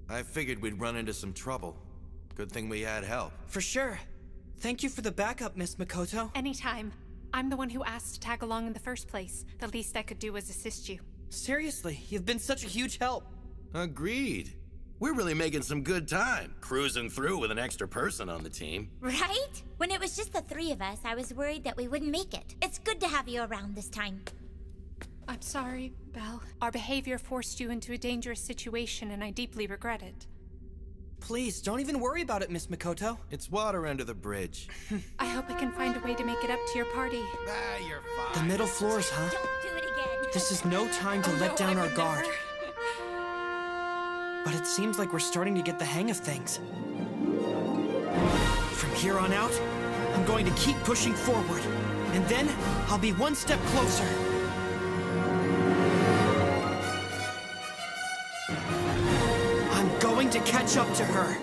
I figured we'd run into some trouble. Good thing we had help. For sure. Thank you for the backup, Miss Makoto. Anytime. I'm the one who asked to tag along in the first place. The least I could do was assist you. Seriously, you've been such a huge help. Agreed. We're really making some good time, cruising through with an extra person on the team. Right? When it was just the three of us, I was worried that we wouldn't make it. It's good to have you around this time. I'm sorry, Belle. Our behavior forced you into a dangerous situation, and I deeply regret it. Please, don't even worry about it, Miss Makoto. It's water under the bridge. I hope I can find a way to make it up to your party. You're The fine. middle floors, huh? Don't do it again. This is no time to let down our guard. But it seems like we're starting to get the hang of things. From here on out, I'm going to keep pushing forward. And then, I'll be one step closer. I'm going to catch up to her.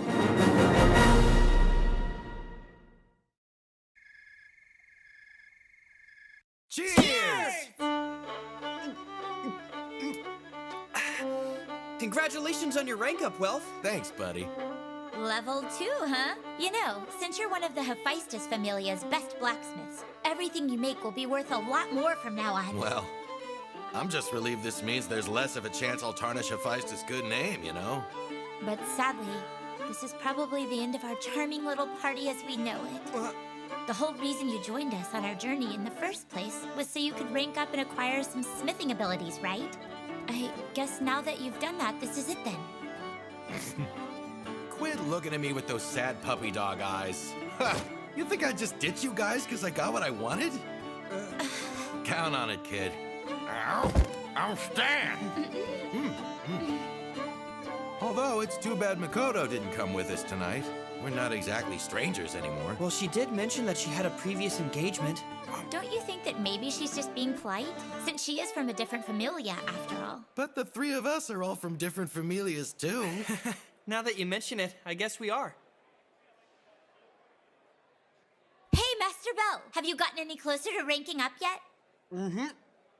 Cheers! Congratulations on your rank up, Wealth. Thanks, buddy. Level 2, huh? You know, since you're one of the Hephaestus Familia's best blacksmiths, everything you make will be worth a lot more from now on. Well, I'm just relieved this means there's less of a chance I'll tarnish Hephaestus' good name, you know? But sadly, this is probably the end of our charming little party as we know it. The whole reason you joined us on our journey in the first place was so you could rank up and acquire some smithing abilities, right? I guess now that you've done that, this is it then. Quit looking at me with those sad puppy dog eyes. Ha! You think I'd just ditch you guys because I got what I wanted? Count on it, kid. I'll stand. Although it's too bad Makoto didn't come with us tonight. We're not exactly strangers anymore. Well, she did mention that she had a previous engagement. Don't you think that maybe she's just being polite? Since she is from a different familia, after all. But the three of us are all from different familias, too. Now that you mention it, I guess we are. Hey, Master Bell, have you gotten any closer to ranking up yet?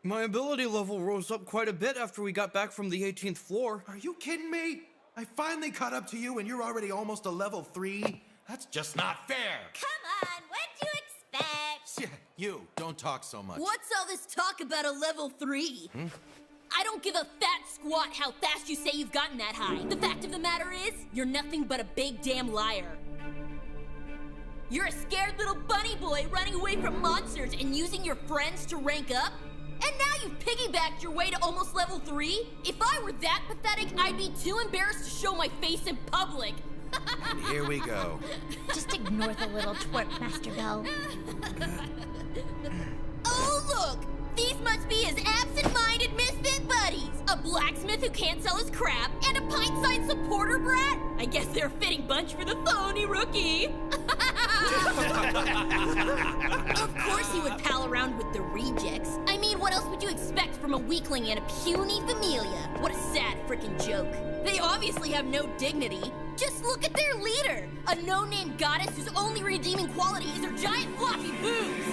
My ability level rose up quite a bit after we got back from the 18th floor. Are you kidding me? I finally caught up to you and you're already almost a level 3? That's just not fair. Come on, what'd you expect? You, don't talk so much. What's all this talk about a level 3? I don't give a fat squat how fast you say you've gotten that high. The fact of the matter is, you're nothing but a big damn liar. You're a scared little bunny boy running away from monsters and using your friends to rank up? And now you've piggybacked your way to almost level 3? If I were that pathetic, I'd be too embarrassed to show my face in public. And here we go. Just ignore the little twerp, Master Bell. Oh, look! These must be his absent-minded misfit buddies! A blacksmith who can't sell his crap, and a pint-sized supporter brat? I guess they're a fitting bunch for the phony rookie! Of course he would pal around with the rejects. I mean, what else would you expect from a weakling and a puny familia? What a sad frickin' joke. They obviously have no dignity. Just look at their leader! A no-name goddess whose only redeeming quality is her giant floppy boobs!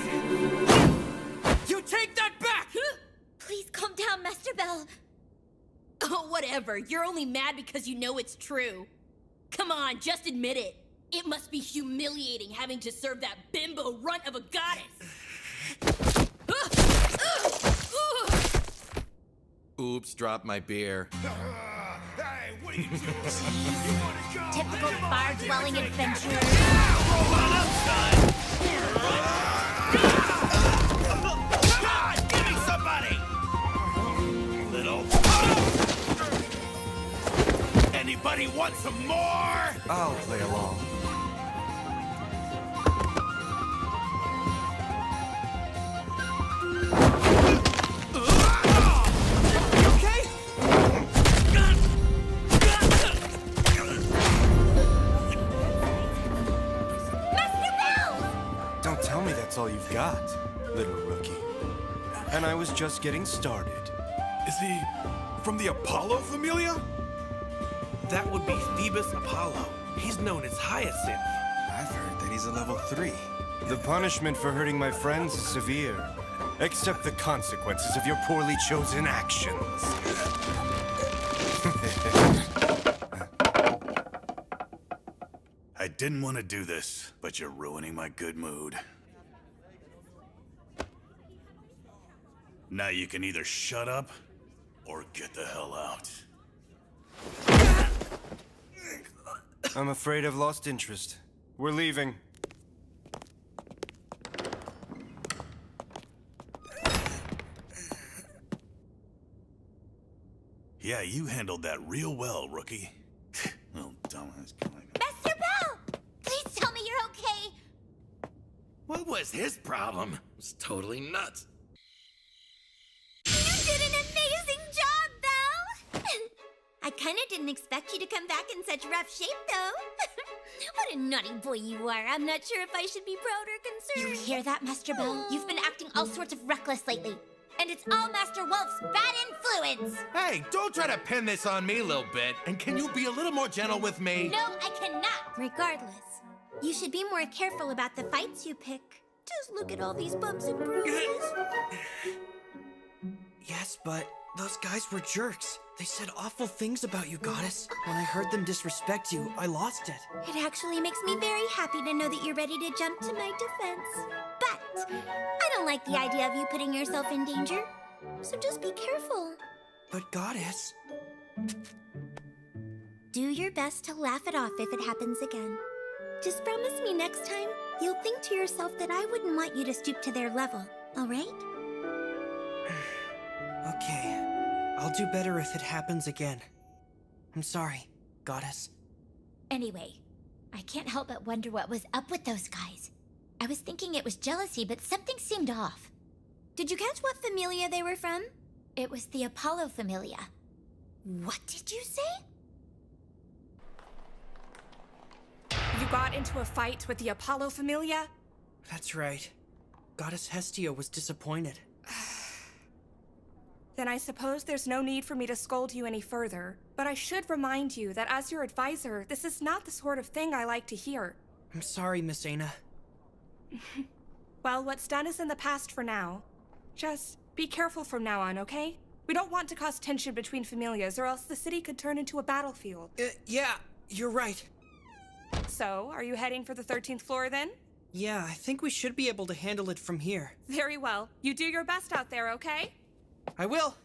You take that back! Please calm down, Master Bell. Oh, whatever. You're only mad because you know it's true. Come on, just admit it. It must be humiliating having to serve that bimbo runt of a goddess. Oops, dropped my beer. Hey, what are you doing? You wanna go? Typical bar-dwelling adventurer. Roll on up, son! Come on, give me somebody! Little... Anybody want some more? I'll play along. All you've got, little rookie. And I was just getting started. Is he from the Apollo familia? That would be Phoebus Apollo. He's known as Hyacinth. I've heard that he's a level 3. The punishment for hurting my friends is severe. Accept the consequences of your poorly chosen actions. didn't want to do this, but you're ruining my good mood. Now you can either shut up or get the hell out. I'm afraid I've lost interest. We're leaving. Yeah, you handled that real well, rookie. Oh, dumbass. Master Bell! Please tell me you're okay! What was his problem? It was totally nuts. You did an amazing job, Belle! I kinda didn't expect you to come back in such rough shape, though. What a naughty boy you are. I'm not sure if I should be proud or concerned. You hear that, Master Bell? You've been acting all sorts of reckless lately. And it's all Master Wolf's bad influence! Hey, don't try to pin this on me, little bit. And can you be a little more gentle with me? No, I cannot! Regardless, you should be more careful about the fights you pick. Just look at all these bumps and bruises. Yes, but those guys were jerks. They said awful things about you, Goddess. When I heard them disrespect you, I lost it. It actually makes me very happy to know that you're ready to jump to my defense. But I don't like the idea of you putting yourself in danger. So just be careful. But Goddess... Do your best to laugh it off if it happens again. Just promise me next time you'll think to yourself that I wouldn't want you to stoop to their level, all right? Okay. I'll do better if it happens again. I'm sorry, Goddess. Anyway, I can't help but wonder what was up with those guys. I was thinking it was jealousy, but something seemed off. Did you catch what familia they were from? It was the Apollo familia. What did you say? You got into a fight with the Apollo familia? That's right. Goddess Hestia was disappointed. Then I suppose there's no need for me to scold you any further. But I should remind you that as your advisor, this is not the sort of thing I like to hear. I'm sorry, Miss Aina. Well, what's done is in the past for now. Just be careful from now on, okay? We don't want to cause tension between familias, or else the city could turn into a battlefield. Yeah, you're right. So, are you heading for the 13th floor then? Yeah, I think we should be able to handle it from here. Very well. You do your best out there, okay? I will.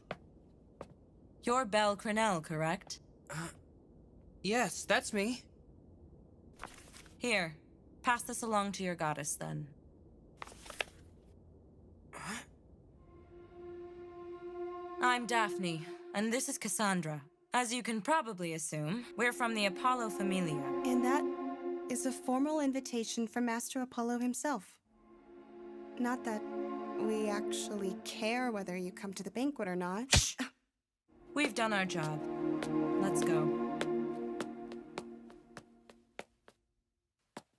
You're Belle Cranell, correct? Yes, that's me. Here, pass this along to your goddess, then. I'm Daphne, and this is Cassandra. As you can probably assume, we're from the Apollo familia. And that is a formal invitation from Master Apollo himself. Not that we actually care whether you come to the banquet or not. We've done our job. Let's go.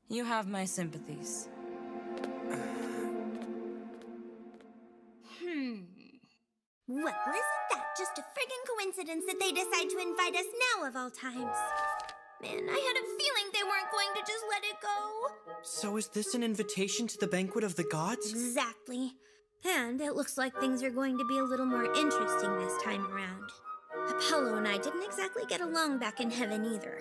You have my sympathies. Well, isn't that just a friggin' coincidence that they decide to invite us now of all times? Man, I had a feeling they weren't going to just let it go. So is this an invitation to the banquet of the gods? Exactly. And it looks like things are going to be a little more interesting this time around. Apollo and I didn't exactly get along back in heaven either.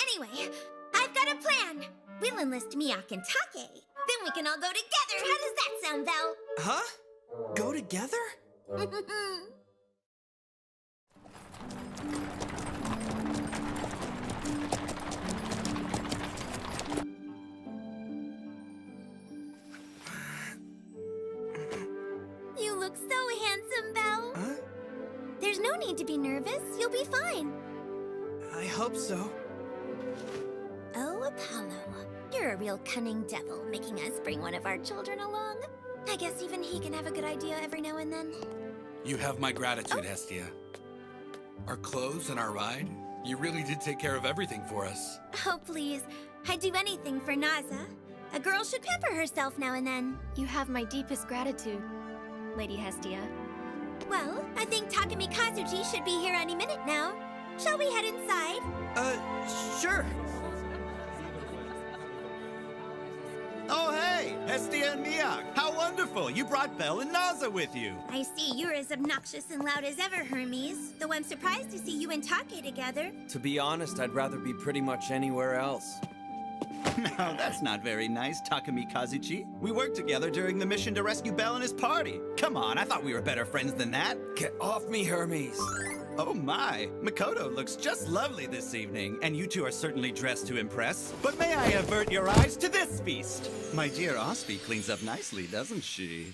Anyway, I've got a plan. We'll enlist Miak and Take. Then we can all go together. How does that sound, Val? Huh? Go together? You look so handsome, Belle. Huh? There's no need to be nervous. You'll be fine. I hope so. Oh, Apollo. You're a real cunning devil, making us bring one of our children along. I guess even he can have a good idea every now and then. You have my gratitude, Hestia. Our clothes and our ride, you really did take care of everything for us. Oh, please. I'd do anything for Naza. A girl should pamper herself now and then. You have my deepest gratitude, Lady Hestia. Well, I think Takumi Kazuchi should be here any minute now. Shall we head inside? Sure. Oh, hey! Hestia and Miak! How wonderful! You brought Belle and Naza with you! I see you're as obnoxious and loud as ever, Hermes. Though I'm surprised to see you and Take together. To be honest, I'd rather be pretty much anywhere else. No, that's not very nice, Takumi Kazuchi. We worked together during the mission to rescue Belle and his party. Come on, I thought we were better friends than that. Get off me, Hermes. Oh my, Makoto looks just lovely this evening, and you two are certainly dressed to impress. But may I avert your eyes to this feast? My dear Osby cleans up nicely, doesn't she?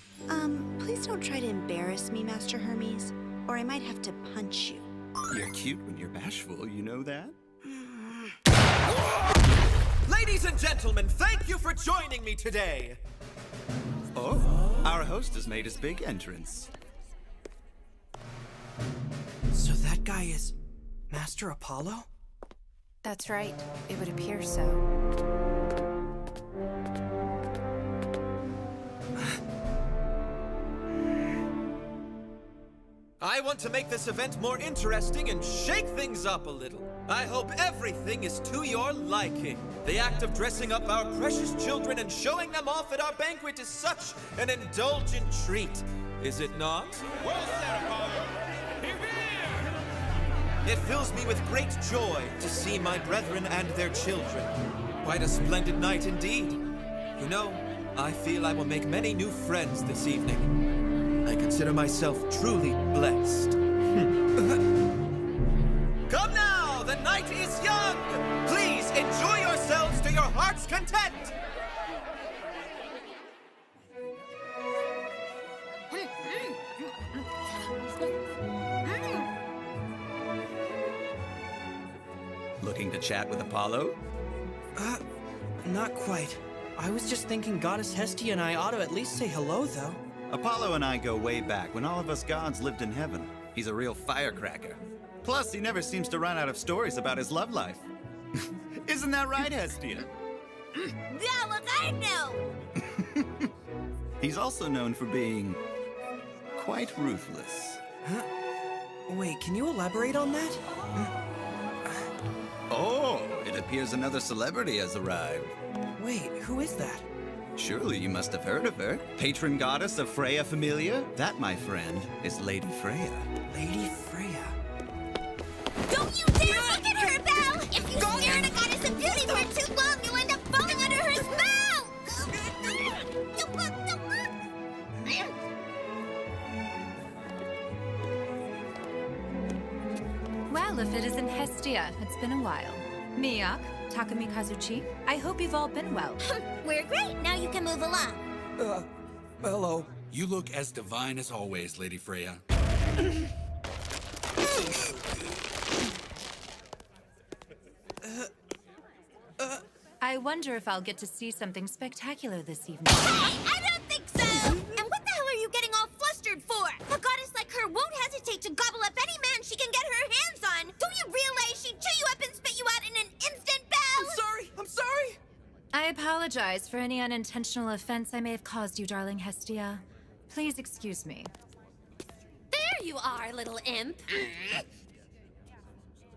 Please don't try to embarrass me, Master Hermes, or I might have to punch you. You're cute when you're bashful, you know that? Ladies and gentlemen, thank you for joining me today! Oh, our host has made his big entrance. So that guy is Master Apollo? That's right. It would appear so. I want to make this event more interesting and shake things up a little. I hope everything is to your liking. The act of dressing up our precious children and showing them off at our banquet is such an indulgent treat, is it not? Well said, Apollo. It fills me with great joy to see my brethren and their children. Quite a splendid night indeed. You know, I feel I will make many new friends this evening. I consider myself truly blessed. Come now, the night is young! Please enjoy yourselves to your heart's content! Looking to chat with Apollo? Not quite. I was just thinking Goddess Hestia and I ought to at least say hello, though. Apollo and I go way back, when all of us gods lived in heaven. He's a real firecracker. Plus, he never seems to run out of stories about his love life. Isn't that right, Hestia? Yeah, look, I know! He's also known for being quite ruthless. Huh? Wait, can you elaborate on that? Oh, it appears another celebrity has arrived. Wait, who is that? Surely you must have heard of her. Patron goddess of Freya Familia? That, my friend, is Lady Freya. Lady Freya? Don't you dare look at her, Belle! If you stare at a goddess of beauty for too long, you'll end up falling under her spell! Well, if it isn't Hestia, it's been a while. Miak, Takumi Kazuchi, I hope you've all been well. We're great. Now you can move along. Hello. You look as divine as always, Lady Freya. I wonder if I'll get to see something spectacular this evening. Hey, I don't think so! And what the hell are you getting all flustered for? A goddess like her won't hesitate to gobble up any man she can get her hands on. Don't you realize she'd chew you up and spit you out in an instant, Belle? I'm sorry! I apologize for any unintentional offense I may have caused you, darling Hestia. Please excuse me. There you are, little imp.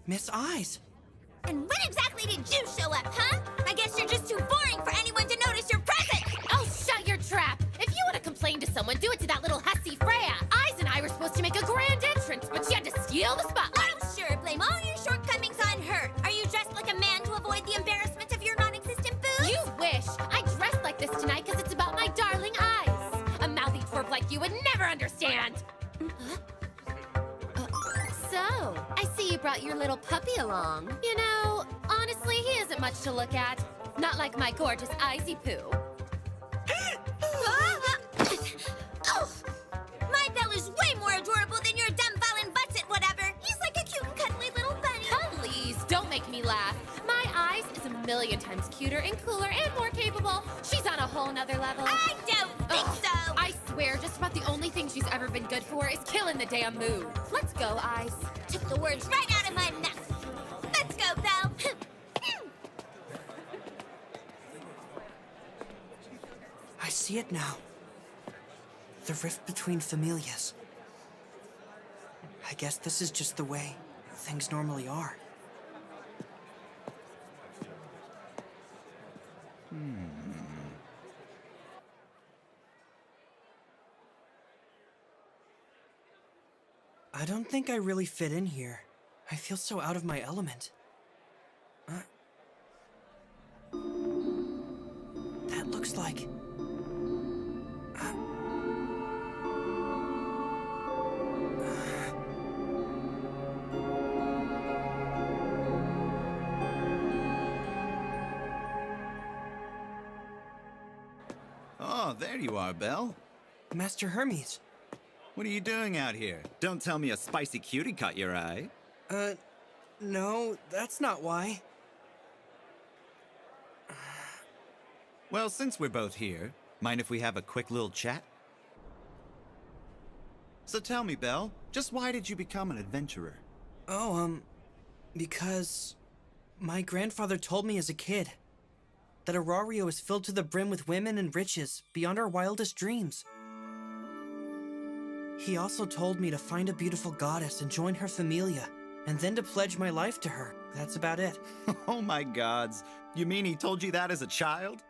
Miss Aiz. And when exactly did you show up, huh? I guess you're just too boring for anyone to notice your presence! Oh, shut your trap! If you want to complain to someone, do it to that little hussy Freya! Aiz and I were supposed to make a grand entrance, but she had to steal the spotlight! Oh, sure, blame all your shortcomings on her! Are you dressed like a man to avoid the embarrassment of your non-existent boobs? You wish! I dressed like this tonight because it's about my darling Aiz! A mouthy twerp like you would never understand! So, I see you brought your little puppy along. You know, honestly, he isn't much to look at. Not like my gorgeous Aizy Poo. Oh, my Belle is way more adorable than your dumb Valen Butts at whatever. He's like a cute and cuddly little bunny. Please, don't make me laugh. My Aiz is a million times cuter and cooler and more capable. She's on a whole nother level. I don't think so. I swear, just about the only thing she's ever been good for is killing the damn mood. Let's go, Aiz. Took the words right out of my mouth. Let's go, Belle. I see it now. The rift between familias. I guess this is just the way things normally are. I don't think I really fit in here. I feel so out of my element. That looks like... Oh, there you are, Belle. Master Hermes. What are you doing out here? Don't tell me a spicy cutie caught your eye. No, that's not why. Well, since we're both here, mind if we have a quick little chat? So tell me, Belle, just why did you become an adventurer? Oh, because my grandfather told me as a kid that Orario is filled to the brim with women and riches beyond our wildest dreams. He also told me to find a beautiful goddess and join her familia, and then to pledge my life to her. That's about it. Oh my gods. You mean he told you that as a child?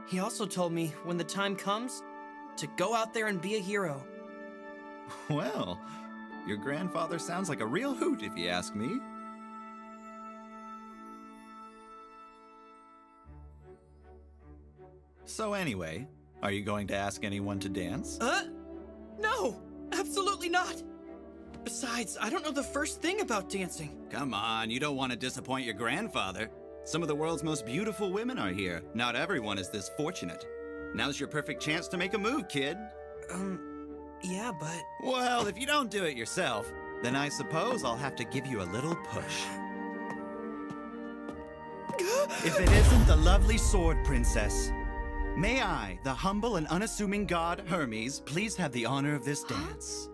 He also told me, when the time comes, to go out there and be a hero. Well, your grandfather sounds like a real hoot, if you ask me. So anyway, are you going to ask anyone to dance? No! Absolutely not! Besides, I don't know the first thing about dancing. Come on, you don't want to disappoint your grandfather. Some of the world's most beautiful women are here. Not everyone is this fortunate. Now's your perfect chance to make a move, kid. Yeah, but... Well, if you don't do it yourself, then I suppose I'll have to give you a little push. If it isn't the lovely sword princess, may I, the humble and unassuming god Hermes, please have the honor of this dance?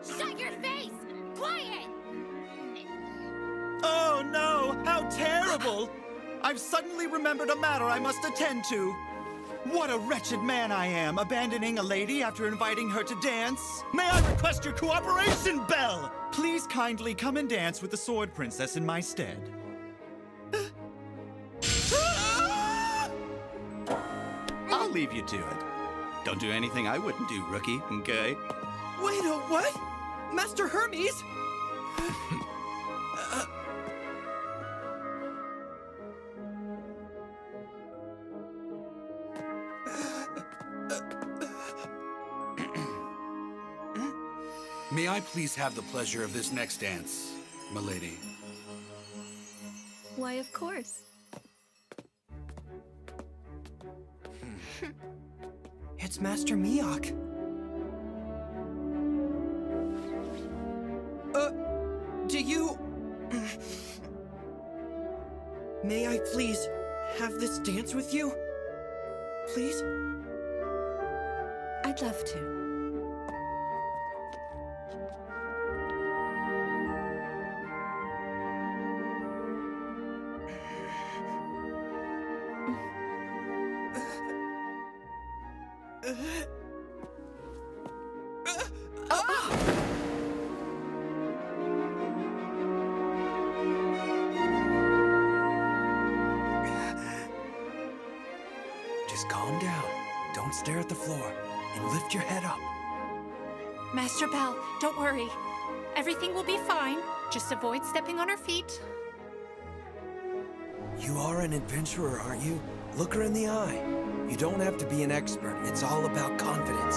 Shut your face! Quiet! Oh no! How terrible! I've suddenly remembered a matter I must attend to. What a wretched man I am, abandoning a lady after inviting her to dance. May I request your cooperation, Belle? Please kindly come and dance with the sword princess in my stead. I'll leave you to it. Don't do anything I wouldn't do, rookie, okay? Wait, what? Master Hermes? May I please have the pleasure of this next dance, milady? Why, of course. It's Master Miyok. Do you... May I please have this dance with you? Please? I'd love to. Just calm down. Don't stare at the floor. And lift your head up. Master Belle, don't worry. Everything will be fine. Just avoid stepping on her feet. You are an adventurer, aren't you? Look her in the eye. You don't have to be an expert. It's all about confidence.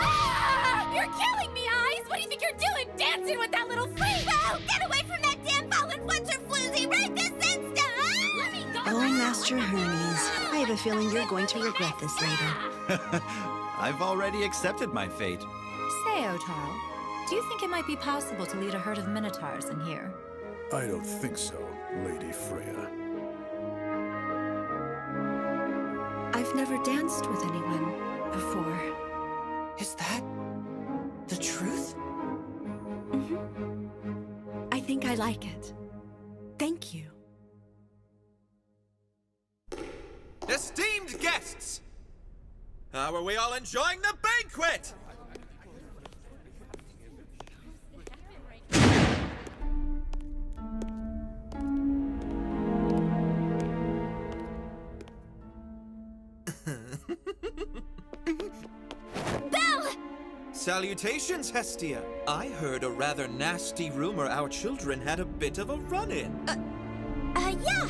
Ah! You're killing me, Aiz! What do you think you're doing, dancing with that little freak? Oh, get away from that damn fallen flincher floozy right this instant! Ah! Let me go! Oh, Master Hermes, I have a feeling you're going to regret this later. I've already accepted my fate. Say, Otaro, do you think it might be possible to lead a herd of minotaurs in here? I don't think so, Lady Freya. I've never danced with anyone before. Is that the truth? I think I like it. Thank you. Esteemed guests! How are we all enjoying the banquet? Belle! Salutations, Hestia. I heard a rather nasty rumor our children had a bit of a run-in. Yeah.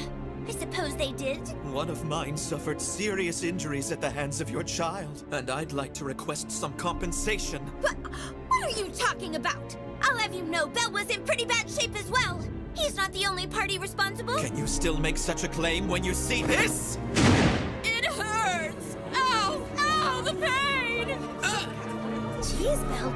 I suppose they did. One of mine suffered serious injuries at the hands of your child, and I'd like to request some compensation. What are you talking about? I'll have you know Belle was in pretty bad shape as well. He's not the only party responsible. Can you still make such a claim when you see this? It hurts! Ow! Ow, the pain! Jeez, Belle.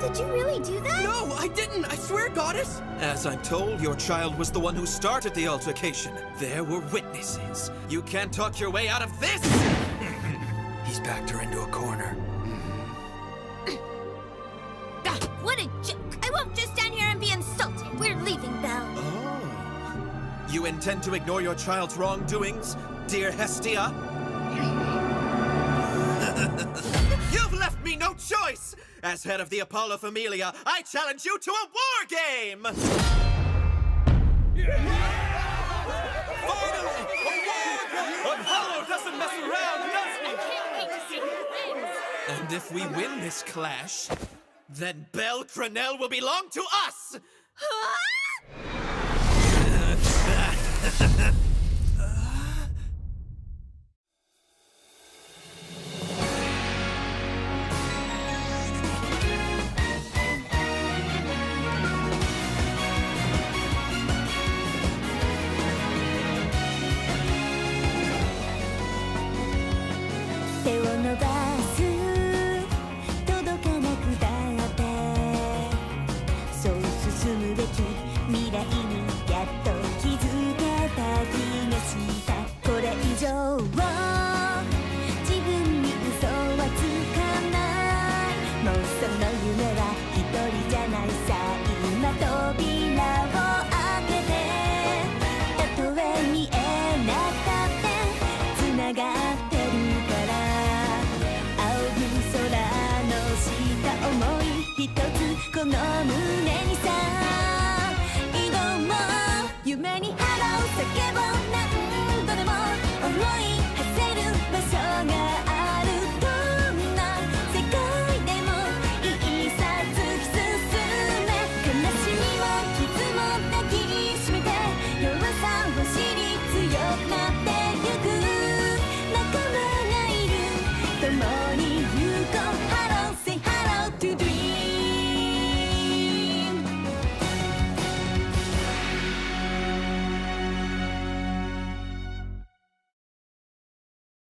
Did you really do that? No, I didn't! I swear, Goddess! As I'm told, your child was the one who started the altercation. There were witnesses. You can't talk your way out of this! He's backed her into a corner. What a joke! I won't just stand here and be insulted. We're leaving, Belle. Oh. You intend to ignore your child's wrongdoings, dear Hestia? You've left me no choice! As head of the Apollo Familia, I challenge you to a war game! Finally! A war game! Apollo doesn't mess around, does he? I can't wait to see who wins! And if we win this clash, then Belle Cranell will belong to us!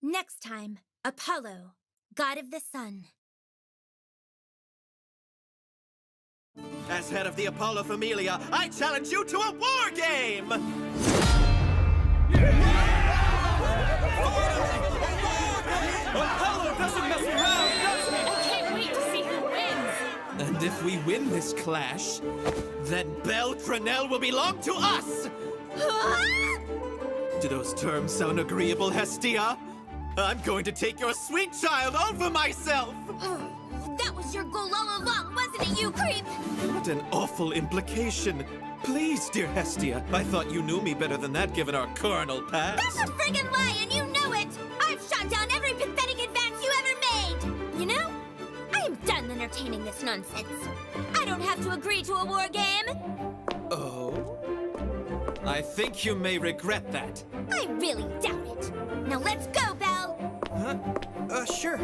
Next time, Apollo, god of the sun. As head of the Apollo Familia, I challenge you to a war game! Apollo doesn't mess around, does he? I can't wait to see who wins! And if we win this clash, then Belle Cranell will belong to us! Do those terms sound agreeable, Hestia? I'm going to take your sweet child over myself! That was your goal all along, wasn't it, you creep? What an awful implication. Please, dear Hestia, I thought you knew me better than that given our carnal past. That's a friggin' lie, and you know it! I've shot down every pathetic advance you ever made! You know, I am done entertaining this nonsense. I don't have to agree to a war game. Oh? I think you may regret that. I really doubt it. Now let's go, Belle! Huh? Sure.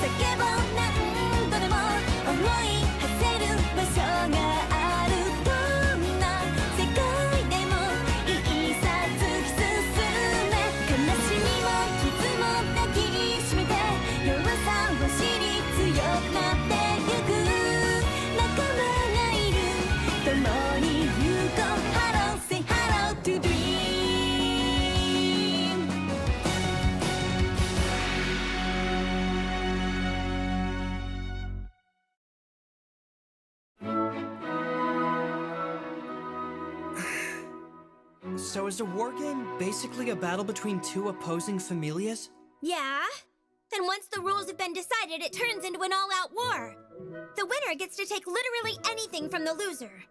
叫ぼう何度でも思い馳せる場所があるどんな世界でもいいさ突き進め悲しみも傷も抱きしめて弱さを知り強くなってゆく仲間がいる共に行こう Hello say hello to dream So is a war game basically a battle between two opposing familias? Yeah. Then once the rules have been decided, it turns into an all-out war. The winner gets to take literally anything from the loser.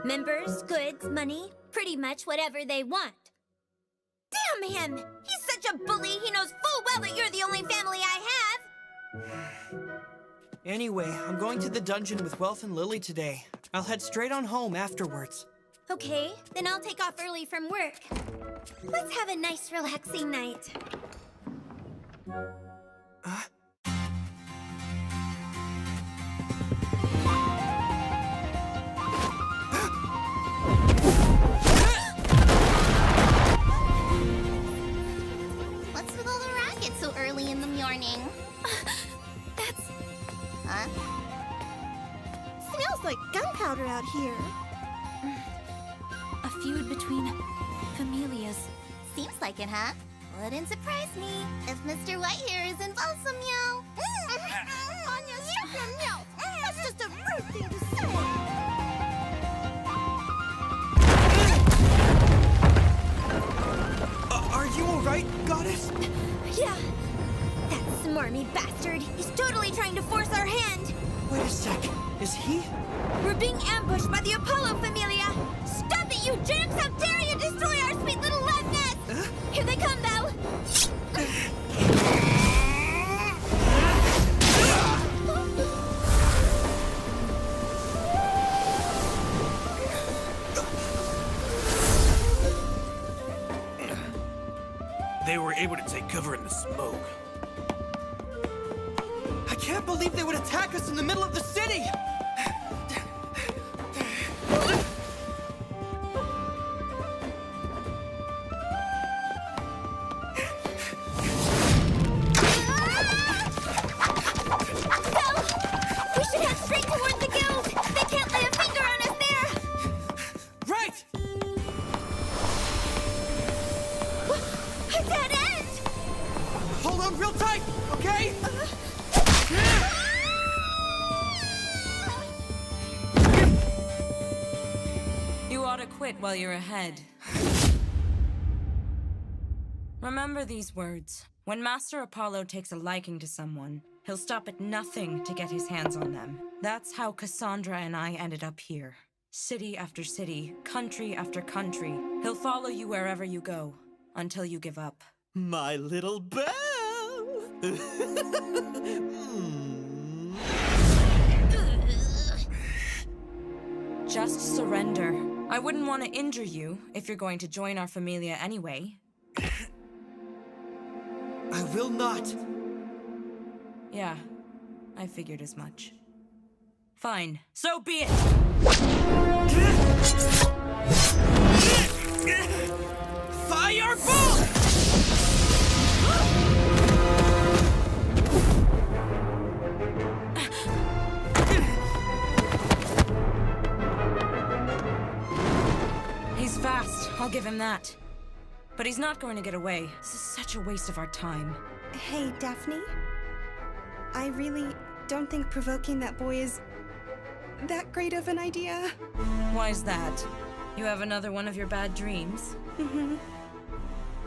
Members, goods, money, pretty much whatever they want. Damn him! He's such a bully, he knows full well that you're the only family I have! Anyway, I'm going to the dungeon with Wealth and Lily today. I'll head straight on home afterwards. Okay, then I'll take off early from work. Let's have a nice, relaxing night. What's with all the racket so early in the morning? That's... Huh? Smells like gunpowder out here. A feud between familias. Seems like it, huh? Wouldn't surprise me if Mr. White here is involved somehow. Anya, stop your mouth. That's just a rude thing to say. Are you alright, Goddess? Yeah. That smarmy bastard. He's totally trying to force our hand. Wait a sec. Is he? We're being ambushed by the Apollo Familia. Stop it, you jerks! How dare you destroy our sweet little love nest! Here they come, Belle. They were able to take cover in the smoke. I can't believe they would attack us in the middle of the city! We should head straight toward the guild. They can't lay a finger on us there. Right! A dead end! Hold on real tight, okay? You ought to quit while you're ahead. Remember these words. When Master Apollo takes a liking to someone, he'll stop at nothing to get his hands on them. That's how Cassandra and I ended up here. City after city, country after country. He'll follow you wherever you go, until you give up. My little Belle! Just surrender. I wouldn't want to injure you if you're going to join our familia anyway. I will not. Yeah, I figured as much. Fine, so be it! Fireball! He's fast, I'll give him that. But he's not going to get away. This is such a waste of our time. Hey, Daphne? I really don't think provoking that boy is that great of an idea. Why's that? You have another one of your bad dreams? Mm-hmm.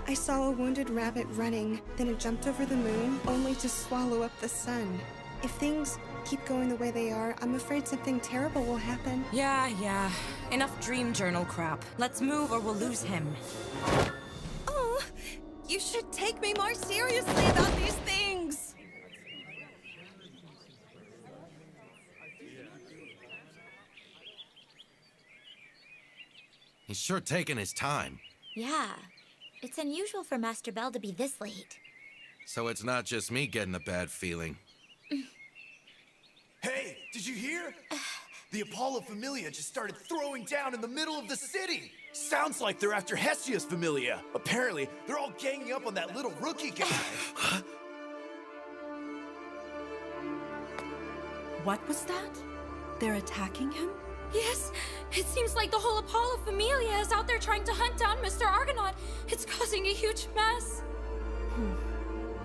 I saw a wounded rabbit running, then it jumped over the moon, only to swallow up the sun. If things keep going the way they are, I'm afraid something terrible will happen. Yeah. Enough dream journal crap. Let's move or we'll lose him. Oh, you should take me more seriously about these things. He's sure taking his time. Yeah. It's unusual for Master Bell to be this late. So it's not just me getting a bad feeling. Hey, did you hear? The Apollo Familia just started throwing down in the middle of the city. Sounds like they're after Hestia's Familia. Apparently, they're all ganging up on that little rookie guy. What was that? They're attacking him? Yes, it seems like the whole Apollo Familia is out there trying to hunt down Mr. Argonaut. It's causing a huge mess.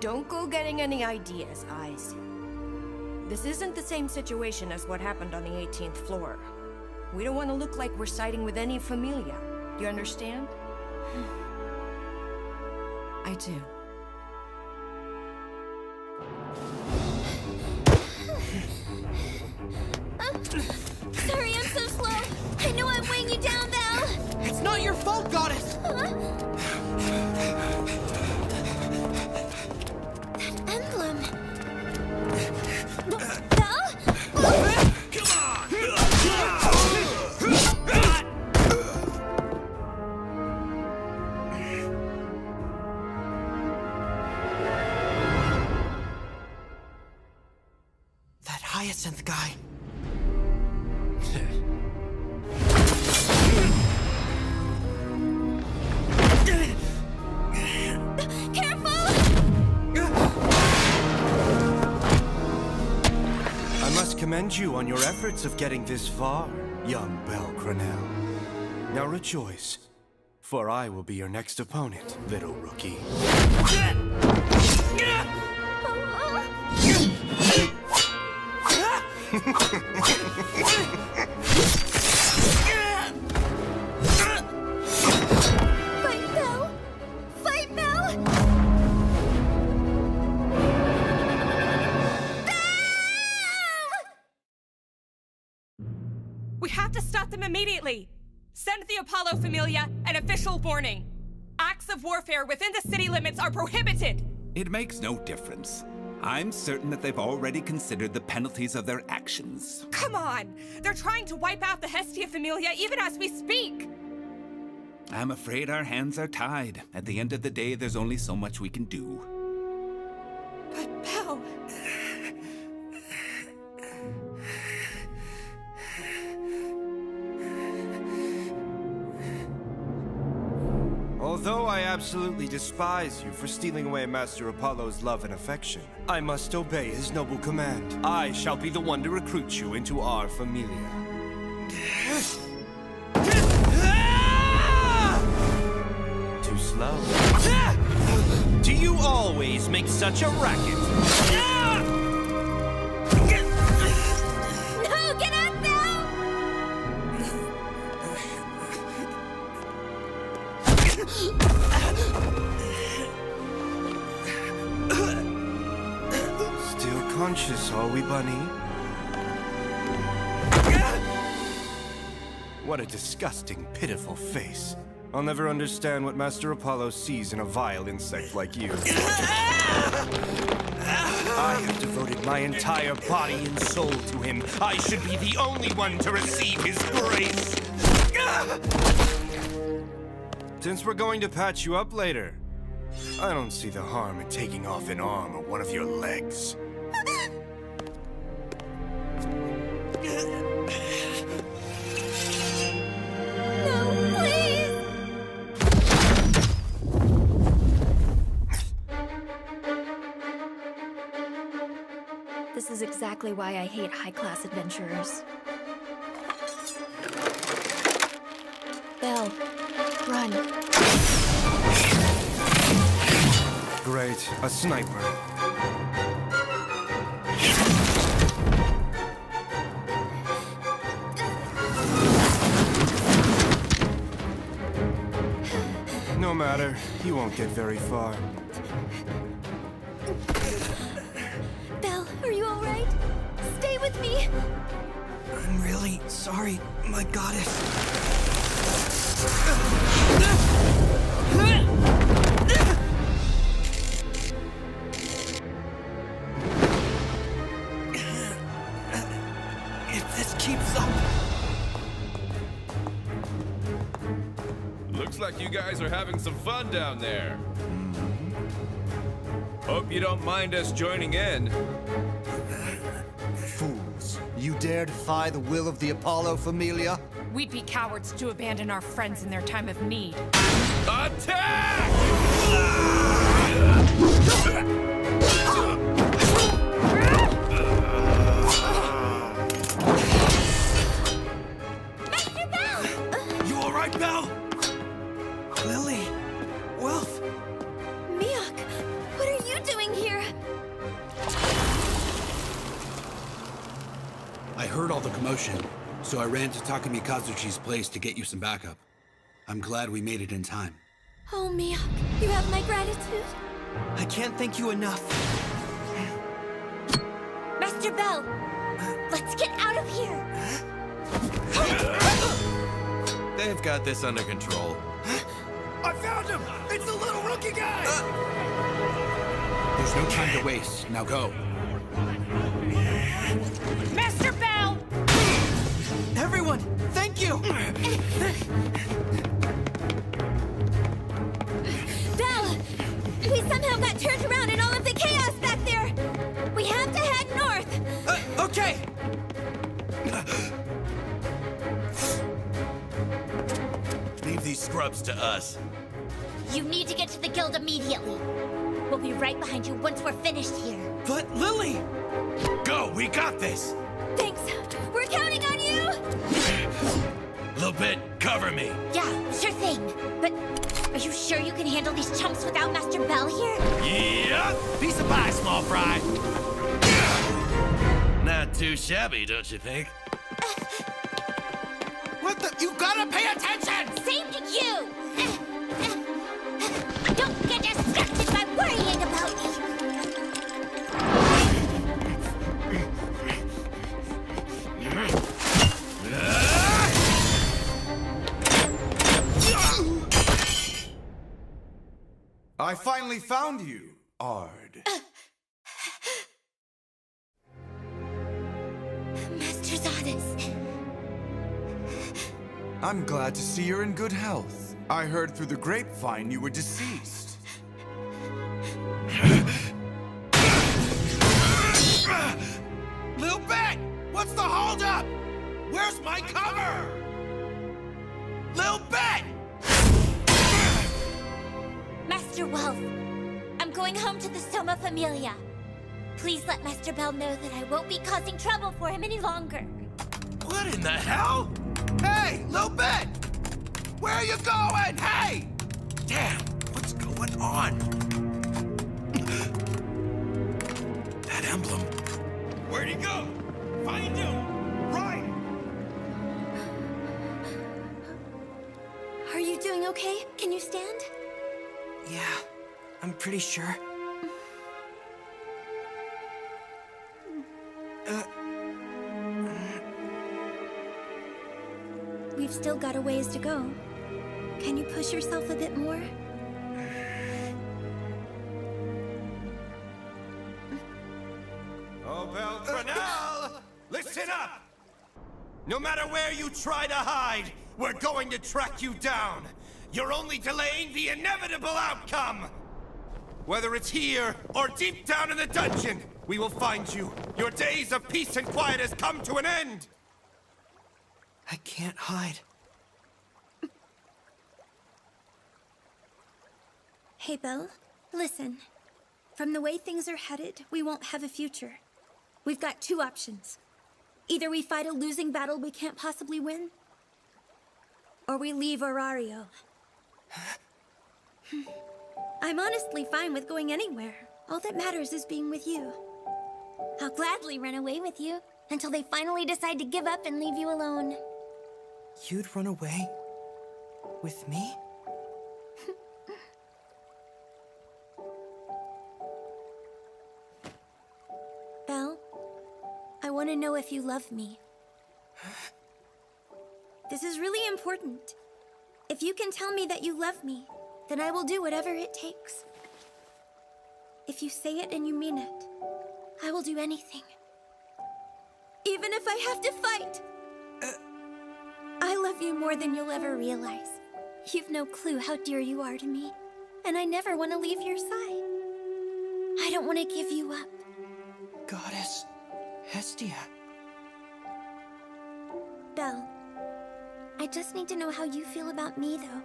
Don't go getting any ideas, Aiz. This isn't the same situation as what happened on the 18th floor. We don't want to look like we're siding with any Familia. Do you understand? I do. Sorry, I'm so slow. I know I'm weighing you down, Val. It's not your fault, Goddess! That emblem. Val? Come on! That Hyacinth guy. Commend you on your efforts of getting this far, young Belle Cranell. Now rejoice, for I will be your next opponent, little rookie. Fight, Belle! Fight, Belle! We have to stop them immediately! Send the Apollo Familia an official warning. Acts of warfare within the city limits are prohibited! It makes no difference. I'm certain that they've already considered the penalties of their actions. Come on! They're trying to wipe out the Hestia Familia even as we speak! I'm afraid our hands are tied. At the end of the day, there's only so much we can do. But Belle... Although I absolutely despise you for stealing away Master Apollo's love and affection, I must obey his noble command. I shall be the one to recruit you into our familia. Too slow. Do you always make such a racket? No, get up, Belle! Still conscious, are we, Bunny? What a disgusting, pitiful face. I'll never understand what Master Apollo sees in a vile insect like you. I have devoted my entire body and soul to him. I should be the only one to receive his grace. Since we're going to patch you up later, I don't see the harm in taking off an arm or one of your legs. No, please! This is exactly why I hate high-class adventurers. Belle, run. Great, a sniper. No matter, you won't get very far. Belle, are you alright? Stay with me! I'm really sorry, my goddess. If this keeps up... Looks like you guys are having some fun down there. Hope you don't mind us joining in. Fools. You dare defy the will of the Apollo Familia? We'd be cowards to abandon our friends in their time of need. Attack! Master Bell! You alright, Belle? Lily! Wolf! Miak, what are you doing here? I heard all the commotion, so I ran to Takumi Kazuchi's place to get you some backup. I'm glad we made it in time. Oh, Miak, you have my gratitude. I can't thank you enough. Master Bell! Let's get out of here! They've got this under control. I found him! It's the little rookie guy! There's no time to waste. Now go. Master Bell! Everyone, thank you! Bell! We somehow got turned around in all of the chaos back there! We have to head north! Okay! Leave these scrubs to us. You need to get to the guild immediately. We'll be right behind you once we're finished here. But Lily! Go, we got this! Thanks. We're counting on you! Little bit, cover me. Yeah, sure thing. But are you sure you can handle these chumps without Master Bell here? Yeah! Piece of pie, small fry. Not too shabby, don't you think? What the? You gotta pay attention! Same to you! Don't get distracted by worrying about me! I finally found you, Ard. Master Zadis. I'm glad to see you're in good health. I heard through the grapevine you were deceased. Lil Bet! What's the holdup? Where's my cover? Lil Bet! Master Wolf, I'm going home to the Soma Familia. Please let Master Bell know that I won't be causing trouble for him any longer. What in the hell? Hey, Lil Bet! Where are you going? Hey! Damn, what's going on? That emblem. Where'd he go? Find him! Right! Are you doing okay? Can you stand? Yeah, I'm pretty sure. We've still got a ways to go. Can you push yourself a bit more? Oh, Belle Cranell! Listen up! No matter where you try to hide, we're going to track you down. You're only delaying the inevitable outcome! Whether it's here or deep down in the dungeon, we will find you. Your days of peace and quiet has come to an end! I can't hide. Hey, Belle, listen. From the way things are headed, we won't have a future. We've got two options. Either we fight a losing battle we can't possibly win, or we leave Orario. I'm honestly fine with going anywhere. All that matters is being with you. I'll gladly run away with you until they finally decide to give up and leave you alone. You'd run away? With me? Belle, I want to know if you love me. This is really important. If you can tell me that you love me, then I will do whatever it takes. If you say it and you mean it, I will do anything. Even if I have to fight. I love you more than you'll ever realize. You've no clue how dear you are to me, and I never want to leave your side. I don't want to give you up. Goddess Hestia. Belle. I just need to know how you feel about me, though.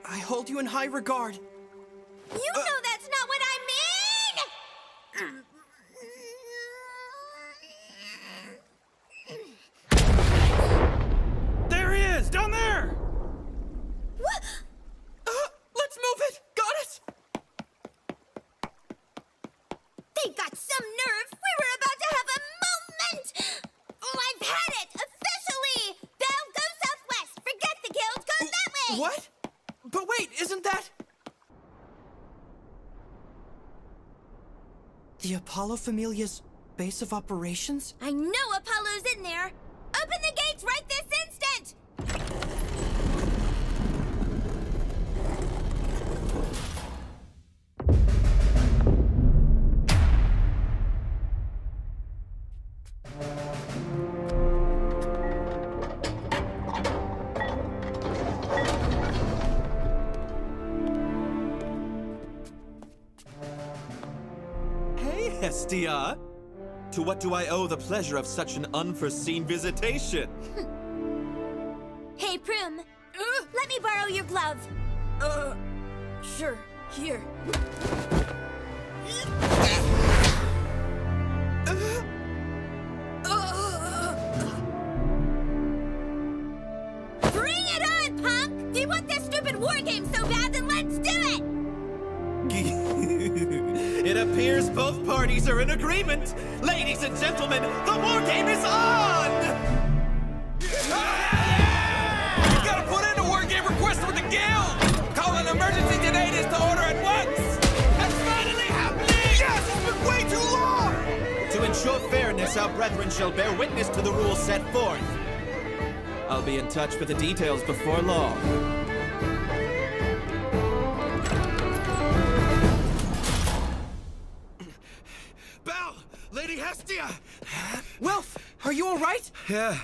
I hold you in high regard. You know that's not what I mean! There he is! Down there! What? Let's move it! Got it! They got some nerve! We were about to have a moment! I've had it! Officially! Belle, go southwest! Forget the guild! Go that way! What? But wait, isn't that... the Apollo Familia's base of operations? I know Apollo's in there! Open the gates right this instant! Hey, Hestia! To what do I owe the pleasure of such an unforeseen visitation? Hey, Prum. Let me borrow your glove. Sure. Here. Bring it on, punk! If you want this stupid war game so bad, then let's do it! It appears both parties are in agreement. Ladies and gentlemen, the war game is on! You gotta put in a war game request with the guild! Call an emergency donators to order at once! That's finally happening! Yes, it's been way too long! To ensure fairness, our brethren shall bear witness to the rules set forth. I'll be in touch with the details before long. Belle! Lady Hestia! Wilf, are you all right? Yeah,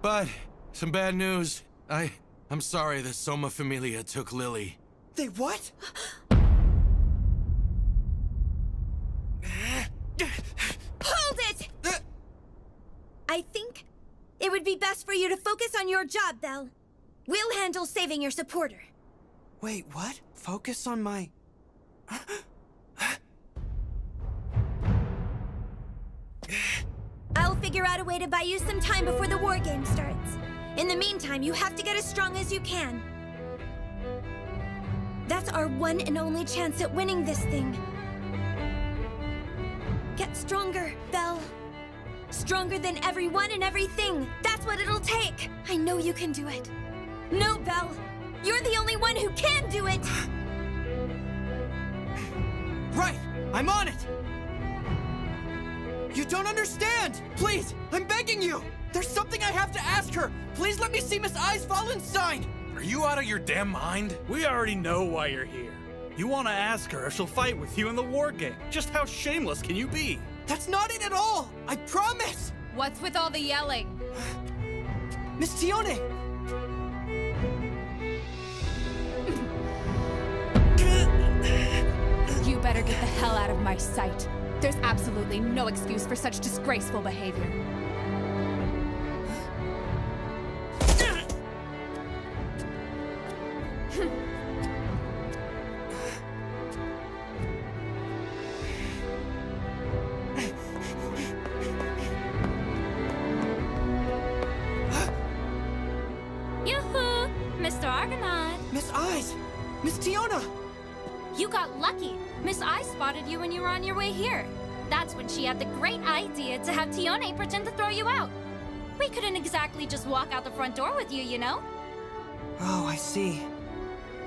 but some bad news. I'm sorry the Soma Familia took Lily. They what? Hold it! I think it would be best for you to focus on your job, Belle. We'll handle saving your supporter. Wait, what? Focus on my... I'll figure out a way to buy you some time before the war game starts. In the meantime, you have to get as strong as you can. That's our one and only chance at winning this thing. Get stronger, Belle. Stronger than everyone and everything. That's what it'll take. I know you can do it. No, Belle. You're the only one who can do it. Right! I'm on it! You don't understand! Please, I'm begging you! There's something I have to ask her! Please let me see Miss Aiz Wallenstein! Are you out of your damn mind? We already know why you're here. You want to ask her if she'll fight with you in the war game. Just how shameless can you be? That's not it at all! I promise! What's with all the yelling? Miss Tione! You better get the hell out of my sight. There's absolutely no excuse for such disgraceful behavior. Yoo-hoo! Mr. Argonaut! Miss Aiz! Miss Tiona! You got lucky. Miss Aiz spotted you when you were on your way here. That's when she had the great idea to have Tione pretend to throw you out. We couldn't exactly just walk out the front door with you, you know? Oh, I see.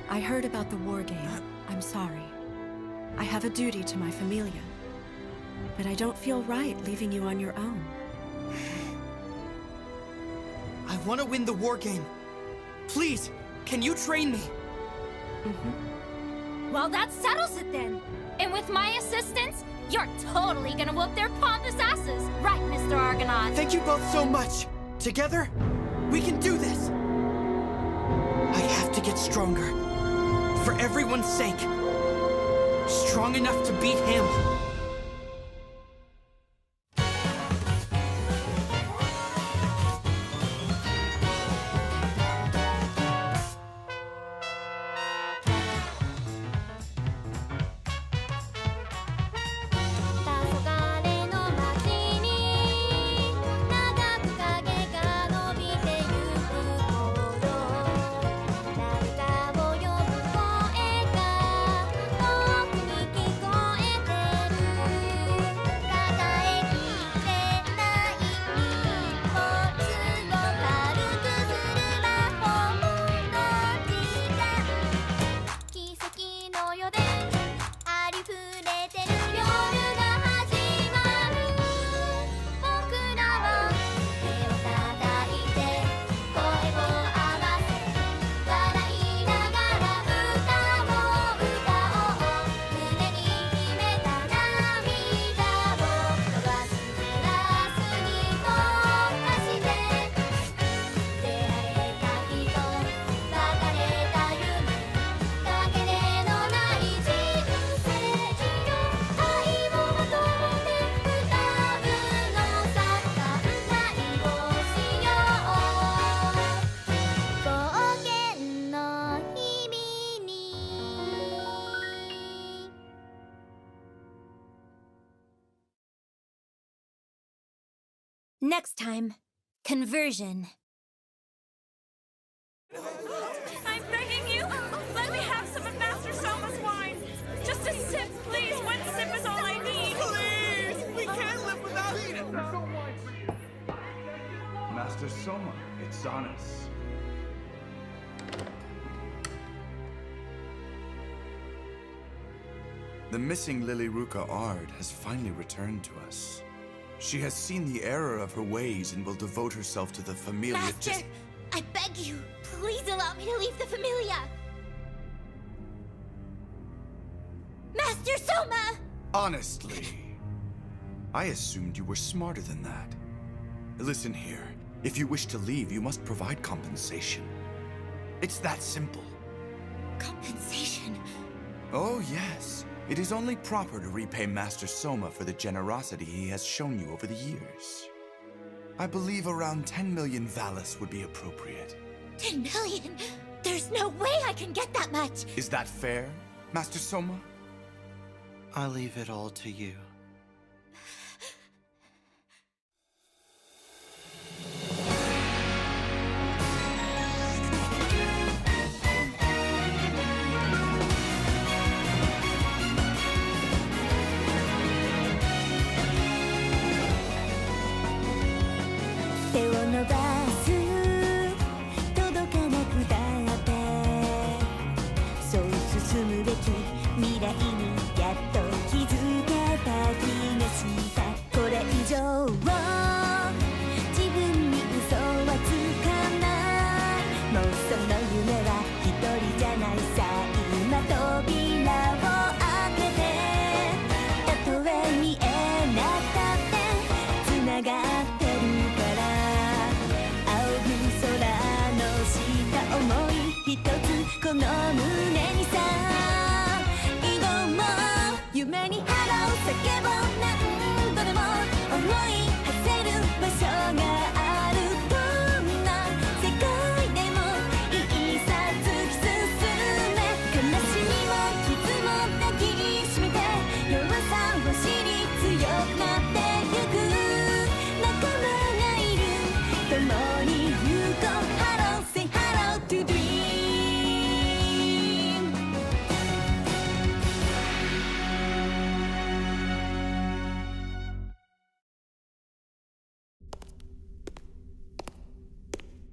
I heard about the war game. I'm sorry. I have a duty to my familia. But I don't feel right leaving you on your own. I want to win the war game. Please, can you train me? Well, that settles it then. And with my assistance, you're totally gonna whoop their pompous asses. Right, Mr. Argonaut? Thank you both so much. Together, we can do this. I have to get stronger. For everyone's sake. Strong enough to beat him. Next time, conversion. I'm begging you, let me have some of Master Soma's wine. Just a sip, please. One sip is all I need. Please! We can't live without it! Master Soma, it's on us. The missing Lilyruka Ard has finally returned to us. She has seen the error of her ways and will devote herself to the Familia. Master, I beg you, please allow me to leave the Familia. Master Soma! Honestly, I assumed you were smarter than that. Listen here, if you wish to leave, you must provide compensation. It's that simple. Compensation? Oh, yes. It is only proper to repay Master Soma for the generosity he has shown you over the years. I believe around 10 million Valis would be appropriate. 10 million? There's no way I can get that much! Is that fair, Master Soma? I'll leave it all to you.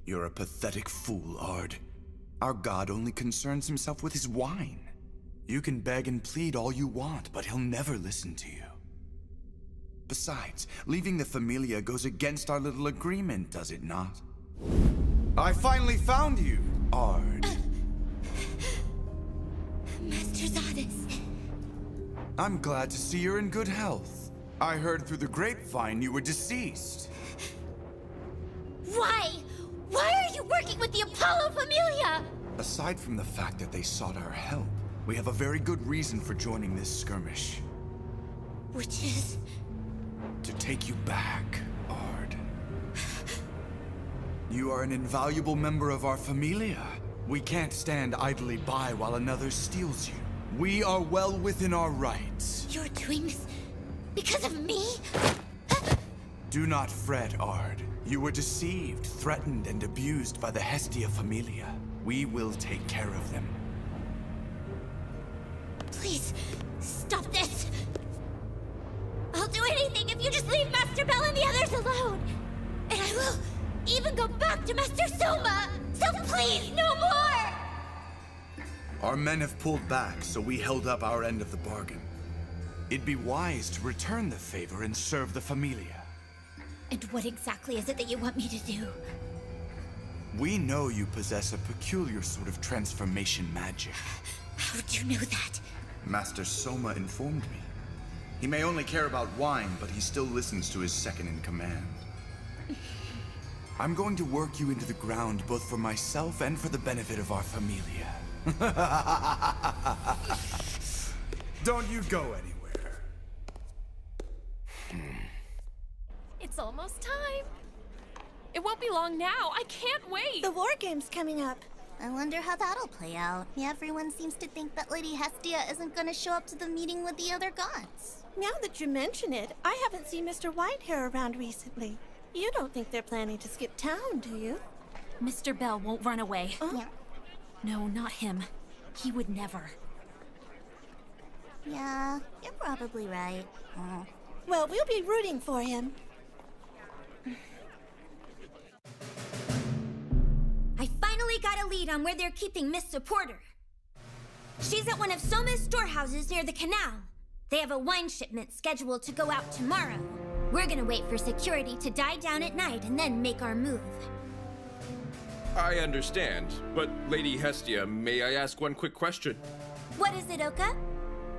You're a pathetic fool, Ard. Our god only concerns himself with his wine. You can beg and plead all you want, but he'll never listen to you. Besides, leaving the Familia goes against our little agreement, does it not? I finally found you, Ard. Master Zadis. I'm glad to see you're in good health. I heard through the grapevine you were deceased. Why? Why are you working with the Apollo Familia? Aside from the fact that they sought our help, we have a very good reason for joining this skirmish. Which is? To take you back, Ard. You are an invaluable member of our Familia. We can't stand idly by while another steals you. We are well within our rights. You're doing this because of me? Do not fret, Ard. You were deceived, threatened, and abused by the Hestia Familia. We will take care of them. Please, stop this! I'll do anything if you just leave Master Bell and the others alone! And I will even go back to Master Soma! So please, no more! Our men have pulled back, so we held up our end of the bargain. It'd be wise to return the favor and serve the Familia. And what exactly is it that you want me to do? We know you possess a peculiar sort of transformation magic. How'd you know that? Master Soma informed me. He may only care about wine, but he still listens to his second-in-command. I'm going to work you into the ground both for myself and for the benefit of our Familia. Don't you go anywhere. It's almost time. It won't be long now. I can't wait. The war game's coming up. I wonder how that'll play out. Everyone seems to think that Lady Hestia isn't going to show up to the meeting with the other gods. Now that you mention it, I haven't seen Mr. Whitehair around recently. You don't think they're planning to skip town, do you? Mr. Bell won't run away. No, not him. He would never. Yeah, you're probably right. Well, we'll be rooting for him. I finally got a lead on where they're keeping Miss Supporter. She's at one of Soma's storehouses near the canal. They have a wine shipment scheduled to go out tomorrow. We're gonna wait for security to die down at night and then make our move. I understand, but Lady Hestia, may I ask one quick question? What is it, Oka?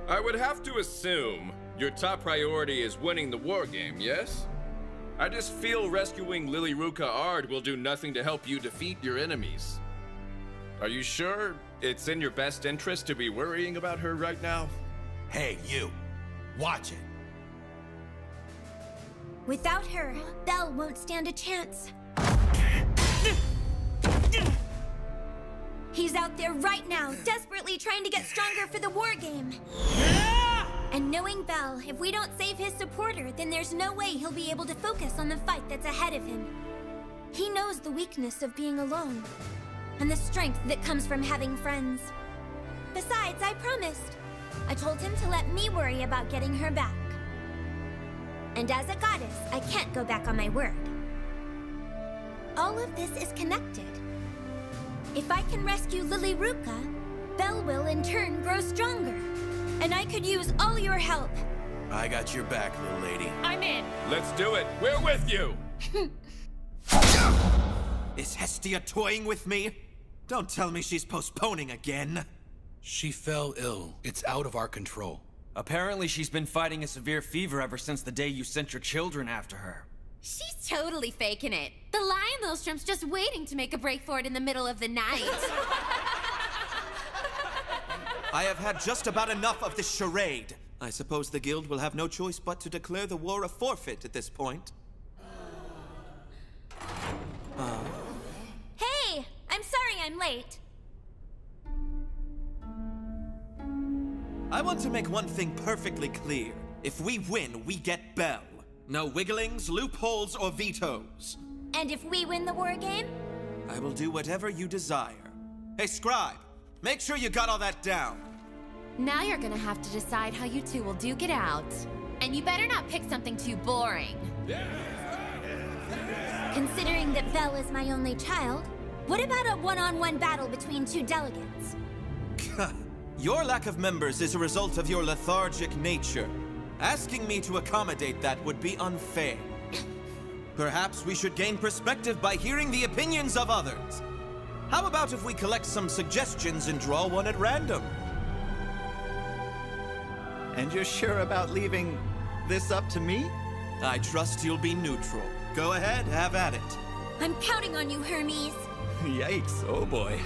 I would have to assume your top priority is winning the war game, yes? I just feel rescuing Lilyruka Ard will do nothing to help you defeat your enemies. Are you sure it's in your best interest to be worrying about her right now? Hey, you. Watch it. Without her, Belle won't stand a chance. He's out there right now, desperately trying to get stronger for the war game. And knowing Belle, if we don't save his supporter, then there's no way he'll be able to focus on the fight that's ahead of him. He knows the weakness of being alone, and the strength that comes from having friends. Besides, I promised. I told him to let me worry about getting her back. And as a goddess, I can't go back on my word. All of this is connected. If I can rescue Lilyruka, Belle will in turn grow stronger. And I could use all your help. I got your back, little lady. I'm in. Let's do it. We're with you. Is Hestia toying with me? Don't tell me she's postponing again. She fell ill. It's out of our control. Apparently she's been fighting a severe fever ever since the day you sent your children after her. She's totally faking it. The lion maelstrom's just waiting to make a break for it in the middle of the night. I have had just about enough of this charade. I suppose the guild will have no choice but to declare the war a forfeit at this point. Hey! I'm sorry I'm late. I want to make one thing perfectly clear. If we win, we get Belle. No wigglings, loopholes, or vetoes. And if we win the war game? I will do whatever you desire. Hey, Scribe, make sure you got all that down. Now you're gonna have to decide how you two will duke it out. And you better not pick something too boring. Considering that Belle is my only child, what about a one-on-one battle between two delegates? Your lack of members is a result of your lethargic nature. Asking me to accommodate that would be unfair. Perhaps we should gain perspective by hearing the opinions of others. How about if we collect some suggestions and draw one at random? And you're sure about leaving this up to me? I trust you'll be neutral. Go ahead, have at it. I'm counting on you, Hermes. Yikes, oh boy.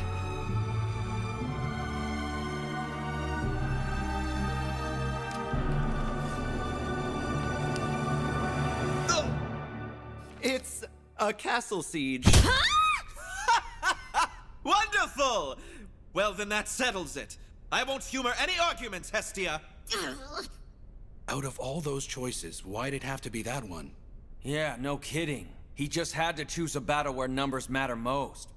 It's a castle siege. Wonderful! Well, then that settles it. I won't humor any arguments, Hestia. Out of all those choices, why'd it have to be that one? Yeah, no kidding. He just had to choose a battle where numbers matter most.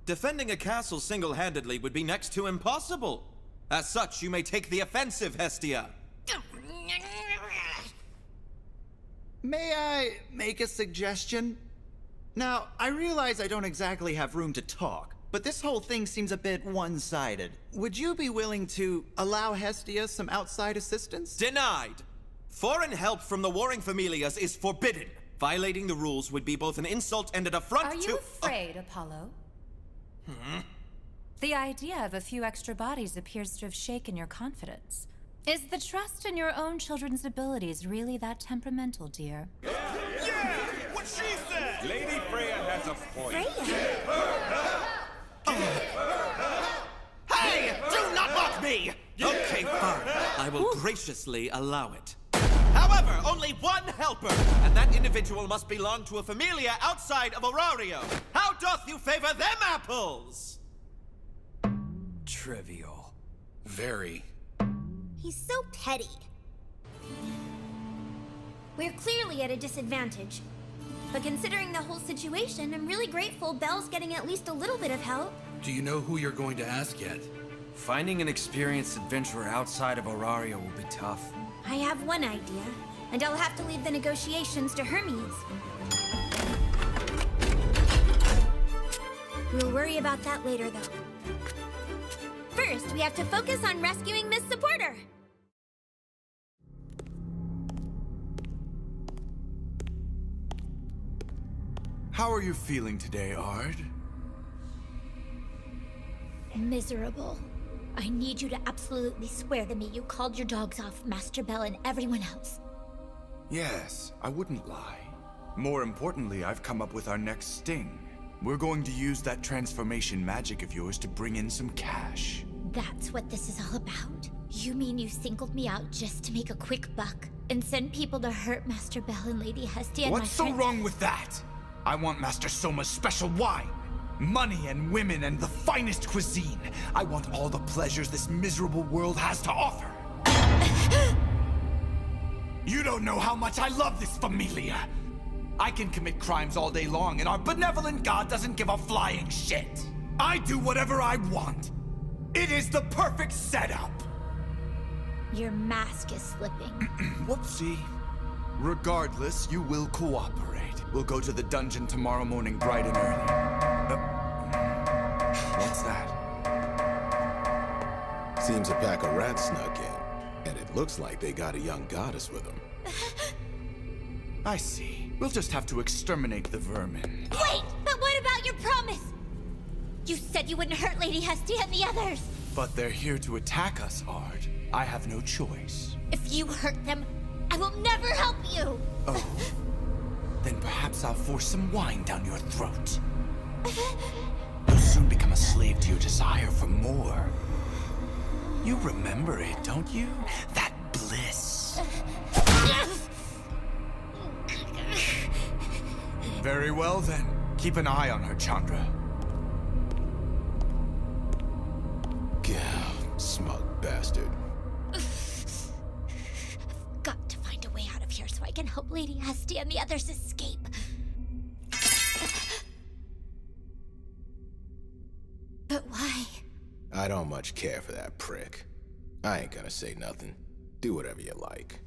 Defending a castle single-handedly would be next to impossible. As such, you may take the offensive, Hestia. May I make a suggestion? Now, I realize I don't exactly have room to talk, but this whole thing seems a bit one-sided. Would you be willing to allow Hestia some outside assistance? Denied! Foreign help from the warring familias is forbidden. Violating the rules would be both an insult and an affront to— Are you afraid, Apollo? The idea of a few extra bodies appears to have shaken your confidence. Is the trust in your own children's abilities really that temperamental, dear? Yeah! What she said! Lady Freya has a point. Hey! Do not mock me! Okay, fine. I will graciously allow it. However, only one helper, and that individual must belong to a familia outside of Orario. How doth you favor them apples? Trivial. Very. He's so petty. We're clearly at a disadvantage. But considering the whole situation, I'm really grateful Belle's getting at least a little bit of help. Do you know who you're going to ask yet? Finding an experienced adventurer outside of Orario will be tough. I have one idea, and I'll have to leave the negotiations to Hermes. We'll worry about that later, though. First, we have to focus on rescuing Miss Supporter. How are you feeling today, Ard? Miserable. I need you to absolutely swear to me you called your dogs off, Master Bell and everyone else. Yes, I wouldn't lie. More importantly, I've come up with our next sting. We're going to use that transformation magic of yours to bring in some cash. That's what this is all about? You mean you singled me out just to make a quick buck? And send people to hurt Master Bell and Lady Hestia and What's so wrong with that? I want Master Soma's special wine. Money and women and the finest cuisine. I want all the pleasures this miserable world has to offer. You don't know how much I love this familia. I can commit crimes all day long, and our benevolent god doesn't give a flying shit. I do whatever I want. It is the perfect setup. Your mask is slipping. Whoopsie. Regardless, you will cooperate. We'll go to the dungeon tomorrow morning bright and early. What's that? Seems a pack of rats snuck in, and it looks like they got a young goddess with them. I see. We'll just have to exterminate the vermin. Wait! But what about your promise? You said you wouldn't hurt Lady Hestia and the others. But they're here to attack us, Ard. I have no choice. If you hurt them, I will never help you! Oh. Then perhaps I'll force some wine down your throat. You'll soon become a slave to your desire for more. You remember it, don't you? That bliss. Very well, then. Keep an eye on her, Chandra. God, smug bastard. I've got to find a way out of here so I can help Lady Hestia and the others escape. But why? I don't much care for that prick. I ain't gonna say nothing. Do whatever you like.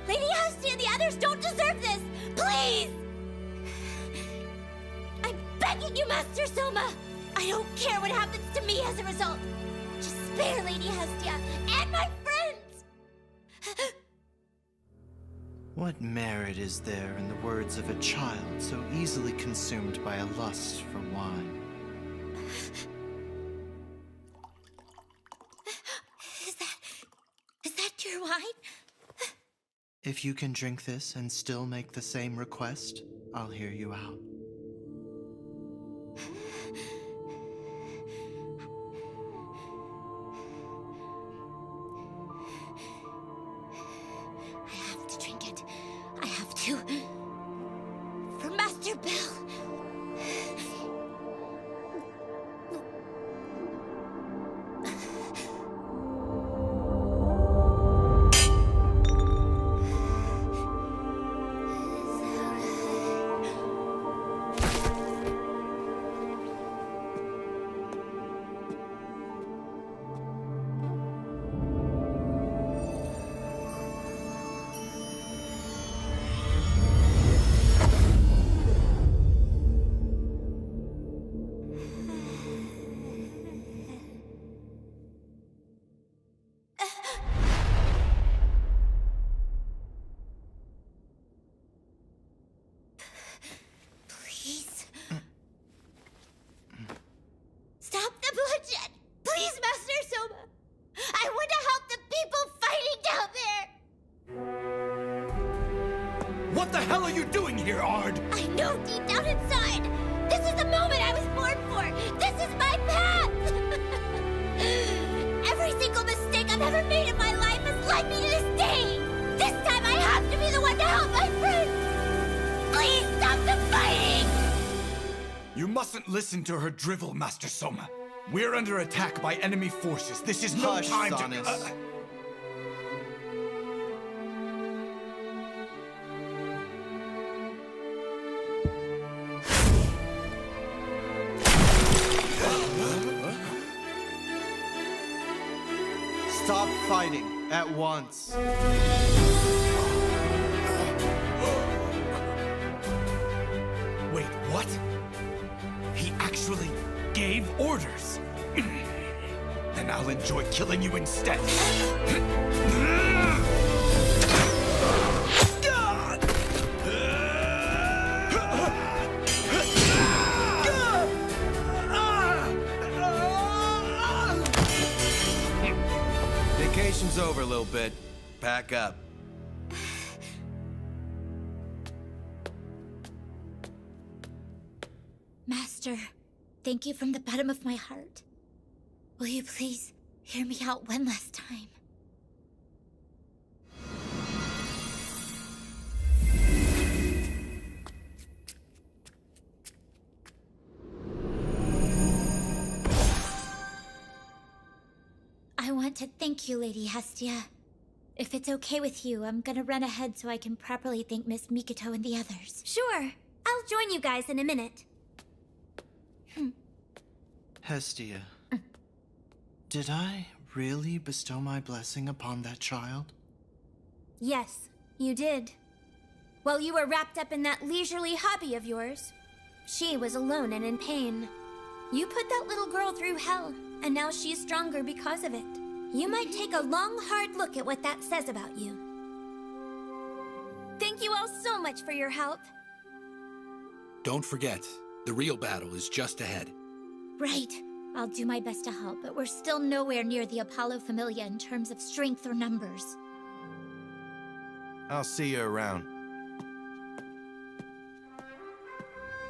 Lady others don't deserve this! Please! I'm begging you, Master Soma! I don't care what happens to me as a result. Just spare Lady Hestia and my friends! What merit is there in the words of a child so easily consumed by a lust for wine? Is that your wine? If you can drink this and still make the same request, I'll hear you out. I have to drink it. I have to. For Master Bell. Stop the bloodshed! Please, Master Soma! I want to help the people fighting down there! What the hell are you doing here, Ard? I know deep down inside! This is the moment I was born for! This is my path! Every single mistake I've ever made in my life has led me to this day! This time I have to be the one to help my friends! Please stop the fighting! You mustn't listen to her drivel, Master Soma. We're under attack by enemy forces. This is no Hush, time Sonis. to... Stop fighting at once. Wait, what? He actually gave orders. Then I'll enjoy killing you instead. Vacation's over a little bit. Pack up. Master, thank you from the bottom of my heart. Will you please hear me out one last time? I want to thank you, Lady Hestia. If it's okay with you, I'm gonna run ahead so I can properly thank Miss Mikoto and the others. Sure. I'll join you guys in a minute. Hestia, did I really bestow my blessing upon that child? Yes, you did. While you were wrapped up in that leisurely hobby of yours, she was alone and in pain. You put that little girl through hell, and now she's stronger because of it. You might take a long, hard look at what that says about you. Thank you all so much for your help. Don't forget, the real battle is just ahead. Right. I'll do my best to help, but we're still nowhere near the Apollo Familia in terms of strength or numbers. I'll see you around.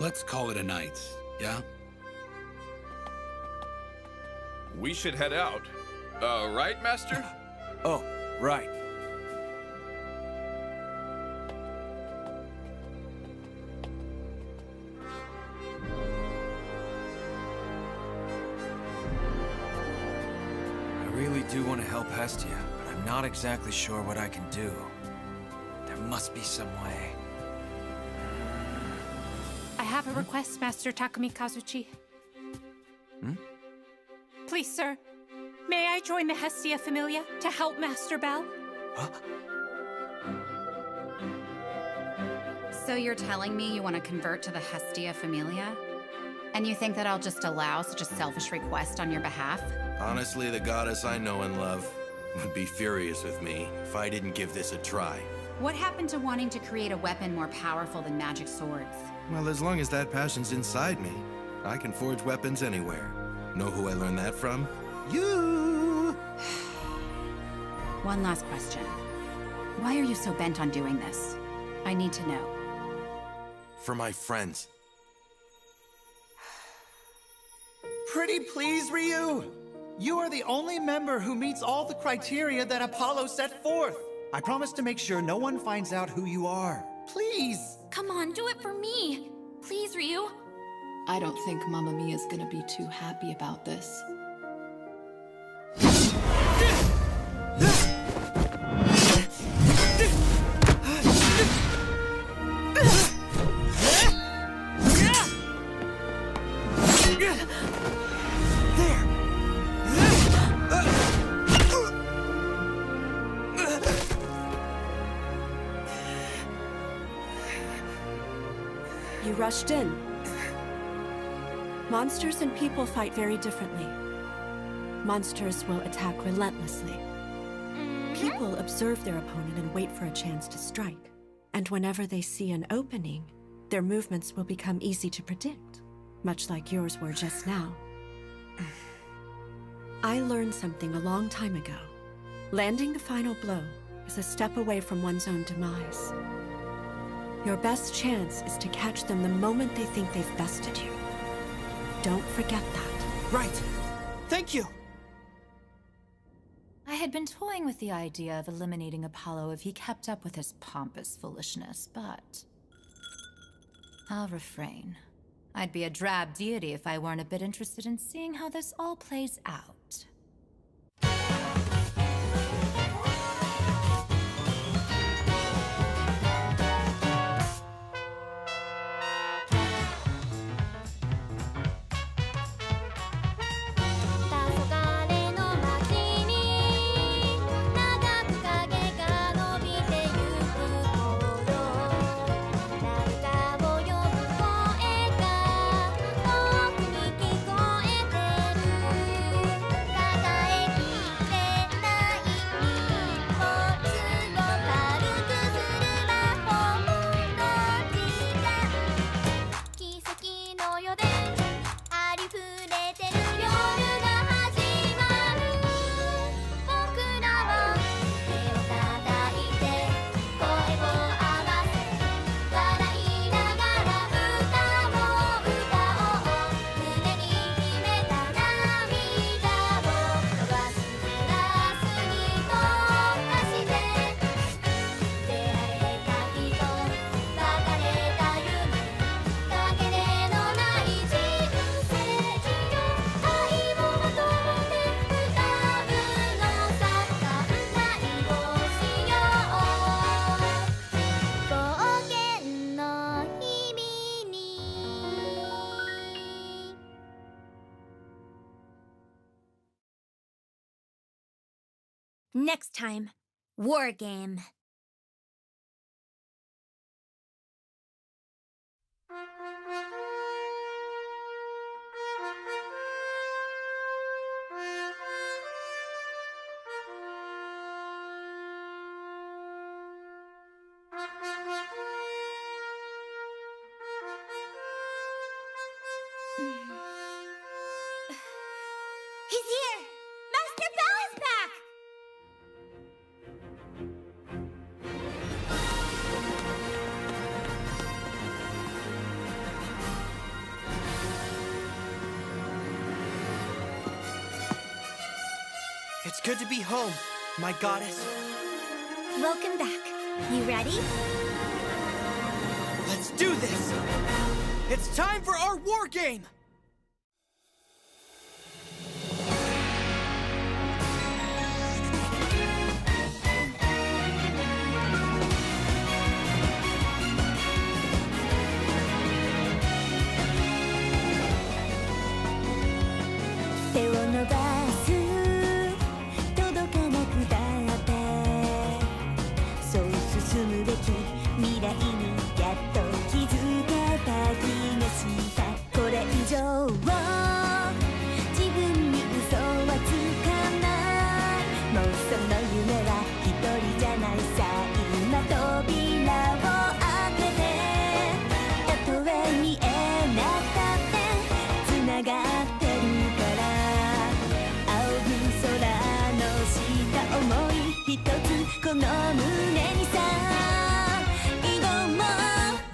Let's call it a night, yeah? We should head out. Right, Master? Oh, right. I really do want to help Hestia, but I'm not exactly sure what I can do. There must be some way. I have a request, Master Takumi Kazuchi. Please, sir. May I join the Hestia Familia to help Master Bell? So you're telling me you want to convert to the Hestia Familia? And you think that I'll just allow such a selfish request on your behalf? Honestly, the goddess I know and love would be furious with me if I didn't give this a try. What happened to wanting to create a weapon more powerful than magic swords? Well, as long as that passion's inside me, I can forge weapons anywhere. Know who I learned that from? You! One last question. Why are you so bent on doing this? I need to know. For my friends. Pretty please, Ryu! You are the only member who meets all the criteria that Apollo set forth. I promise to make sure no one finds out who you are. Please! Come on, do it for me! Please, Ryu! I don't think Mamma Mia's gonna be too happy about this. You rushed in. Monsters and people fight very differently. Monsters will attack relentlessly. People observe their opponent and wait for a chance to strike. And whenever they see an opening, their movements will become easy to predict, much like yours were just now. I learned something a long time ago. Landing the final blow is a step away from one's own demise. Your best chance is to catch them the moment they think they've bested you. Don't forget that. Right. Thank you. I had been toying with the idea of eliminating Apollo if he kept up with his pompous foolishness, but I'll refrain. I'd be a drab deity if I weren't a bit interested in seeing how this all plays out. Next time, War Game. He's here! Master Bell is back! It's good to be home, my goddess. Welcome back. You ready? Let's do this! It's time for our war game! 一つこの胸にさ移動も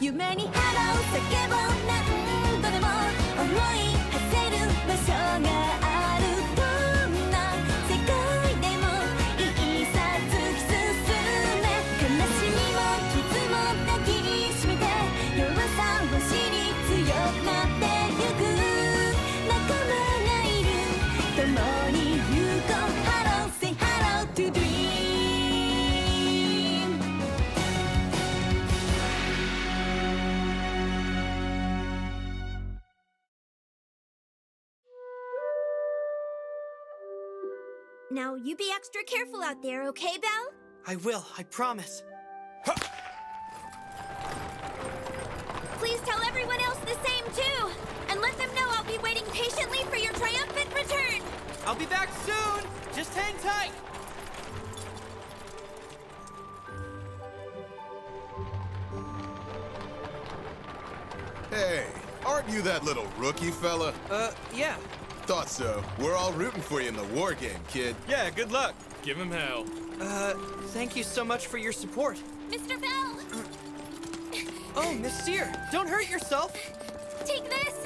夢に腹を叫ぼう何度でも思い馳せる場所があるどんな世界でもいいさ突き進め悲しみも傷も抱きしめて弱さを知り強くなってゆく仲間がいる共に行こう Hello say hello to dream Now you be extra careful out there, okay, Belle? I will, I promise. Please tell everyone else the same too, and let them know I'll be waiting patiently for your triumphant return. I'll be back soon! Just hang tight! Hey, aren't you that little rookie fella? Yeah. Thought so. We're all rooting for you in the war game, kid. Yeah, good luck. Give him hell. Thank you so much for your support. Mr. Bell! Oh, Miss Sear, don't hurt yourself. Take this!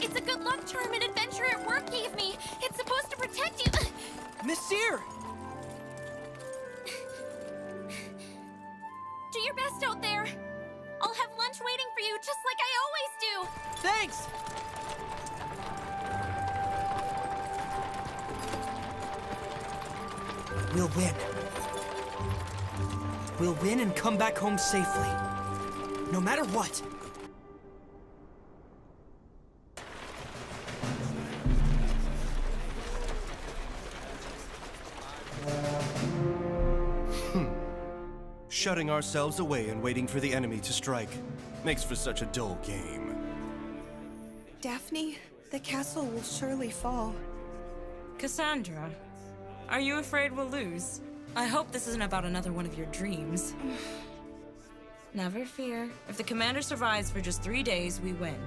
It's a good luck charm an adventurer at work gave me. It's supposed to protect you. Miss Sear! Do your best out there. I'll have lunch waiting for you just like I always do. Thanks! We'll win. We'll win and come back home safely. No matter what. Shutting ourselves away and waiting for the enemy to strike makes for such a dull game. Daphne, the castle will surely fall. Cassandra, are you afraid we'll lose? I hope this isn't about another one of your dreams. Never fear. If the commander survives for just 3 days, we win.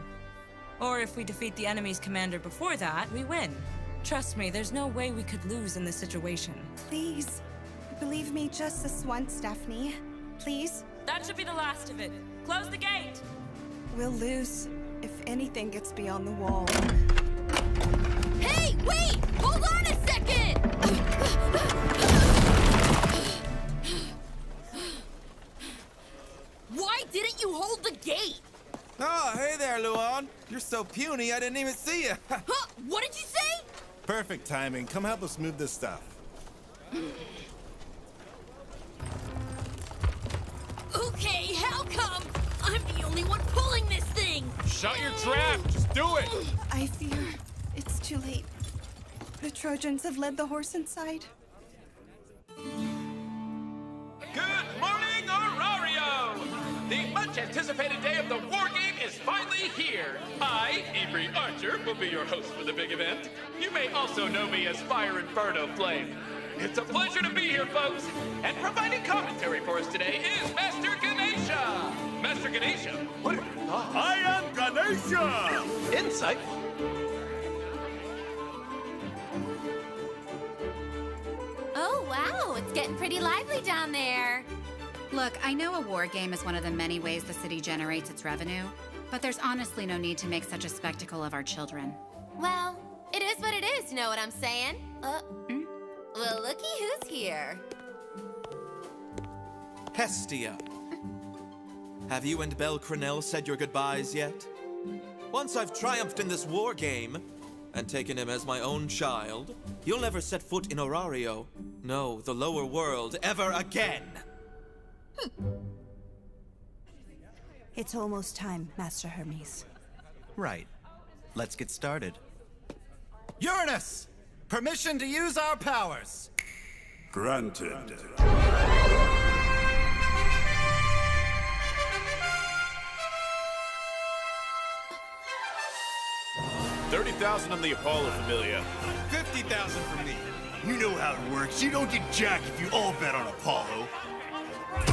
Or if we defeat the enemy's commander before that, we win. Trust me, there's no way we could lose in this situation. Please, believe me just this once, Daphne. Please? That should be the last of it. Close the gate! We'll lose if anything gets beyond the wall. Hey, wait! Hold on a second! Why didn't you hold the gate? Oh, hey there, Luan. You're so puny, I didn't even see you. Huh? What did you say? Perfect timing. Come help us move this stuff. Okay, how come? I'm the only one pulling this thing! Shut your trap! Just do it! I fear it's too late. The Trojans have led the horse inside. Good morning, Orario! The much-anticipated day of the war game is finally here. I, Avery Archer, will be your host for the big event. You may also know me as Fire Inferno Flame. It's a pleasure to be here, folks. And providing commentary for us today is Master Ganesha. Master Ganesha, what are your thoughts? I am Ganesha! Insightful. Oh, wow, it's getting pretty lively down there. Look, I know a war game is one of the many ways the city generates its revenue, but there's honestly no need to make such a spectacle of our children. Well, it is what it is, you know what I'm saying? Well, looky who's here. Hestia. Have you and Belle Cranell said your goodbyes yet? Once I've triumphed in this war game and taken him as my own child, you'll never set foot in Orario, no, the lower world, ever again! It's almost time, Master Hermes. Right. Let's get started. Uranus! Permission to use our powers! Granted. 30,000 on the Apollo Familia. 50,000 for me. You know how it works. You don't get jack if you all bet on Apollo.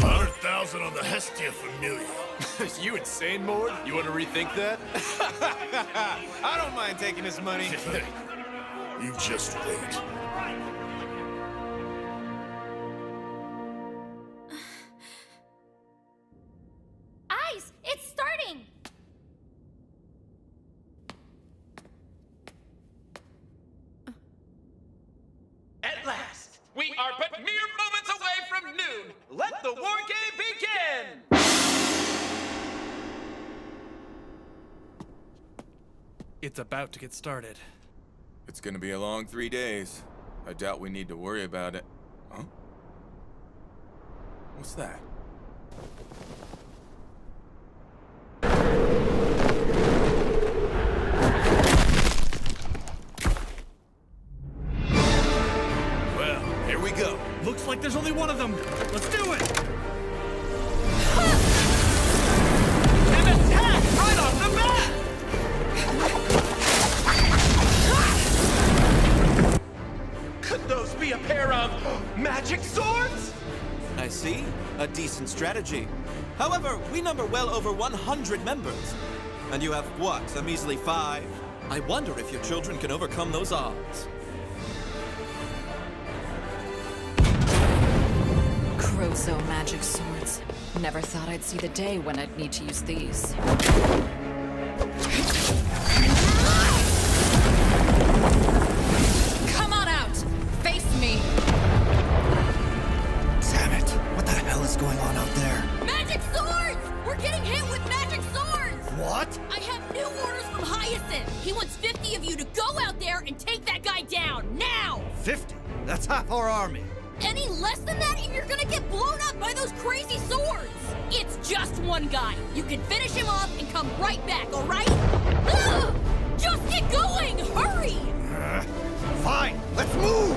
100,000 on the Hestia Familia. You insane, Mord? You want to rethink that? I don't mind taking his money. You just wait. Aiz, it's starting! At last, we are but mere moments away from noon. Let the war game begin! It's about to get started. It's gonna be a long 3 days. I doubt we need to worry about it. Huh? What's that? Well, here we go. Looks like there's only one of them. Let's do it! An attack right off the bat! Could those be a pair of magic swords? I see. A decent strategy. However, we number well over 100 members. And you have what, a measly 5? I wonder if your children can overcome those odds. Crozo magic swords. Never thought I'd see the day when I'd need to use these. Come on out! Face me! Damn it! What the hell is going on out there? Magic swords! We're getting hit with magic swords! What? I have new orders from Hyacinth. He wants 50 of you to go out there and take that guy down, now! 50? That's half our army. Any less than that and you're gonna get blown up by those crazy swords! It's just one guy. You can finish him off and come right back, alright? Just get going! Hurry! Fine, let's move!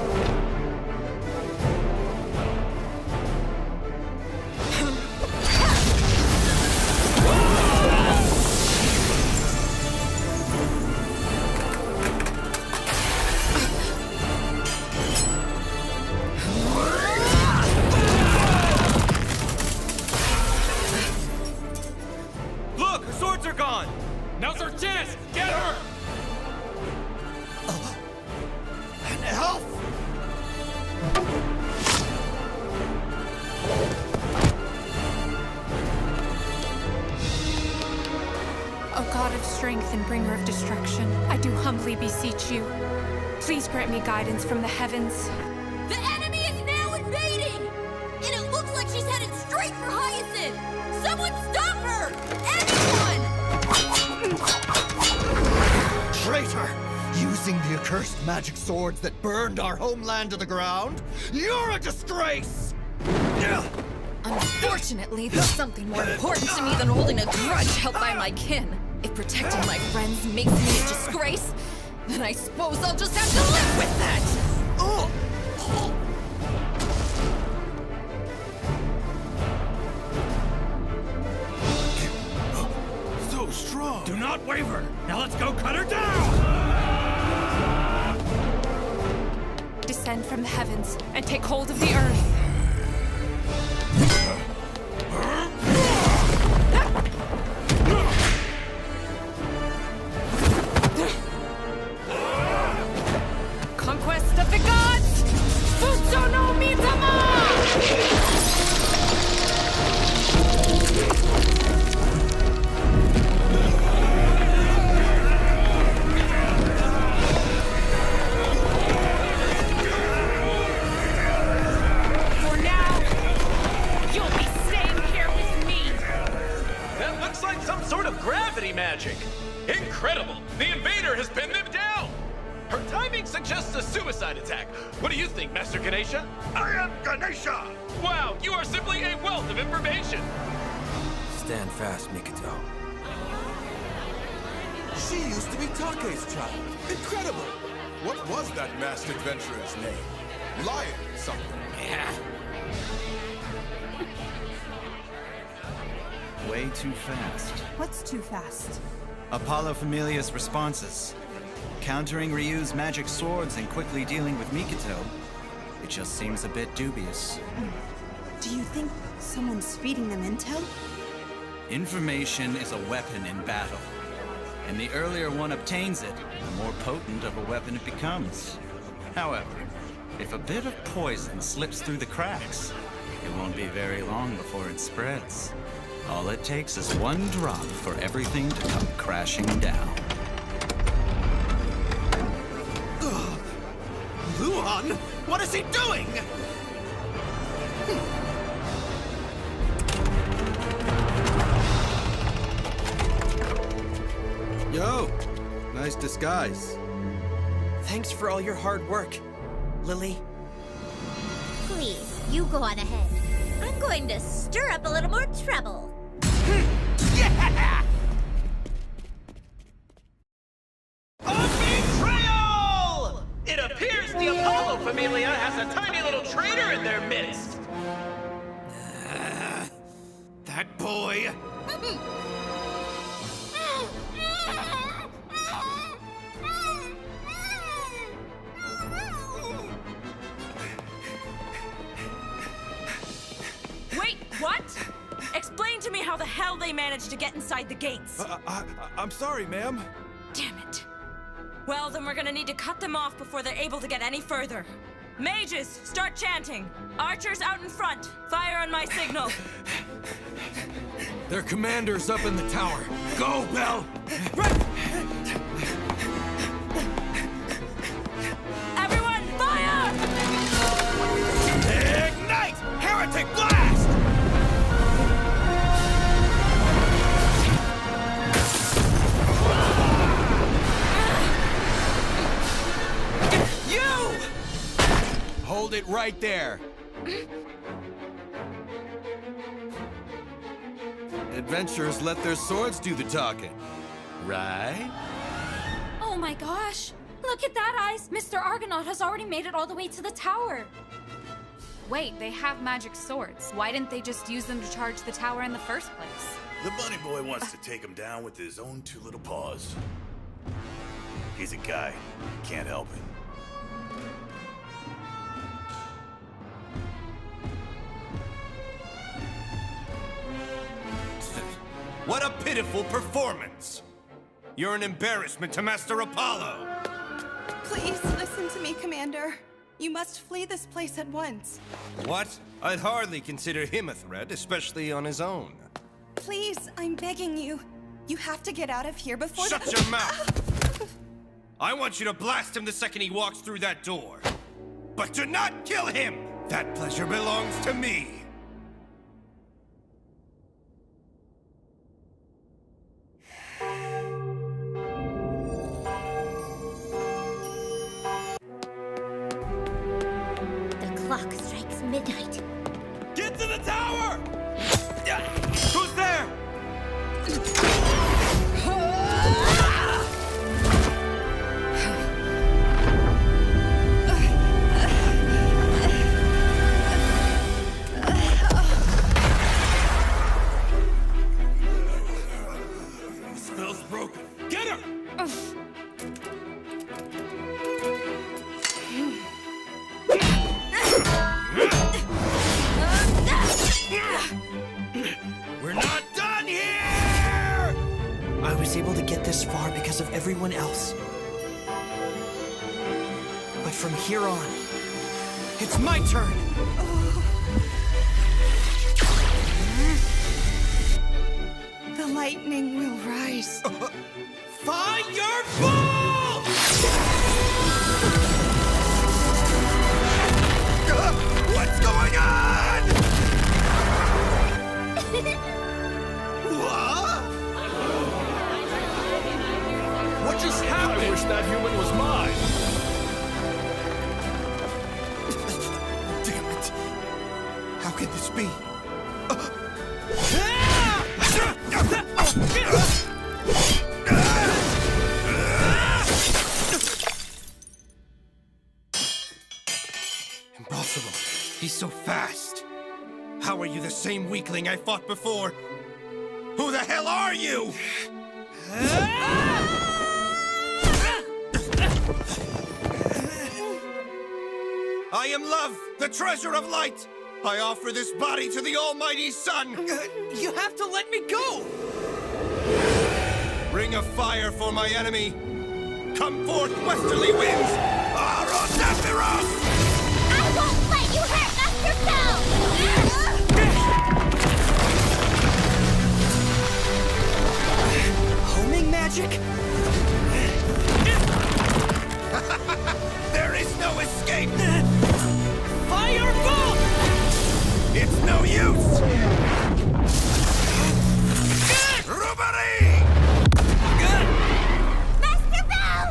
Look, her swords are gone! Now's our chance! Get her! And help! O God of strength and bringer of destruction, I do humbly beseech you. Please grant me guidance from the heavens. The enemy is now invading! And it looks like she's headed straight for Hyacinth! Someone stop her! Anyone! Traitor! Using the accursed magic swords that burned our homeland to the ground? You're a disgrace! Unfortunately, there's something more important to me than holding a grudge held by my kin. If protecting my friends makes me a disgrace, then I suppose I'll just have to live with that! So strong! Do not waver! Now let's go cut her down! Descend from the heavens and take hold of the earth. Conquest of the gods! Futsu no Mitama! For now, you'll be staying here with me. That looks like some sort of gravity magic. Incredible! The invader has pinned them down! Her timing suggests a suicide attack. What do you think, Master Ganesha? I am Ganesha! Wow, you are simply a wealth of information! Stand fast, Mikoto. She used to be Take's child. Incredible! What was that masked adventurer's name? Lion something. Yeah. Way too fast. What's too fast? Apollo Familia's responses. Countering Ryu's magic swords and quickly dealing with Mikoto. It just seems a bit dubious. Do you think someone's feeding them intel? Information is a weapon in battle. and the earlier one obtains it, the more potent of a weapon it becomes. However, if a bit of poison slips through the cracks, it won't be very long before it spreads. All it takes is one drop for everything to come crashing down. Luan? What is he doing? Yo, nice disguise. Thanks for all your hard work, Lily. Please, you go on ahead. I'm going to stir up a little more trouble. Yeah! A betrayal! It appears the Apollo Familia has a tiny little traitor in their midst. That boy. Wait, what? Explain to me how the hell they managed to get inside the gates. I'm sorry, ma'am. Damn it. Well, then we're gonna need to cut them off before they're able to get any further. Mages, start chanting. Archers out in front. Fire on my signal. Their commander's up in the tower. Go, Bell! Everyone, fire! Ignite! Heretic blast! You! Hold it right there. Adventurers let their swords do the talking, right? Oh my gosh! Look at that, Aiz! Mr. Argonaut has already made it all the way to the tower! Wait, they have magic swords. Why didn't they just use them to charge the tower in the first place? The bunny boy wants to take him down with his own two little paws. He's a guy. Can't help it. What a pitiful performance! You're an embarrassment to Master Apollo! Please listen to me, Commander. You must flee this place at once. What? I'd hardly consider him a threat, especially on his own. Please, I'm begging you. You have to get out of here before— Shut your mouth! I want you to blast him the second he walks through that door. But do not kill him! That pleasure belongs to me! The clock strikes midnight. Get to the tower! Who's there? The spell's broken. Get her! We're not done here! I was able to get this far because of everyone else. But from here on, it's my turn! The lightning will rise. Fireball! What's going on? What? What just happened? I wish that human was mine. Damn it. How could this be? Impossible. He's so fast. How are you the same weakling I fought before? Who the hell are you? I am love, the treasure of light. I offer this body to the almighty sun. You have to let me go! Bring a fire for my enemy! Come forth, westerly winds! Arondafiros! I won't let you hurt Master Bell! Homing magic? There is no escape! Fireball! It's no use! Rubbery! Master Bell!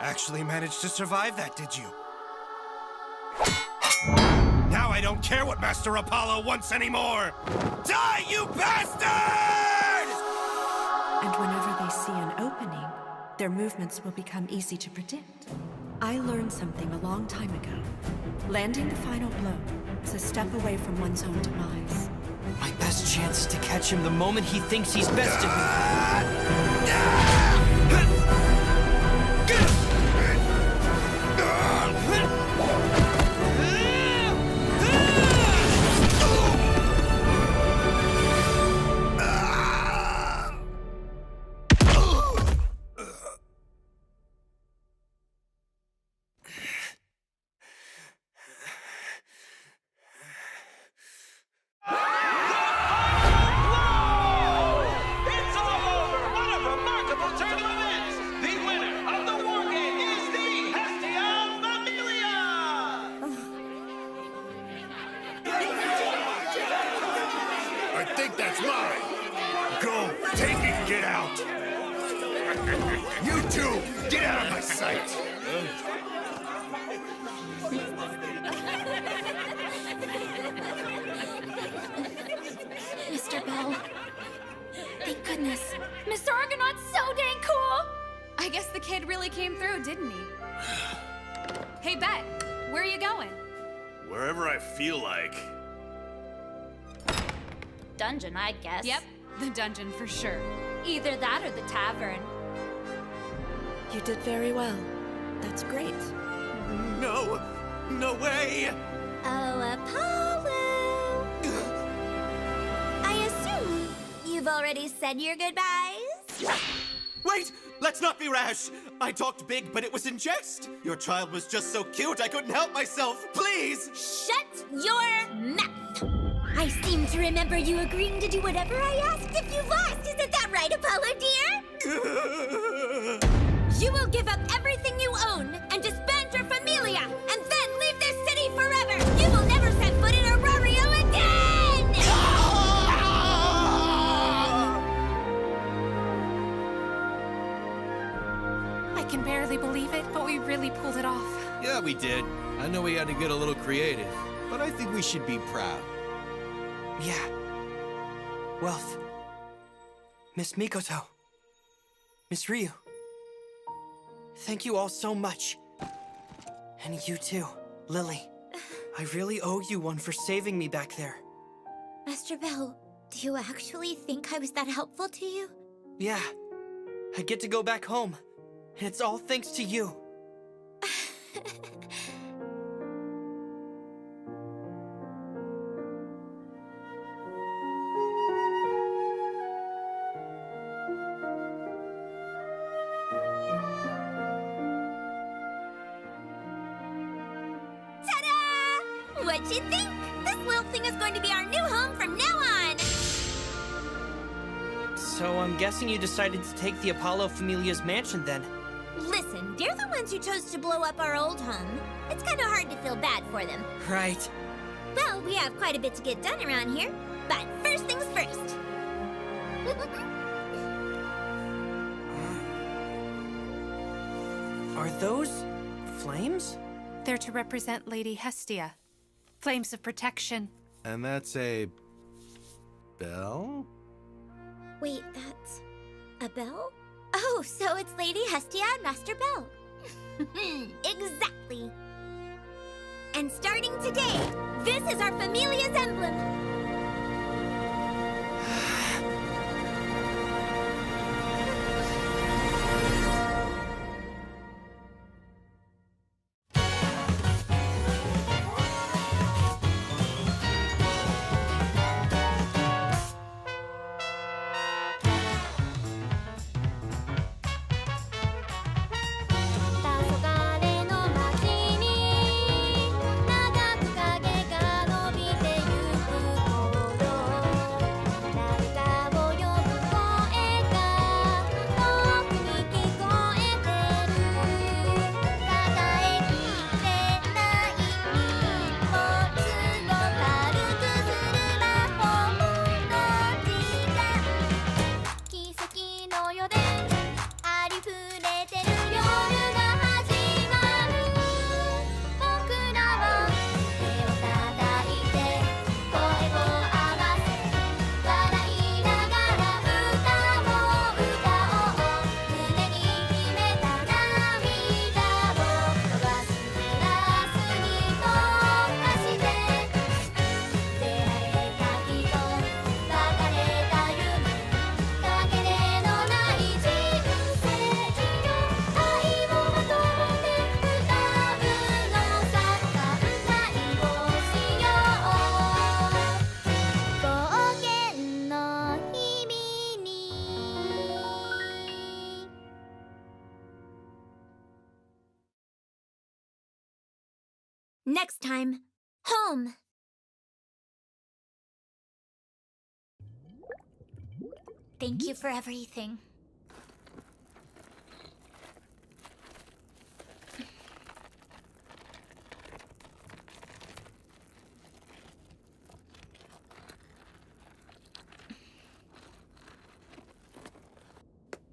Actually managed to survive that, did you? Now I don't care what Master Apollo wants anymore! Die, you bastard! And whenever they see an opening, their movements will become easy to predict. I learned something a long time ago. Landing the final blow is a step away from one's own demise. My best chance is to catch him the moment he thinks he's bested me. I think that's mine. Go, take it, and get out. You two, get out of my sight. Mr. Bell. Thank goodness. Mr. Argonaut's so dang cool! I guess the kid really came through, didn't he? Hey, Bet, where are you going? Wherever I feel like. Dungeon, I guess. Yep, the dungeon for sure. Either that or the tavern. You did very well. That's great. No, no way! Oh, Apollo! I assume you've already said your goodbyes? Wait! Let's not be rash! I talked big, but it was in jest! Your child was just so cute, I couldn't help myself! Please! Shut your mouth! I seem to remember you agreeing to do whatever I asked if you lost. Isn't that right, Apollo dear? You will give up everything you own and disband your familia, and then leave this city forever! You will never set foot in Orario again! I can barely believe it, but we really pulled it off. Yeah, we did. I know we had to get a little creative, but I think we should be proud. Yeah. Wealth. Miss Mikoto. Miss Ryu. Thank you all so much. And you too, Lily. I really owe you one for saving me back there. Master Bell, do you actually think I was that helpful to you? Yeah. I get to go back home. And it's all thanks to you. What'd you think? This little thing is going to be our new home from now on! So I'm guessing you decided to take the Apollo Familia's mansion then? Listen, they're the ones who chose to blow up our old home. It's kind of hard to feel bad for them. Right. Well, we have quite a bit to get done around here. But first things first. Are those Flames? They're to represent Lady Hestia. Flames of protection. And that's a... bell? Wait, that's a bell? Oh, so it's Lady Hestia and Master Bell. Exactly. And starting today, this is our Familia's emblem. Next time, home. Thank you for everything.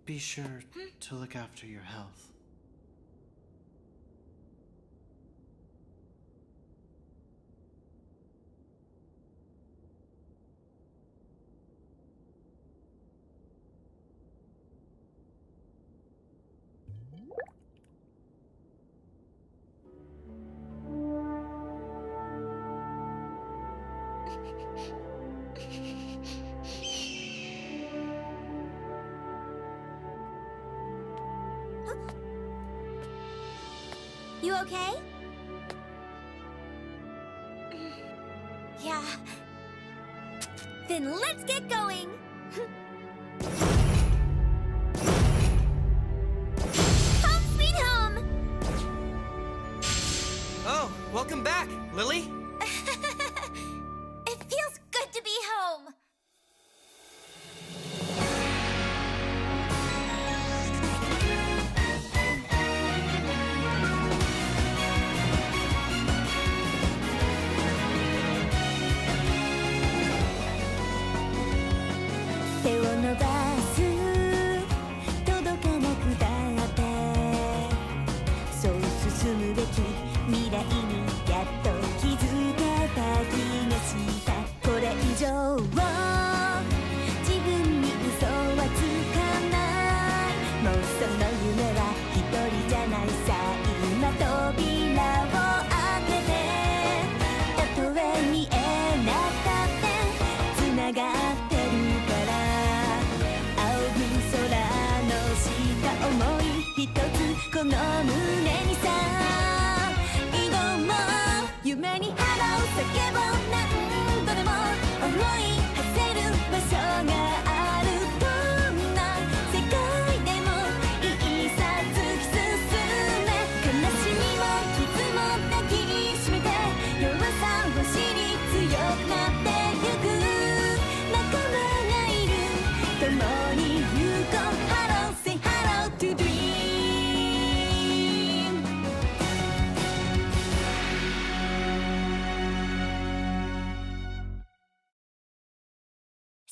Be sure to look after your health. You okay? Yeah. Then let's get going! Home sweet home! Oh, welcome back, Lily. It feels good to be home!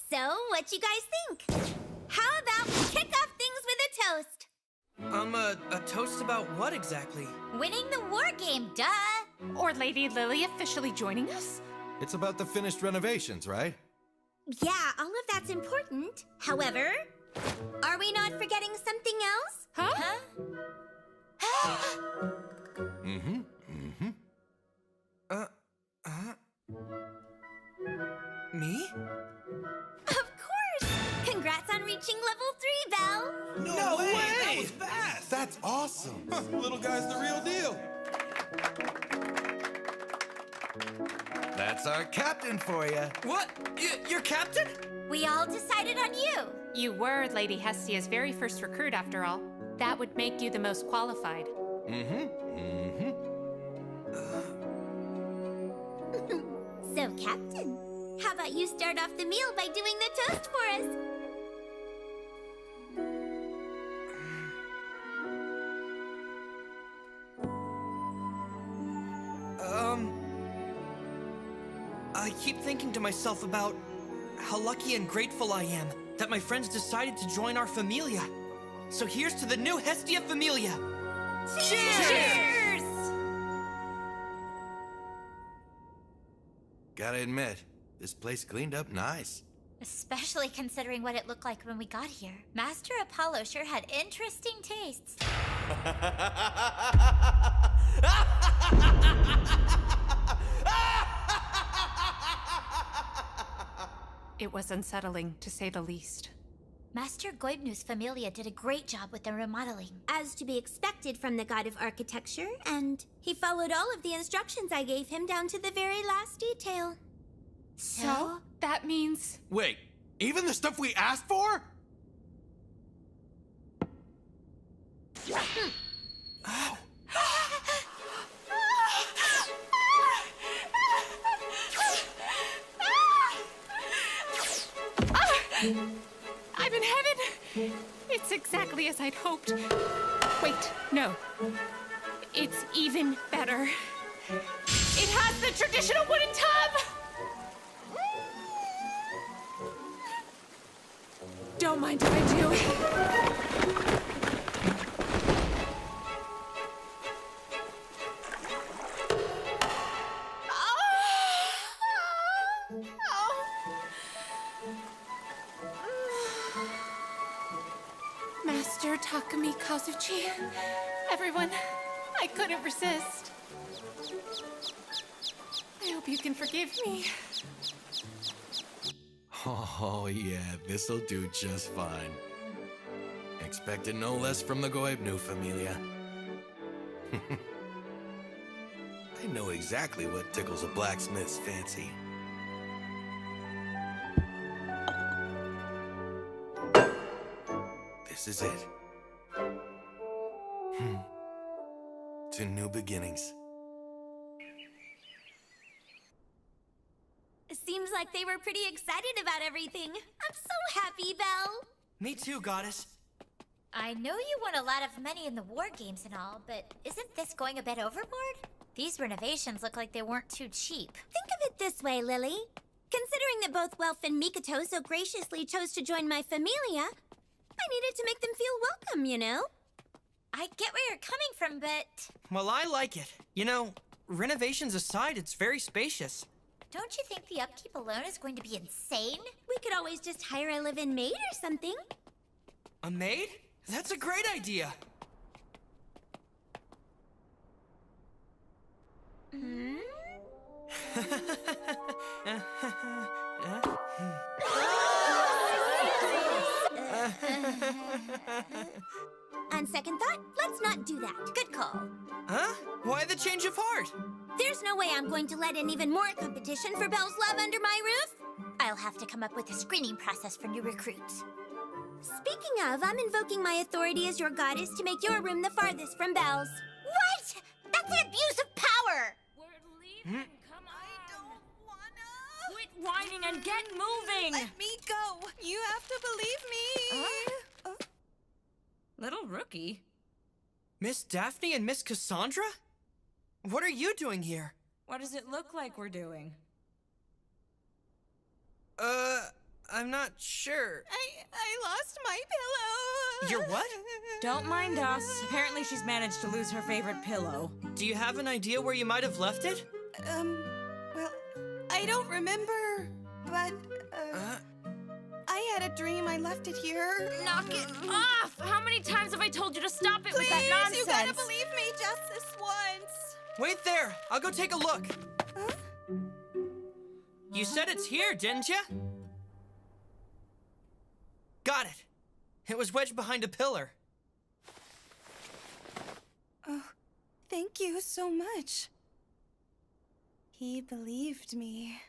So, what you guys think? How about we kick off things with a toast? A toast about what exactly? Winning the war game, duh! Or Lady Lily officially joining us? It's about the finished renovations, right? Yeah, all of that's important. However, are we not forgetting something else? Huh? Me? Of course! Congrats on reaching level 3, Belle! No way! That was fast! That's awesome! Little guy's the real deal! That's our captain for you. What? You're captain? We all decided on you. You were Lady Hestia's very first recruit, after all. That would make you the most qualified. So, Captain, how about you start off the meal by doing the toast for us? I keep thinking to myself about how lucky and grateful I am that my friends decided to join our familia. So here's to the new Hestia familia. Cheers! Gotta admit, this place cleaned up nice. Especially considering what it looked like when we got here. Master Apollo sure had interesting tastes. It was unsettling, to say the least. Master Goibnu's familia did a great job with the remodeling. As to be expected from the god of architecture, and he followed all of the instructions I gave him down to the very last detail. So? That means... Wait, even the stuff we asked for? Ow. I'm in heaven! It's exactly as I'd hoped. Wait, no. It's even better. It has the traditional wooden tub! Don't mind if I do. Master Takumi Kazuchi. Everyone, I couldn't resist. I hope you can forgive me. Oh, yeah, this'll do just fine. Expected no less from the Goibnu familia. They know exactly what tickles a blacksmith's fancy. This is it. To new beginnings. Seems like they were pretty excited about everything. I'm so happy, Belle. Me too, Goddess. I know you won a lot of money in the war games and all, but isn't this going a bit overboard? These renovations look like they weren't too cheap. Think of it this way, Lily. Considering that both Welf and Mikoto so graciously chose to join my familia, I needed to make them feel welcome, you know? I get where you're coming from, but... Well, I like it. You know, renovations aside, it's very spacious. Don't you think the upkeep alone is going to be insane? We could always just hire a live-in maid or something. A maid? That's a great idea. On second thought, let's not do that. Good call. Huh? Why the change of heart? There's no way I'm going to let in even more competition for Belle's love under my roof. I'll have to come up with a screening process for new recruits. Speaking of, I'm invoking my authority as your goddess to make your room the farthest from Belle's. What? That's an abuse of power! We're leaving, come on! I don't wanna! Quit whining and get moving! Let me go! You have to believe me! Little rookie. Miss Daphne and Miss Cassandra? What are you doing here? What does it look like we're doing? I'm not sure. I lost my pillow. Your what? Don't mind us. Apparently she's managed to lose her favorite pillow. Do you have an idea where you might have left it? Well, I don't remember, but, I had a dream I left it here. Knock it off! How many times have I told you to stop it with that Please, nonsense? you gotta believe me just this once. Wait there. I'll go take a look. Huh? You said it's here, didn't you? Got it. It was wedged behind a pillar. Oh, thank you so much. He believed me.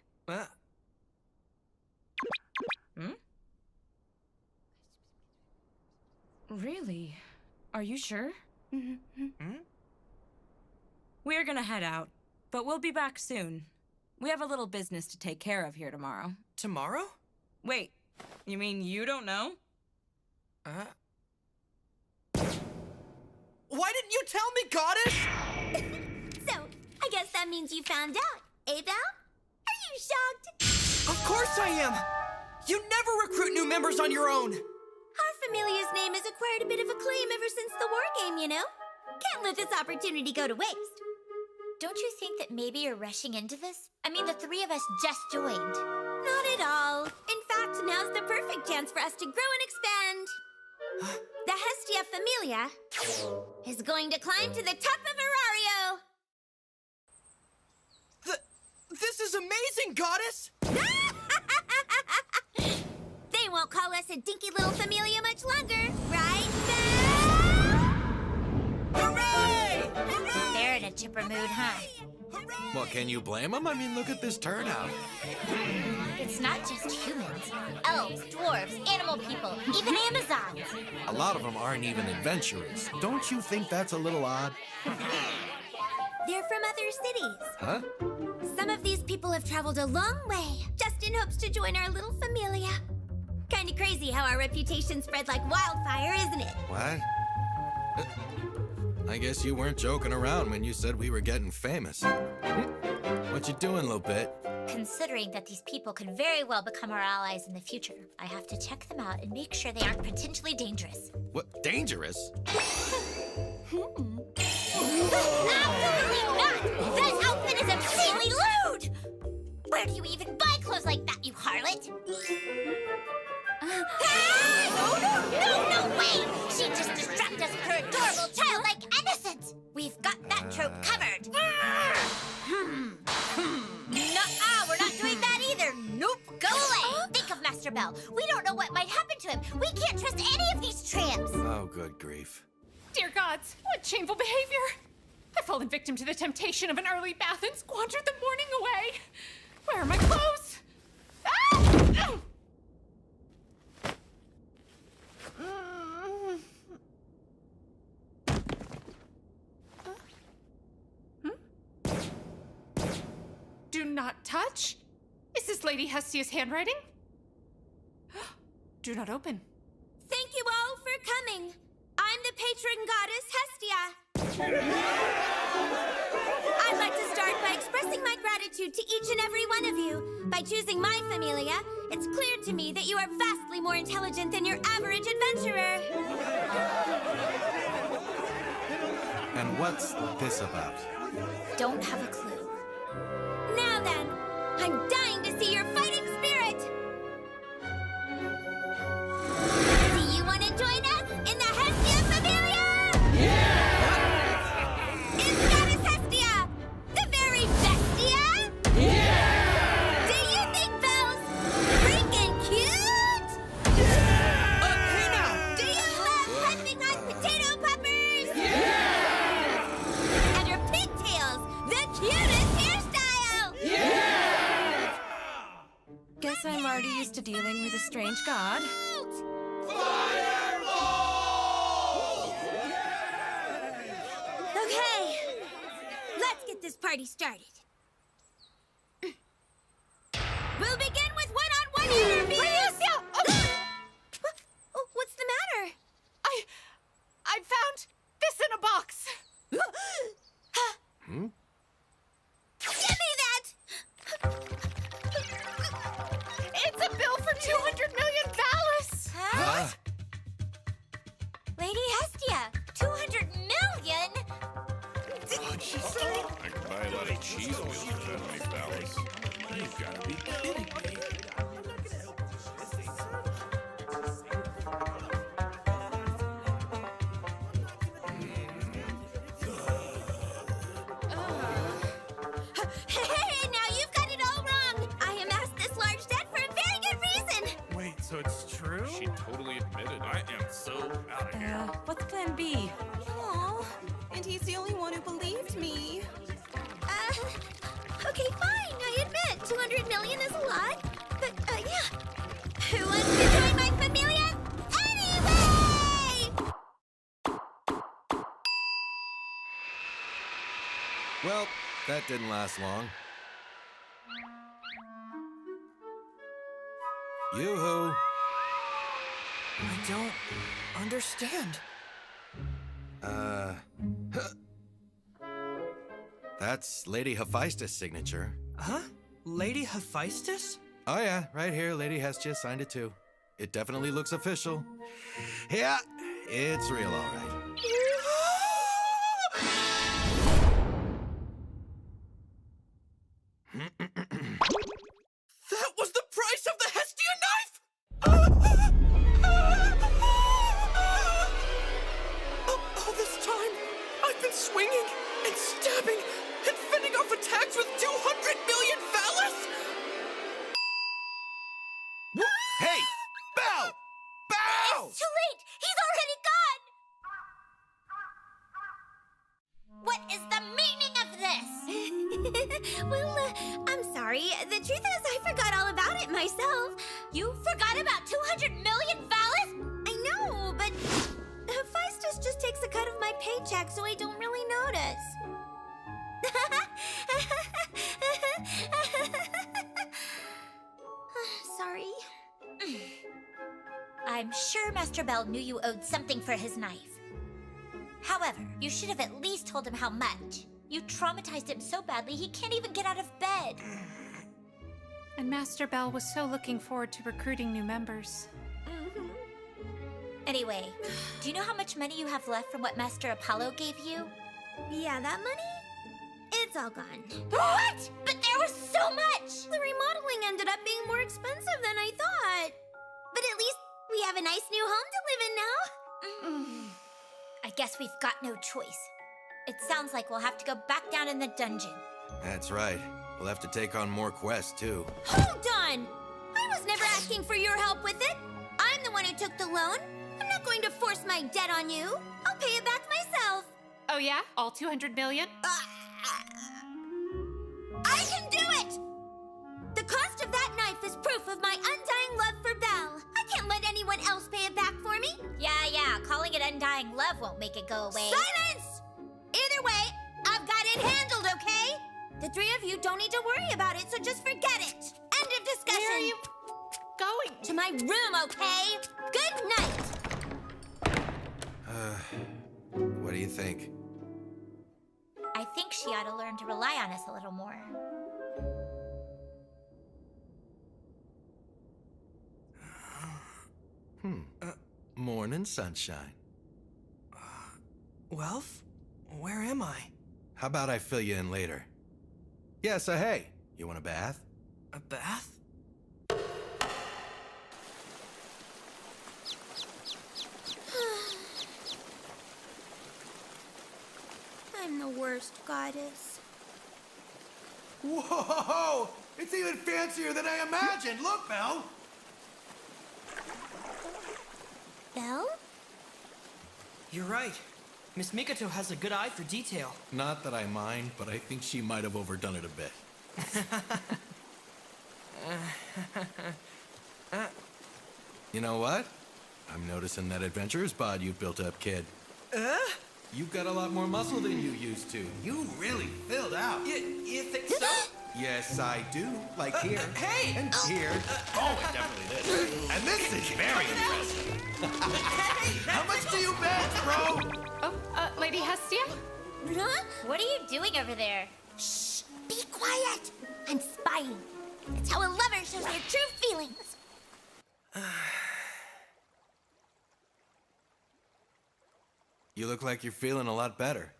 Really? Are you sure? We're gonna head out, but we'll be back soon. We have a little business to take care of here tomorrow. Tomorrow? Wait, you mean you don't know? Why didn't you tell me, Goddess? So, I guess that means you found out, eh, Belle? Are you shocked? Of course I am! You never recruit new members on your own! Our familia's name has acquired a bit of acclaim ever since the war game, you know? Can't let this opportunity go to waste. Don't you think that maybe you're rushing into this? I mean, the three of us just joined. Not at all. In fact, now's the perfect chance for us to grow and expand. The Hestia Familia is going to climb to the top of Orario. This is amazing, Goddess! They won't call us a dinky little familia much longer, right, Belle? Hooray! They're in a chipper mood, huh? Well, can you blame them? I mean, look at this turnout. It's not just humans. Elves, dwarves, animal people, even Amazons. A lot of them aren't even adventurers. Don't you think that's a little odd? They're from other cities. Huh? Some of these people have traveled a long way, just in hopes to join our little familia. Kinda crazy how our reputation spread like wildfire, isn't it? What? I guess you weren't joking around when you said we were getting famous. What you doing, little bit? Considering that these people could very well become our allies in the future, I have to check them out and make sure they aren't potentially dangerous. What? Dangerous? Absolutely not! That outfit is obscenely lewd! Where do you even buy clothes like that, you harlot? No way! She just distracted us with her adorable childlike innocence! We've got that trope covered! Nuh-uh, we're not doing that either! Nope, go away! Think of Master Bell. We don't know what might happen to him. We can't trust any of these tramps! Oh, good grief. Dear gods, what shameful behavior! I've fallen victim to the temptation of an early bath and squandered the morning away. Where are my clothes? Ah! Do not touch? Is this Lady Hestia's handwriting? Do not open. Thank you all for coming. I'm the patron goddess Hestia. I'd like to start by expressing my gratitude to each and every one of you. By choosing my familia, it's clear to me that you are vastly more intelligent than your average adventurer. And what's this about? Don't have a clue. Now then, I'm dying to see your fighting spirit! Do you want to join us in the Hestia Familia? Yeah! Is Goddess Hestia the very bestia? Yeah! Do you think Belle's freaking cute? Hey now! Do you love hunting on potato peppers? Yeah! And your pigtails, the cutest hairstyle! Yeah! Guess I'm already used to dealing with a strange god. Okay, let's get this party started. We'll begin with one-on-one interviews. What's the matter? I found this in a box. Give me that! It's a bill for $200. be. Aw, and he's the only one who believed me. Okay, fine, I admit, 200 million is a lot. But, yeah. Who wants to join my familia anyway? Well, that didn't last long. Yoo-hoo! I don't understand. That's Lady Hephaestus' signature. Huh? Lady Hephaestus? Oh yeah, right here, Lady Hestia signed it too. It definitely looks official. Yeah, it's real, all right. That was the price of the Hestia knife! All this time, I've been swinging and stabbing and fending off attacks with 200 million phallus! Hey! Belle! Belle! It's too late! He's already gone! What is the meaning of this? Well, I'm sorry. The truth is, I forgot all about it myself. You forgot about 200 million phallus? I know, but Hephaestus just takes a cut of my paycheck, so I don't really notice. Sorry. I'm sure Master Bell knew you owed something for his knife. However, you should have at least told him how much. You traumatized him so badly he can't even get out of bed. And Master Bell was so looking forward to recruiting new members. Anyway, do you know how much money you have left from what Master Apollo gave you? Yeah, that money? It's all gone. What? But there was so much! The remodeling ended up being more expensive than I thought. But at least we have a nice new home to live in now. I guess we've got no choice. It sounds like we'll have to go back down in the dungeon. That's right. We'll have to take on more quests, too. Hold on! I was never asking for your help with it. I'm the one who took the loan. I'm not going to force my debt on you. I'll pay it back myself. Oh yeah? All 200 million? I can do it! The cost of that knife is proof of my undying love for Belle. I can't let anyone else pay it back for me. Yeah, calling it undying love won't make it go away. Silence! Either way, I've got it handled, okay? The three of you don't need to worry about it, so just forget it. End of discussion. Where are you going? To my room, okay? Good night. What do you think? I think she ought to learn to rely on us a little more. Morning sunshine. Welf? Where am I? How about I fill you in later? Yeah, so hey, you want a bath? A bath? I'm the worst goddess. Whoa! It's even fancier than I imagined. Look, Belle. Belle? You're right. Miss Mikoto has a good eye for detail. Not that I mind, but I think she might have overdone it a bit. You know what? I'm noticing that adventurer's bod you've built up, kid. You've got a lot more muscle than you used to. You really filled out. You think so? Yes, I do. Like here. Hey! And here. Oh, and definitely this. And this is very impressive. How much do you bet, bro? Oh, Lady Hestia? Huh? What are you doing over there? Shh! Be quiet! I'm spying. It's how a lover shows their true feelings. You look like you're feeling a lot better.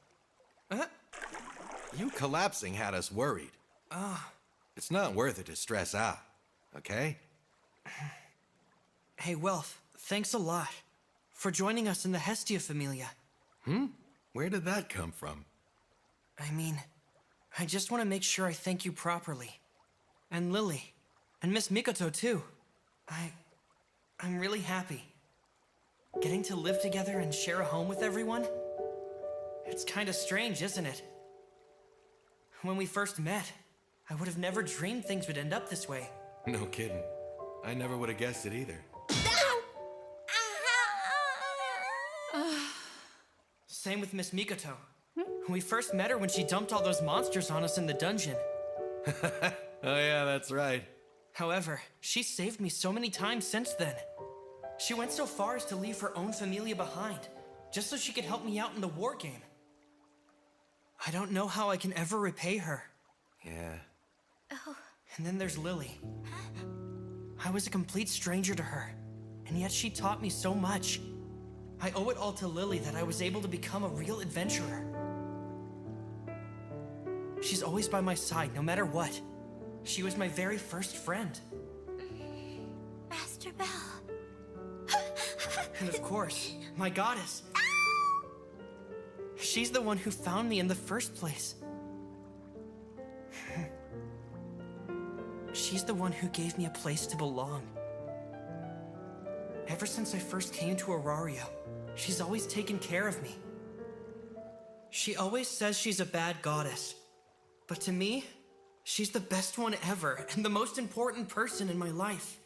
You collapsing had us worried. It's not worth it to stress out, okay? Hey, Welf, thanks a lot for joining us in the Hestia familia. Where did that come from? I mean, I just want to make sure I thank you properly. And Lily. And Miss Mikoto, too. I'm really happy. Getting to live together and share a home with everyone? It's kind of strange, isn't it? When we first met, I would have never dreamed things would end up this way. No kidding. I never would have guessed it either. Same with Miss Mikoto. We first met her when she dumped all those monsters on us in the dungeon. Oh yeah, that's right. However, she saved me so many times since then. She went so far as to leave her own familia behind, just so she could help me out in the war game. I don't know how I can ever repay her. Yeah. Oh. And then there's Lily. I was a complete stranger to her, and yet she taught me so much. I owe it all to Lily that I was able to become a real adventurer. She's always by my side, no matter what. She was my very first friend. Master Bell. And of course, my goddess. She's the one who found me in the first place. She's the one who gave me a place to belong. Ever since I first came to Orario, she's always taken care of me. She always says she's a bad goddess. But to me, she's the best one ever and the most important person in my life.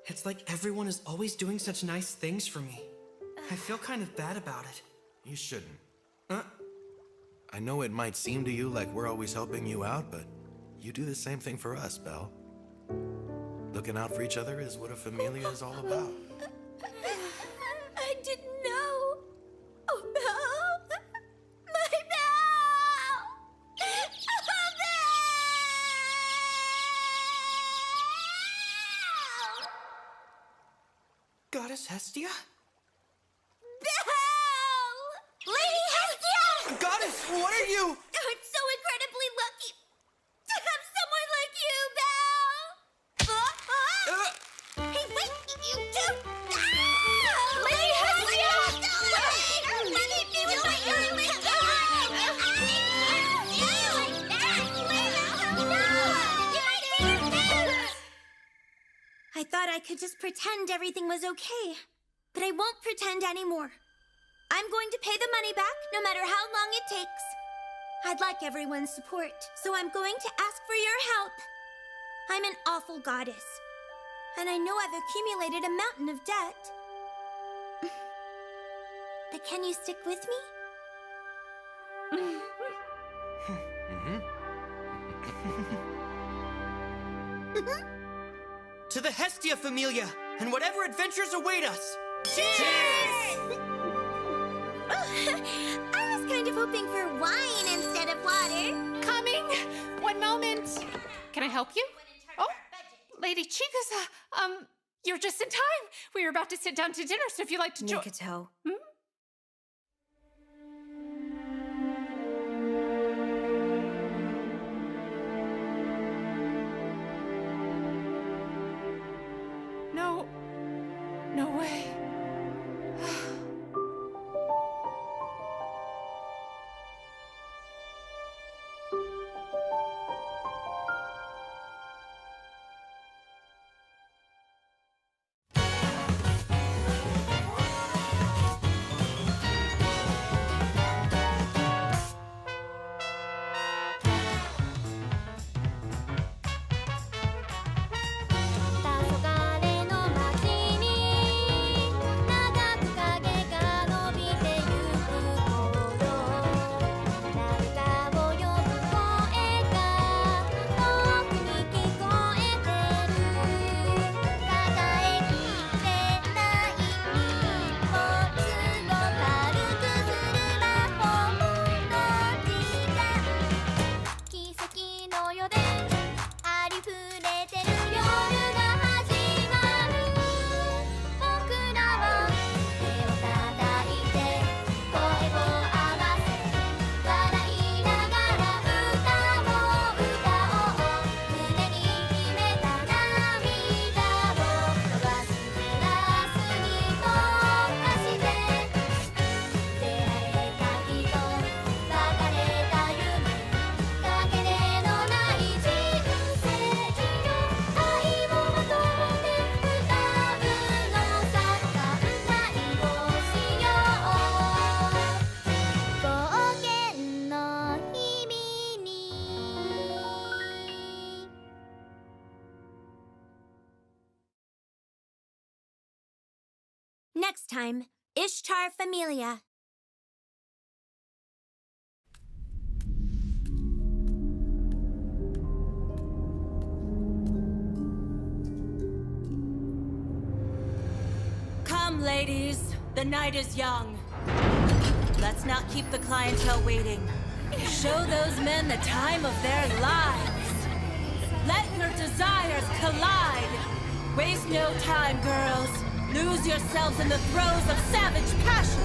It's like everyone is always doing such nice things for me. I feel kind of bad about it. You shouldn't. I know it might seem to you like we're always helping you out, but you do the same thing for us, Belle. Looking out for each other is what a familia is all about. I didn't know. Oh, Belle. My Belle. Oh, Belle. Goddess Hestia? Belle! Lady Hestia! Goddess, what are you? I'm so incredibly lucky to have someone like you, Belle! Hey, wait! You two! Lady Hestia! Let me be with my young I thought I could just pretend everything was okay, but I won't pretend anymore. I'm going to pay the money back, no matter how long it takes. I'd like everyone's support, so I'm going to ask for your help. I'm an awful goddess, and I know I've accumulated a mountain of debt. But can you stick with me? To the Hestia familia, and whatever adventures await us! Cheers! I was kind of hoping for wine instead of water. Coming! 1 moment. Can I help you? Oh, Lady Chigusa, you're just in time. We were about to sit down to dinner, so if you'd like to join... Mikoto. No way. Next time, Ishtar Familia. Come, ladies. The night is young. Let's not keep the clientele waiting. Show those men the time of their lives. Let your desires collide. Waste no time, girls. Lose yourselves in the throes of savage passion.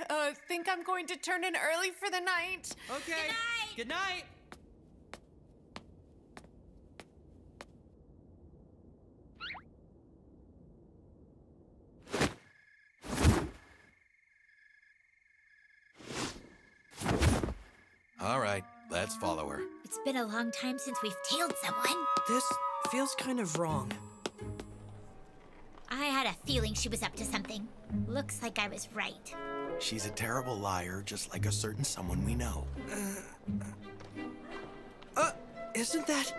I think I'm going to turn in early for the night. Okay. Good night. All right, let's follow her. It's been a long time since we've tailed someone. This feels kind of wrong. I had a feeling she was up to something. Looks like I was right. She's a terrible liar, just like a certain someone we know. Isn't that...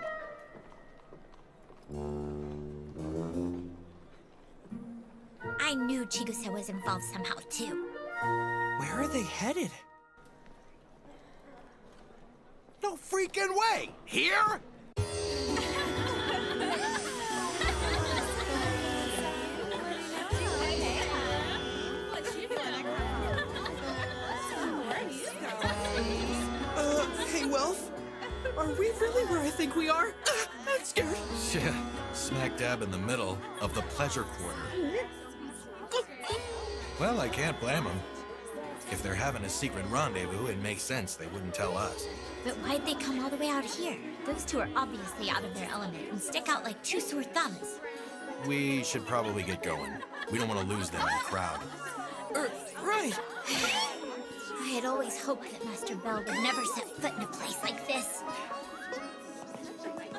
I knew Chigusa was involved somehow, too. Where are they headed? No freaking way! Here? Hey, Welf? Are we really where I think we are? I'm scared. Yeah, smack dab in the middle of the pleasure quarter. Well, I can't blame them. If they're having a secret rendezvous, it makes sense they wouldn't tell us. But why'd they come all the way out here? Those two are obviously out of their element and stick out like two sore thumbs. We should probably get going. We don't want to lose them in the crowd. Right. I had always hoped that Master Bell would never set foot in a place like this.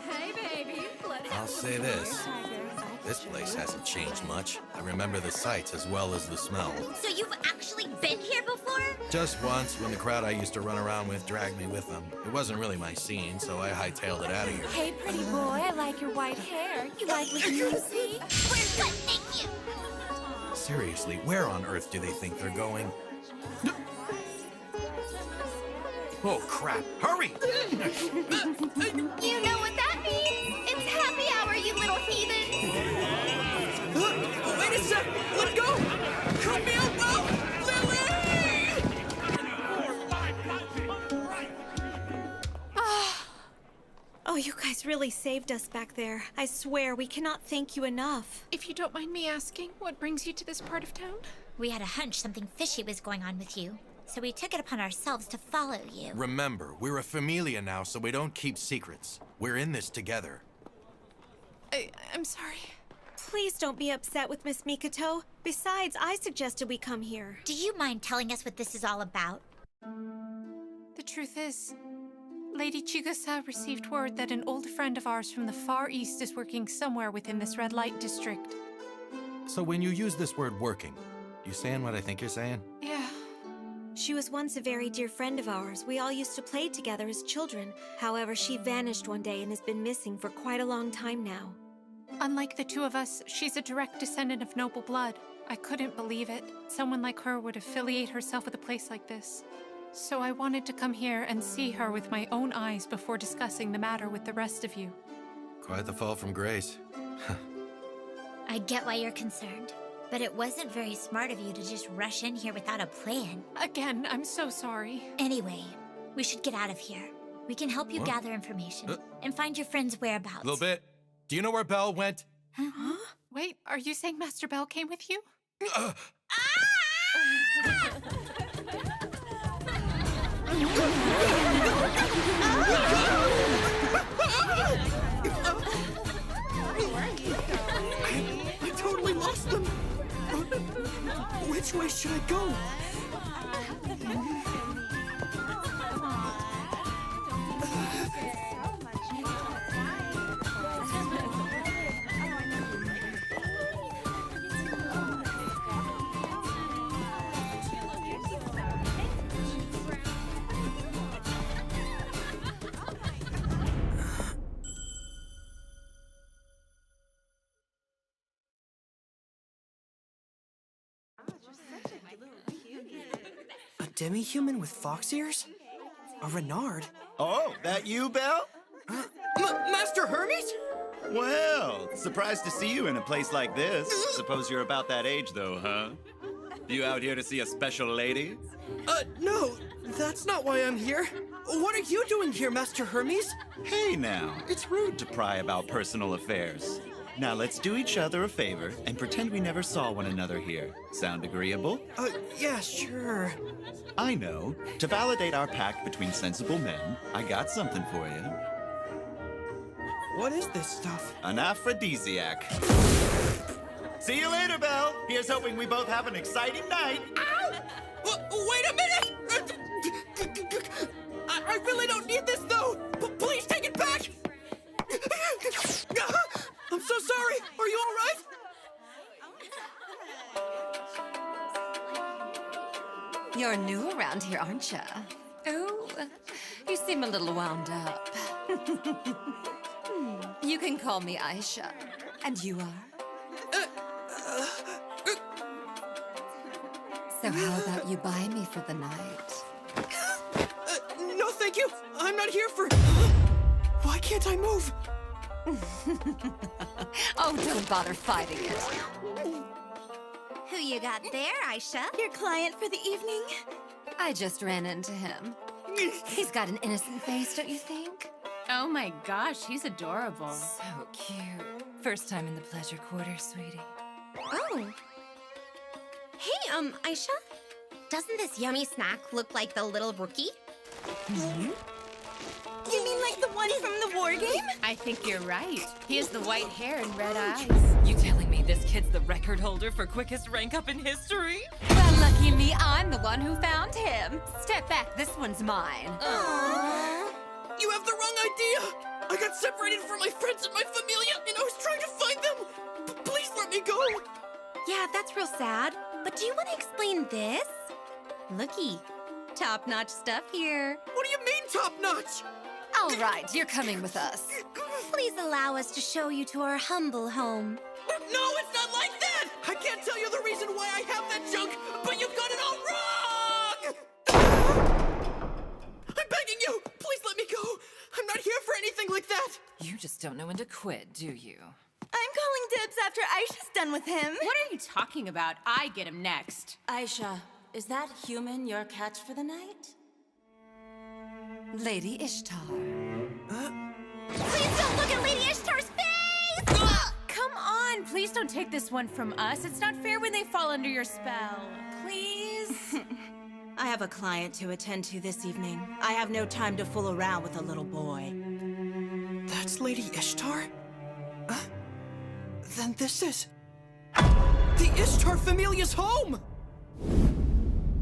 Hey, baby. I'll say this. This place hasn't changed much. I remember the sights as well as the smell. So you've actually been here before? Just once, when the crowd I used to run around with dragged me with them. It wasn't really my scene, so I hightailed it out of here. Hey, pretty boy, I like your white hair. You like what you see? We're good, thank you. Seriously, where on earth do they think they're going? Oh, crap. Hurry! You know what that means? It's happy hour, you little heathens! Wait a sec! Let go! Help me out, Will! Oh, you guys really saved us back there. I swear, we cannot thank you enough. If you don't mind me asking, what brings you to this part of town? We had a hunch something fishy was going on with you, so we took it upon ourselves to follow you. Remember, we're a familia now, so we don't keep secrets. We're in this together. I'm sorry. Please don't be upset with Miss Mikoto. Besides, I suggested we come here. Do you mind telling us what this is all about? The truth is, Lady Chigusa received word that an old friend of ours from the Far East is working somewhere within this red light district. So when you use this word working, you saying what I think you're saying? Yeah. She was once a very dear friend of ours. We all used to play together as children. However, she vanished one day and has been missing for quite a long time now. Unlike the two of us, she's a direct descendant of noble blood. I couldn't believe it. Someone like her would affiliate herself with a place like this. So I wanted to come here and see her with my own eyes before discussing the matter with the rest of you. Quite the fall from grace. I get why you're concerned, but it wasn't very smart of you to just rush in here without a plan. Again, I'm so sorry. Anyway, we should get out of here. We can help you gather information and find your friend's whereabouts. A little bit. Do you know where Belle went? Huh? Wait, are you saying Master Bell came with you? I totally lost them. Which way should I go? A demi-human with fox ears? A Renard? Oh, that you, Belle? Master Hermes? Well, surprised to see you in a place like this. Suppose you're about that age, though, huh? You out here to see a special lady? No, that's not why I'm here. What are you doing here, Master Hermes? Hey now, it's rude to pry about personal affairs. Now let's do each other a favor and pretend we never saw one another here. Sound agreeable? Yeah, sure. I know. To validate our pact between sensible men, I got something for you. What is this stuff? An aphrodisiac. See you later, Belle. Here's hoping we both have an exciting night. Ow! Wait a minute! I really don't need this, though! Please take it back! I'm so sorry! Are you all right? You're new around here, aren't you? Oh, you seem a little wound up. You can call me Aisha. And you are? So how about you buy me for the night? No, thank you! I'm not here for... Why can't I move? Oh, don't bother fighting it. Who you got there, Aisha? Your client for the evening? I just ran into him. He's got an innocent face, don't you think? Oh my gosh, he's adorable. So cute. First time in the pleasure quarter, sweetie. Oh. Hey, Aisha? Doesn't this yummy snack look like the little rookie? You mean like the one from the war game? I think you're right. He has the white hair and red eyes. You telling me this kid's the record holder for quickest rank up in history? Well, lucky me, I'm the one who found him. Step back, this one's mine. Aww. You have the wrong idea! I got separated from my friends and my familia, and I was trying to find them! Please let me go! Yeah, that's real sad. But do you want to explain this? Looky, top-notch stuff here. What do you mean, top-notch? All right, you're coming with us. Please allow us to show you to our humble home. No, it's not like that! I can't tell you the reason why I have that junk, but you've got it all wrong! I'm begging you! Please let me go! I'm not here for anything like that! You just don't know when to quit, do you? I'm calling dibs after Aisha's done with him. What are you talking about? I get him next. Aisha, is that human your catch for the night? Lady Ishtar. Please don't look at Lady Ishtar's face! Come on, please don't take this one from us. It's not fair when they fall under your spell. Please? I have a client to attend to this evening. I have no time to fool around with a little boy. That's Lady Ishtar? Then this is... the Ishtar Familia's home!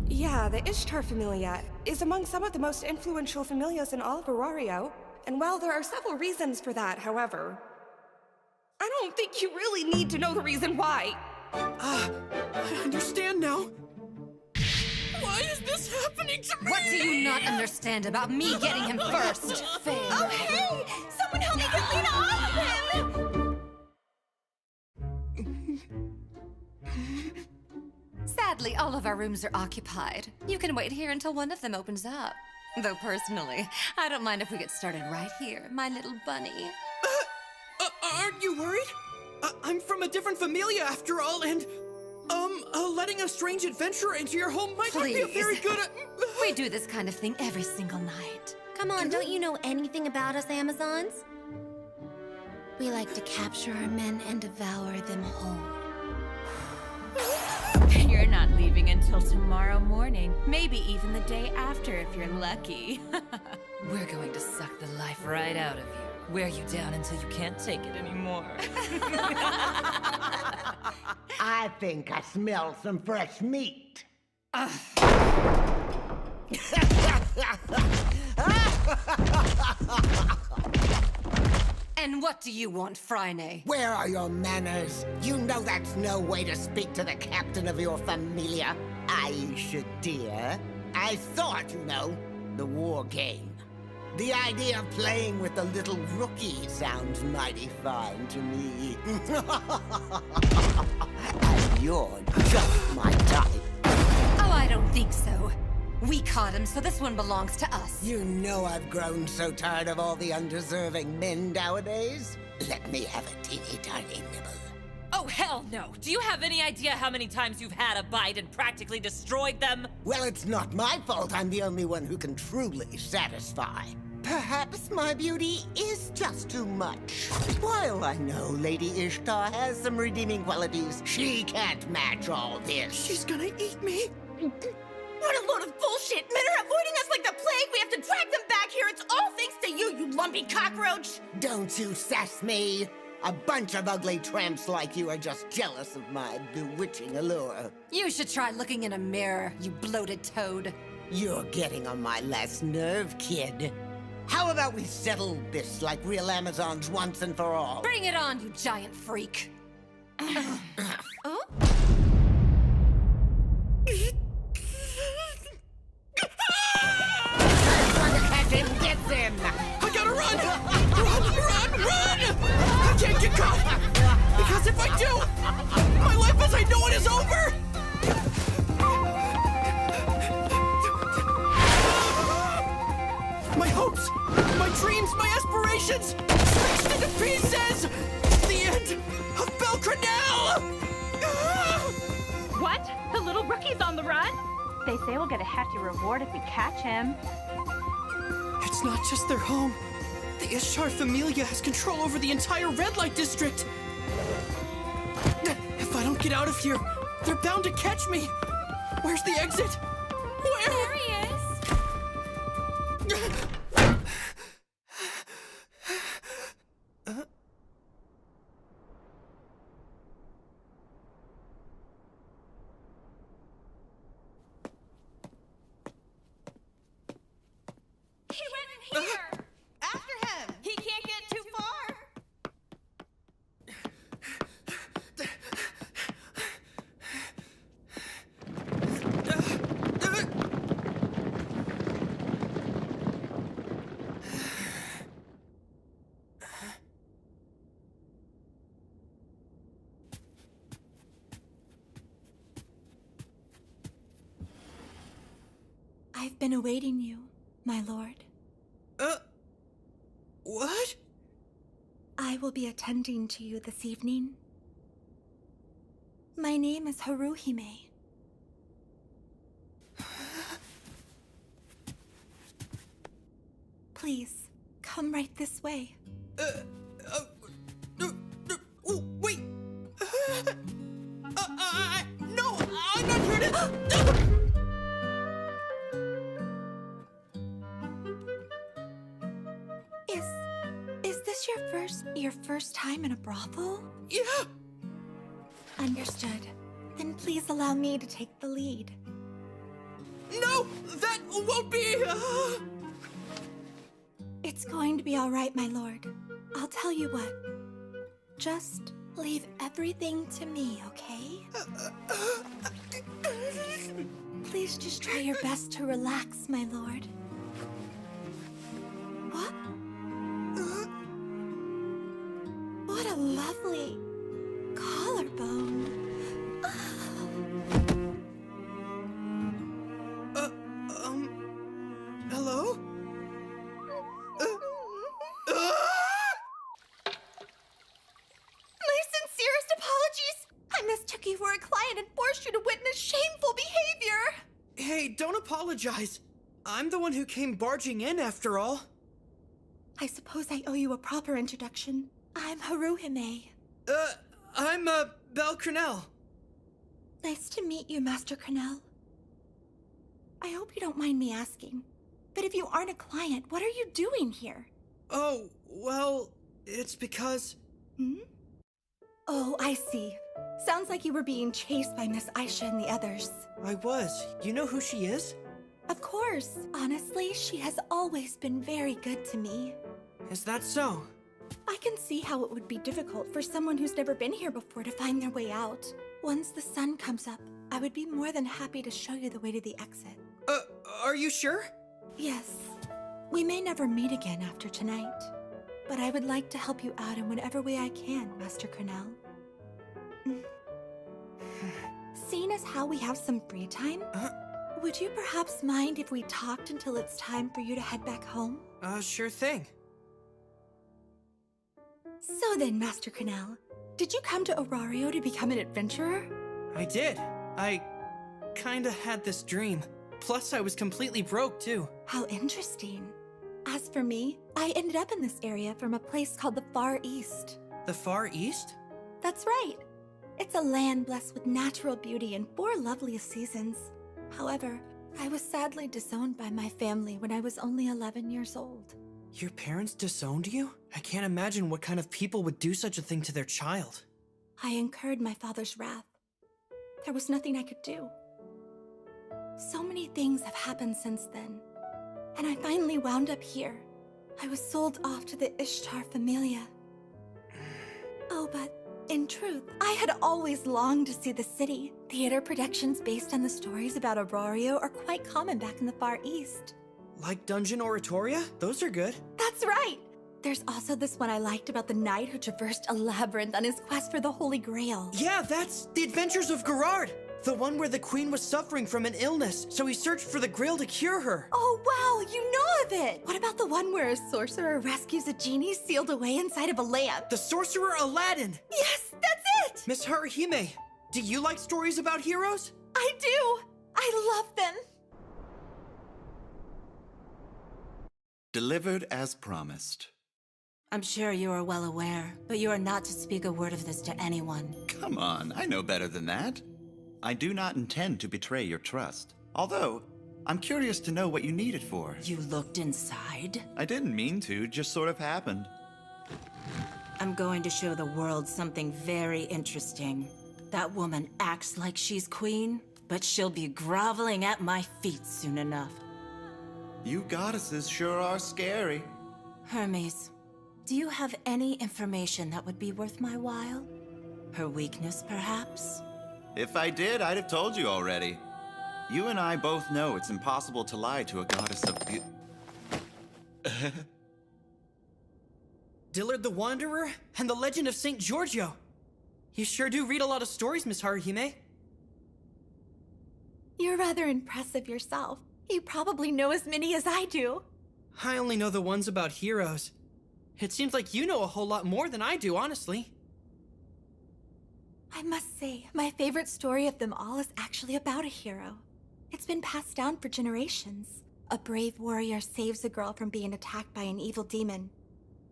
Yeah, the Ishtar Familia is among some of the most influential familias in all of Orario. And while there are several reasons for that, however, I don't think you really need to know the reason why. I understand now. Why is this happening to me? What do you not understand about me getting him first? Faye. Oh, hey! Someone help me get Lena off of him! Sadly, all of our rooms are occupied. You can wait here until one of them opens up. Though personally, I don't mind if we get started right here, my little bunny. Aren't you worried? I'm from a different familia after all, and, letting a strange adventurer into your home might not be a very good... We do this kind of thing every single night. Come on, don't you know anything about us Amazons? We like to capture our men and devour them whole. You're not leaving until tomorrow morning. Maybe even the day after if you're lucky. We're going to suck the life right out of you. Wear you down until you can't take it anymore. I think I smell some fresh meat. And what do you want, Phryne? Where are your manners? You know that's no way to speak to the captain of your familia. Aisha, dear. I thought, you know, the war game. The idea of playing with the little rookie sounds mighty fine to me. And you're just my type. Oh, I don't think so. We caught him, so this one belongs to us. You know I've grown so tired of all the undeserving men nowadays. Let me have a teeny tiny nibble. Oh, hell no! Do you have any idea how many times you've had a bite and practically destroyed them? Well, it's not my fault I'm the only one who can truly satisfy. Perhaps my beauty is just too much. While I know Lady Ishtar has some redeeming qualities, she can't match all this. She's gonna eat me. What a load of bullshit! Men are avoiding us like the plague! We have to drag them back here! It's all thanks to you, you lumpy cockroach! Don't you sass me! A bunch of ugly tramps like you are just jealous of my bewitching allure. You should try looking in a mirror, you bloated toad. You're getting on my last nerve, kid. How about we settle this like real Amazons once and for all? Bring it on, you giant freak. Oh? Gets him! I gotta run! Run! I can't get caught! Because if I do, my life as I know it is over! My hopes, my dreams, my aspirations, smashed into pieces! The end of Belle Cranell! What? The little rookie's on the run? They say we'll get a hefty reward if we catch him. It's not just their home. The Ishtar Familia has control over the entire red light district. If I don't get out of here, they're bound to catch me. Where's the exit? Where? There he is. He went in here! After him! He can't get too far! I've been awaiting you, my lord. What? I will be attending to you this evening. My name is Haruhime. Please, come right this way. Wait! No! I'm not here to... Is this your first time in a brothel? Yeah! Understood. Then please allow me to take the lead. No! That won't be... It's going to be all right, my lord. I'll tell you what. Just leave everything to me, okay? Please just try your best to relax, my lord. What? What a lovely collarbone. Hello? My sincerest apologies! I mistook you for a client and forced you to witness shameful behavior! Hey, don't apologize. I'm the one who came barging in after all. I suppose I owe you a proper introduction. I'm Haruhime. I'm, Belle Cranell. Nice to meet you, Master Cranell. I hope you don't mind me asking, but if you aren't a client, what are you doing here? Oh, well, it's because... Hmm? Oh, I see. Sounds like you were being chased by Miss Aisha and the others. I was. You know who she is? Of course. Honestly, she has always been very good to me. Is that so? I can see how it would be difficult for someone who's never been here before to find their way out. Once the sun comes up, I would be more than happy to show you the way to the exit. Are you sure? Yes. We may never meet again after tonight, but I would like to help you out in whatever way I can, Master Cranell. Seeing as how we have some free time, would you perhaps mind if we talked until it's time for you to head back home? Sure thing. So then, Master Cranell, did you come to Orario to become an adventurer? I did. I kinda had this dream. Plus, I was completely broke, too. How interesting. As for me, I ended up in this area from a place called the Far East. The Far East? That's right. It's a land blessed with natural beauty and 4 lovely seasons. However, I was sadly disowned by my family when I was only 11 years old. Your parents disowned you? I can't imagine what kind of people would do such a thing to their child. I incurred my father's wrath. There was nothing I could do. So many things have happened since then, and I finally wound up here. I was sold off to the Ishtar Familia. Oh, but in truth, I had always longed to see the city. Theater productions based on the stories about Orario are quite common back in the Far East. Like Dungeon Oratoria? Those are good. That's right! There's also this one I liked about the knight who traversed a labyrinth on his quest for the Holy Grail. Yeah, that's The Adventures of Gerard! The one where the queen was suffering from an illness, so he searched for the grail to cure her. Oh wow, you know of it! What about the one where a sorcerer rescues a genie sealed away inside of a lamp? The sorcerer Aladdin! Yes, that's it! Miss Haruhime, do you like stories about heroes? I do! I love them! Delivered as promised. I'm sure you are well aware, but you are not to speak a word of this to anyone. Come on, I know better than that. I do not intend to betray your trust. Although, I'm curious to know what you need it for. You looked inside? I didn't mean to, just sort of happened. I'm going to show the world something very interesting. That woman acts like she's queen, but she'll be groveling at my feet soon enough. You goddesses sure are scary. Hermes, do you have any information that would be worth my while? Her weakness, perhaps? If I did, I'd have told you already. You and I both know it's impossible to lie to a goddess of beauty. Dillard the Wanderer and the Legend of St. Giorgio. You sure do read a lot of stories, Miss Haruhime. You're rather impressive yourself. You probably know as many as I do. I only know the ones about heroes. It seems like you know a whole lot more than I do, honestly. I must say, my favorite story of them all is actually about a hero. It's been passed down for generations. A brave warrior saves a girl from being attacked by an evil demon,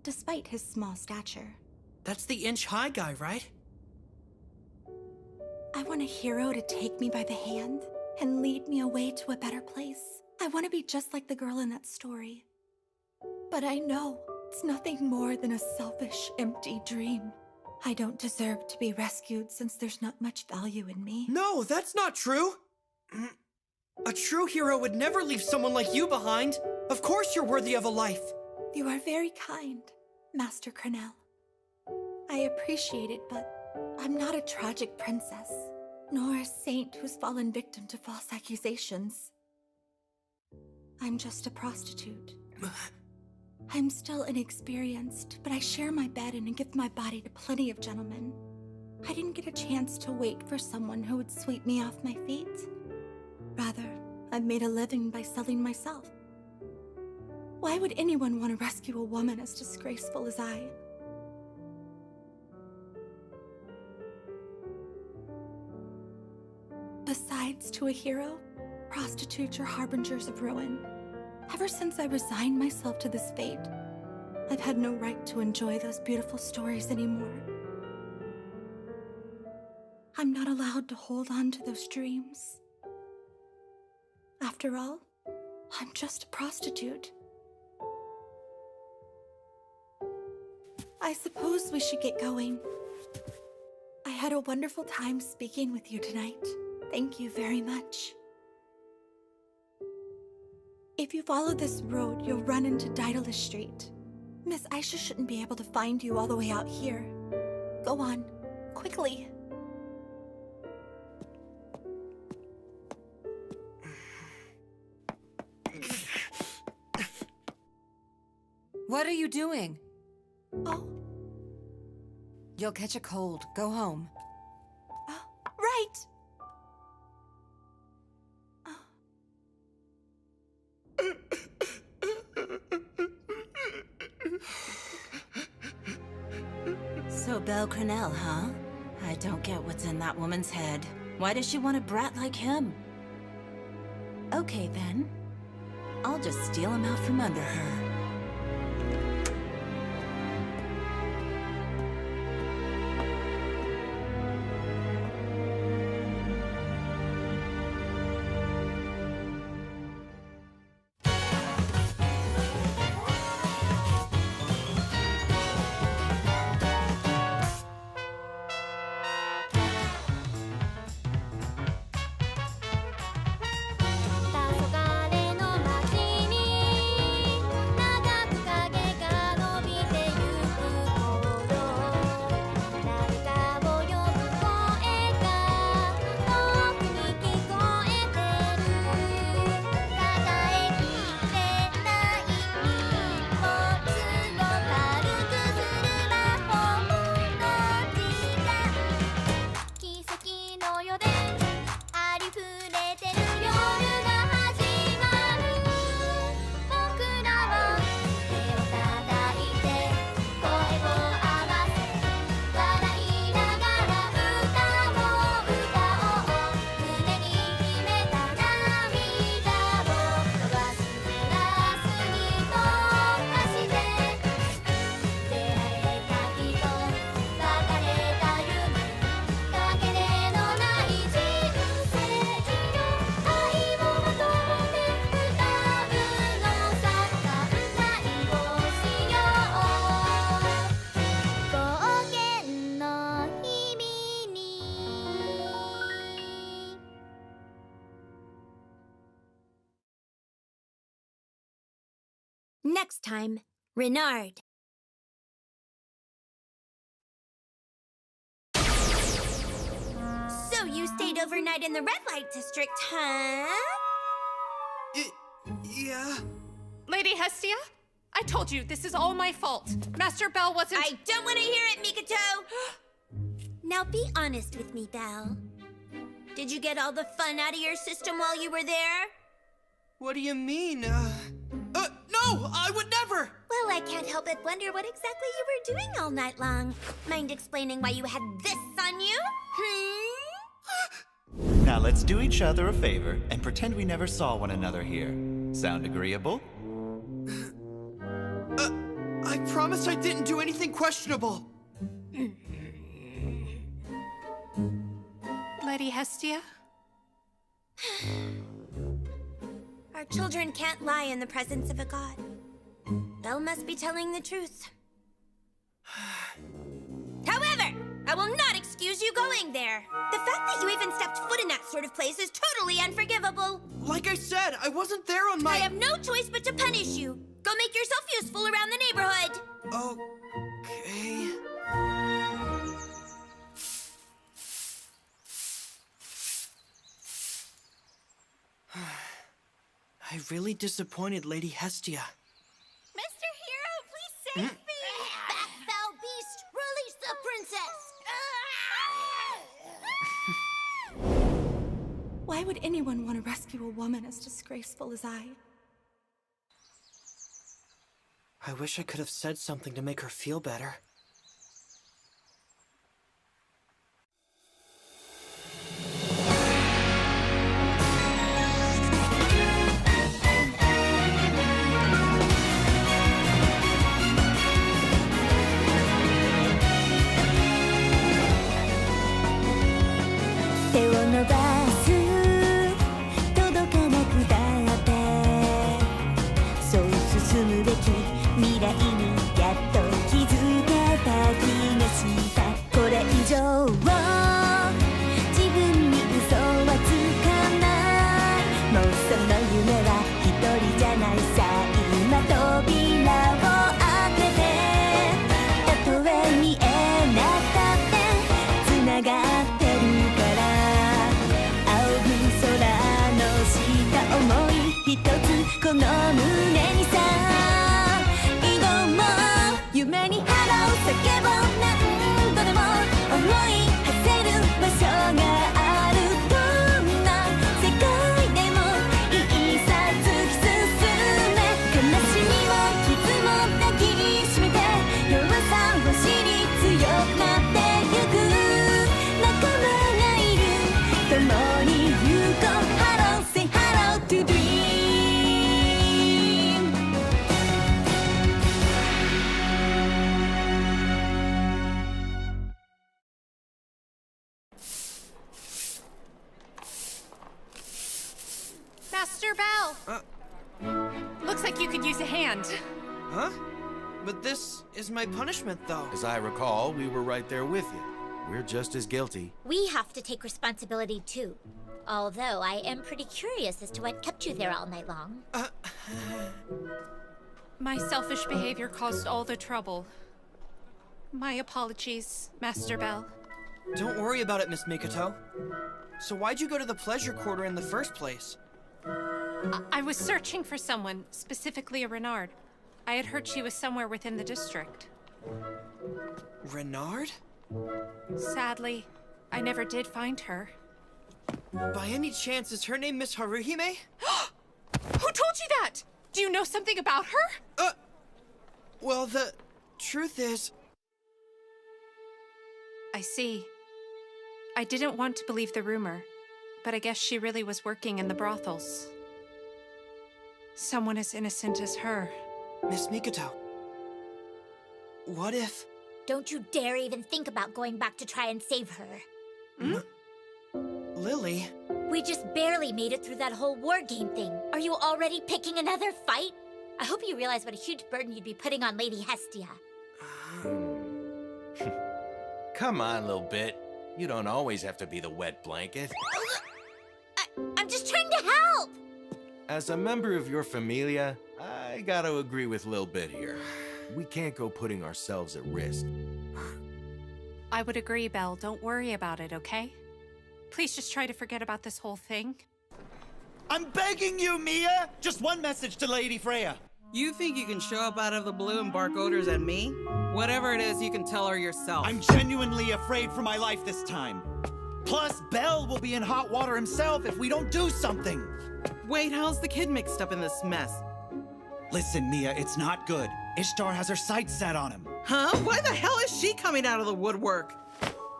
despite his small stature. That's the inch-high guy, right? I want a hero to take me by the hand and lead me away to a better place. I want to be just like the girl in that story. But I know it's nothing more than a selfish, empty dream. I don't deserve to be rescued since there's not much value in me. No, that's not true! A true hero would never leave someone like you behind. Of course you're worthy of a life. You are very kind, Master Cranell. I appreciate it, but I'm not a tragic princess, nor a saint who's fallen victim to false accusations. I'm just a prostitute. I'm still inexperienced, but I share my bed and give my body to plenty of gentlemen. I didn't get a chance to wait for someone who would sweep me off my feet. Rather, I've made a living by selling myself. Why would anyone want to rescue a woman as disgraceful as I? Besides, to a hero, prostitutes are harbingers of ruin. Ever since I resigned myself to this fate, I've had no right to enjoy those beautiful stories anymore. I'm not allowed to hold on to those dreams. After all, I'm just a prostitute. I suppose we should get going. I had a wonderful time speaking with you tonight. Thank you very much. If you follow this road, you'll run into Daedalus Street. Miss Aisha shouldn't be able to find you all the way out here. Go on, quickly. What are you doing? Oh. You'll catch a cold. Go home. Right! So, Belle Cranell, huh? I don't get what's in that woman's head. Why does she want a brat like him? Okay, then. I'll just steal him out from under her. Next time, Renard. So you stayed overnight in the red light district, huh? Yeah. Lady Hestia, I told you this is all my fault. Master Bell wasn't— I don't want to hear it, Mikoto! Now be honest with me, Belle. Did you get all the fun out of your system while you were there? What do you mean? No! I would never! Well, I can't help but wonder what exactly you were doing all night long. Mind explaining why you had this on you? Now let's do each other a favor and pretend we never saw one another here. Sound agreeable? I promise I didn't do anything questionable. Lady Hestia? Our children can't lie in the presence of a god. Belle must be telling the truth. However, a I will not excuse you going there. The fact that you even stepped foot in that sort of place is totally unforgivable. Like I said, I wasn't there on my... I have no choice but to punish you. Go make yourself useful around the neighborhood. Okay... I really disappointed Lady Hestia. Mr. Hero, please save me! That foul beast! Release the princess! Why would anyone want to rescue a woman as disgraceful as I? I wish I could have said something to make her feel better. Master Bell! Looks like you could use a hand. Huh? But this is my punishment, though. As I recall, we were right there with you. We're just as guilty. We have to take responsibility, too. Although I am pretty curious as to what kept you there all night long. My selfish behavior caused all the trouble. My apologies, Master Bell. Don't worry about it, Miss Mikoto. So why'd you go to the pleasure quarter in the first place? I was searching for someone, specifically a Renard. I had heard she was somewhere within the district. Renard? Sadly, I never did find her. By any chance, is her name Miss Haruhime? Who told you that? Do you know something about her? Well, the truth is... I see. I didn't want to believe the rumor, but I guess she really was working in the brothels. Someone as innocent as her. Miss Mikoto, what if... Don't you dare even think about going back to try and save her. Lily? We just barely made it through that whole war game thing. Are you already picking another fight? I hope you realize what a huge burden you'd be putting on Lady Hestia. Come on, little bit. You don't always have to be the wet blanket. I'm just trying to help! As a member of your familia, I gotta agree with Lil Bit here. We can't go putting ourselves at risk. I would agree, Belle. Don't worry about it, okay? Please just try to forget about this whole thing. I'm begging you, Mia! Just one message to Lady Freya. You think you can show up out of the blue and bark orders at me? Whatever it is, you can tell her yourself. I'm genuinely afraid for my life this time. Plus, Bell will be in hot water himself if we don't do something. Wait, how's the kid mixed up in this mess? Listen, Mia, it's not good. Ishtar has her sights set on him. Huh? Why the hell is she coming out of the woodwork?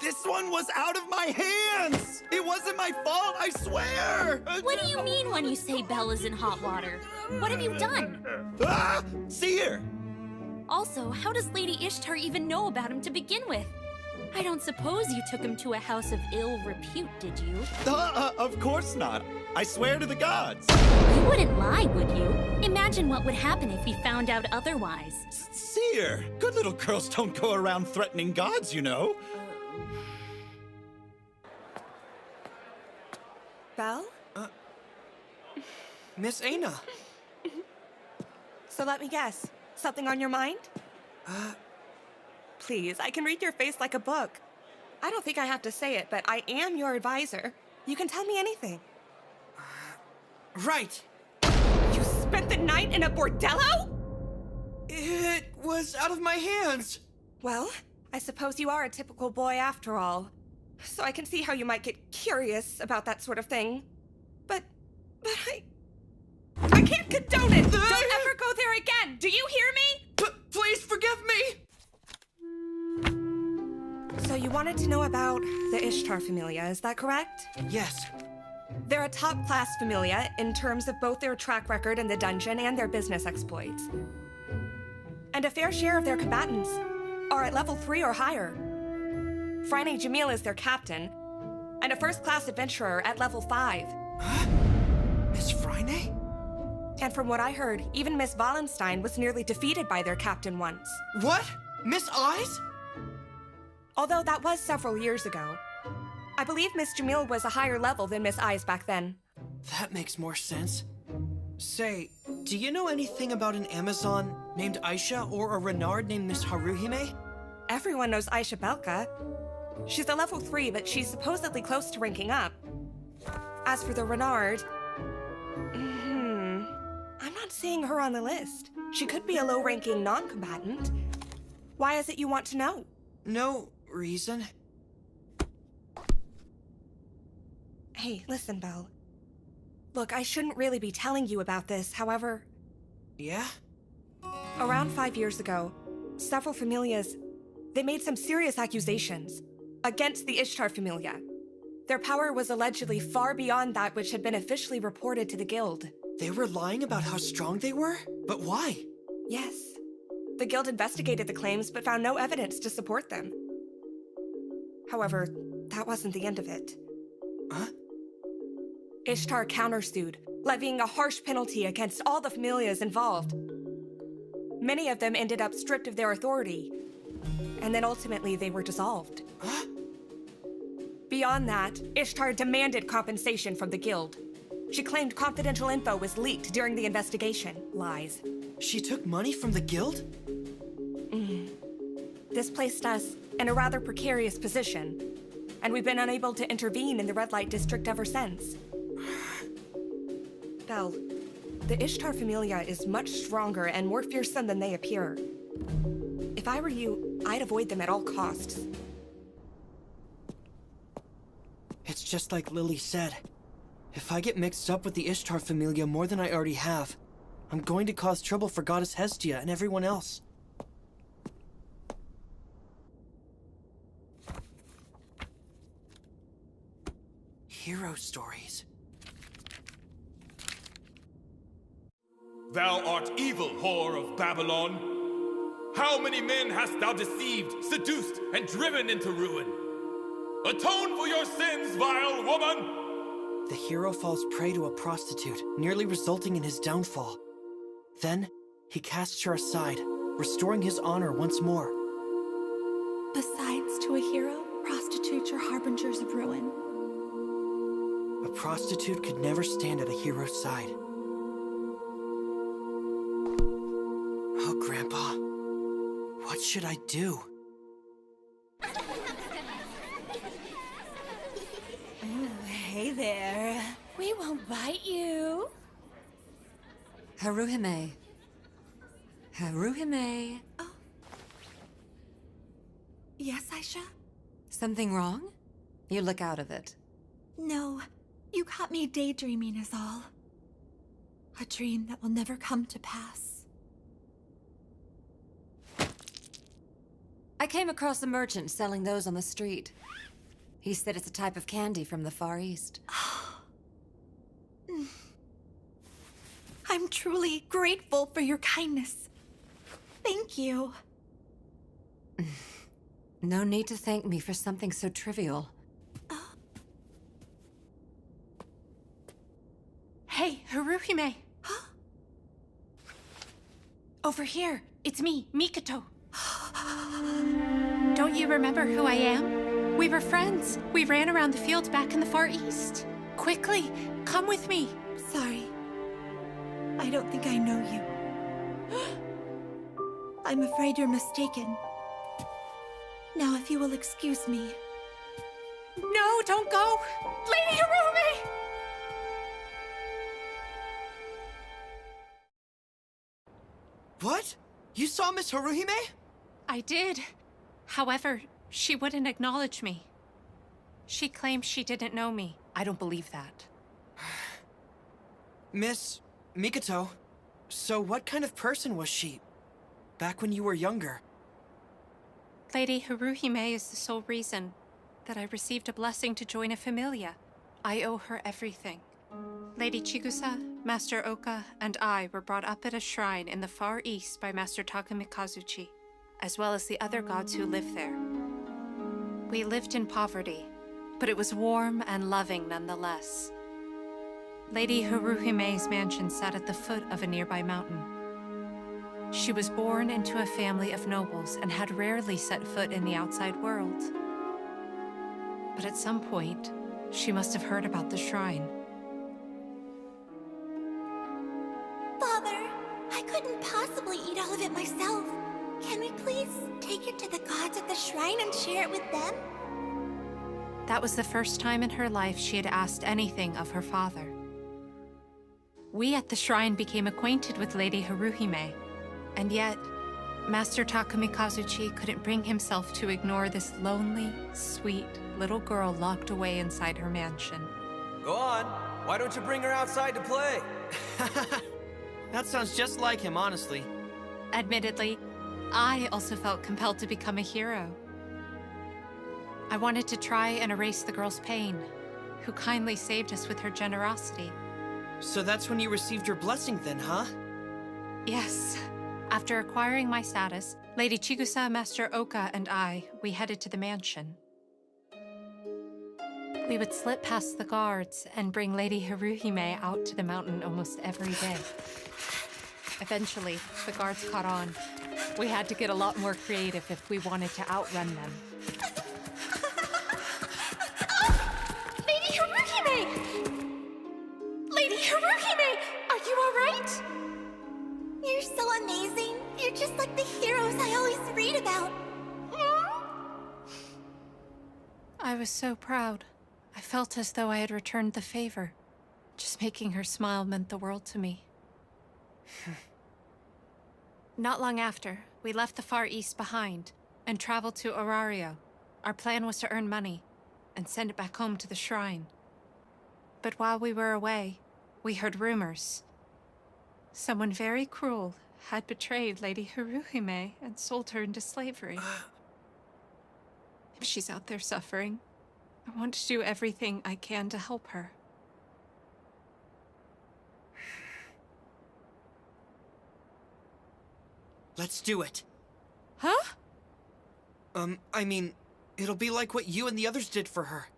This one was out of my hands! It wasn't my fault, I swear! What do you mean when you say Belle is in hot water? What have you done? Ah! See here! Also, how does Lady Ishtar even know about him to begin with? I don't suppose you took him to a house of ill repute, did you? Of course not. I swear to the gods. You wouldn't lie, would you? Imagine what would happen if he found out otherwise. Seer, good little girls don't go around threatening gods, you know. Belle? Miss Aina. So let me guess. Something on your mind? Please, I can read your face like a book. I don't think I have to say it, but I am your advisor. You can tell me anything. Right. You spent the night in a bordello? It was out of my hands. Well, I suppose you are a typical boy after all. So I can see how you might get curious about that sort of thing. But I can't condone it! Don't ever go there again! Do you hear me? Please forgive me! So you wanted to know about the Ishtar Familia, is that correct? Yes. They're a top-class familia in terms of both their track record in the dungeon and their business exploits. And a fair share of their combatants are at level 3 or higher. Phryne Jamil is their captain, and a first-class adventurer at level 5. Huh? Miss Phryne? And from what I heard, even Miss Wallenstein was nearly defeated by their captain once. What? Miss Aiz? Although that was several years ago. I believe Miss Jamil was a higher level than Miss Aiz back then. That makes more sense. Say, do you know anything about an Amazon named Aisha or a Renard named Miss Haruhime? Everyone knows Aisha Belka. She's a level 3, but she's supposedly close to ranking up. As for the Renard, I'm not seeing her on the list. She could be a low-ranking non-combatant. Why is it you want to know? No reason. Hey, listen, Belle. Look, I shouldn't really be telling you about this, however... Yeah? Around 5 years ago, several familias, they made some serious accusations against the Ishtar Familia. Their power was allegedly far beyond that which had been officially reported to the guild. They were lying about how strong they were? But why? Yes. The guild investigated the claims, but found no evidence to support them. However, that wasn't the end of it. Huh? Ishtar countersued, levying a harsh penalty against all the familias involved. Many of them ended up stripped of their authority, and then ultimately they were dissolved. Huh? Beyond that, Ishtar demanded compensation from the guild. She claimed confidential info was leaked during the investigation. Lies. She took money from the guild? This placed us in a rather precarious position, and we've been unable to intervene in the red light district ever since. Belle, the Ishtar Familia is much stronger and more fearsome than they appear. If I were you, I'd avoid them at all costs. It's just like Lily said. If I get mixed up with the Ishtar Familia more than I already have, I'm going to cause trouble for Goddess Hestia and everyone else. Hero stories. Thou art evil, whore of Babylon. How many men hast thou deceived, seduced, and driven into ruin? Atone for your sins, vile woman! The hero falls prey to a prostitute, nearly resulting in his downfall. Then, he casts her aside, restoring his honor once more. Besides, to a hero, prostitutes are harbingers of ruin. A prostitute could never stand at a hero's side. Oh, Grandpa. What should I do? Hey there. We won't bite you. Haruhime. Haruhime. Oh. Yes, Aisha? Something wrong? You look out of it. No. You caught me daydreaming is all. A dream that will never come to pass. I came across a merchant selling those on the street. He said it's a type of candy from the Far East. I'm truly grateful for your kindness. Thank you. No need to thank me for something so trivial. Hey, Haruhime. Huh? Over here. It's me, Mikoto. Don't you remember who I am? We were friends. We ran around the fields back in the Far East. Quickly, come with me. Sorry. I don't think I know you. I'm afraid you're mistaken. Now, if you will excuse me. No, don't go! Lady Harumi! What? You saw Miss Haruhime? I did. However, she wouldn't acknowledge me. She claims she didn't know me. I don't believe that. Miss Mikoto, so what kind of person was she back when you were younger? Lady Haruhime is the sole reason that I received a blessing to join a familia. I owe her everything. Lady Chigusa, Master Oka, and I were brought up at a shrine in the Far East by Master Takamikazuchi, as well as the other gods who live there. We lived in poverty, but it was warm and loving nonetheless. Lady Haruhime's mansion sat at the foot of a nearby mountain. She was born into a family of nobles and had rarely set foot in the outside world. But at some point, she must have heard about the shrine. Father, I couldn't possibly eat all of it myself. Can we please take it to the gods at the shrine and share it with them? That was the first time in her life she had asked anything of her father. We at the shrine became acquainted with Lady Haruhime, and yet, Master Takamikazuchi couldn't bring himself to ignore this lonely, sweet little girl locked away inside her mansion. Go on. Why don't you bring her outside to play? That sounds just like him, honestly. Admittedly, I also felt compelled to become a hero. I wanted to try and erase the girl's pain, who kindly saved us with her generosity. So that's when you received your blessing then, huh? Yes. After acquiring my status, Lady Chigusa, Master Oka, and we headed to the mansion. We would slip past the guards and bring Lady Haruhime out to the mountain almost every day. Eventually, the guards caught on. We had to get a lot more creative if we wanted to outrun them. Lady Haruhime! Lady Haruhime! Are you alright? You're so amazing. You're just like the heroes I always read about. I was so proud. I felt as though I had returned the favor. Just making her smile meant the world to me. Not long after, we left the Far East behind and traveled to Orario. Our plan was to earn money and send it back home to the shrine. But while we were away, we heard rumors. Someone very cruel had betrayed Lady Haruhime and sold her into slavery. If she's out there suffering, I want to do everything I can to help her. Let's do it. Huh? I mean, it'll be like what you and the others did for her.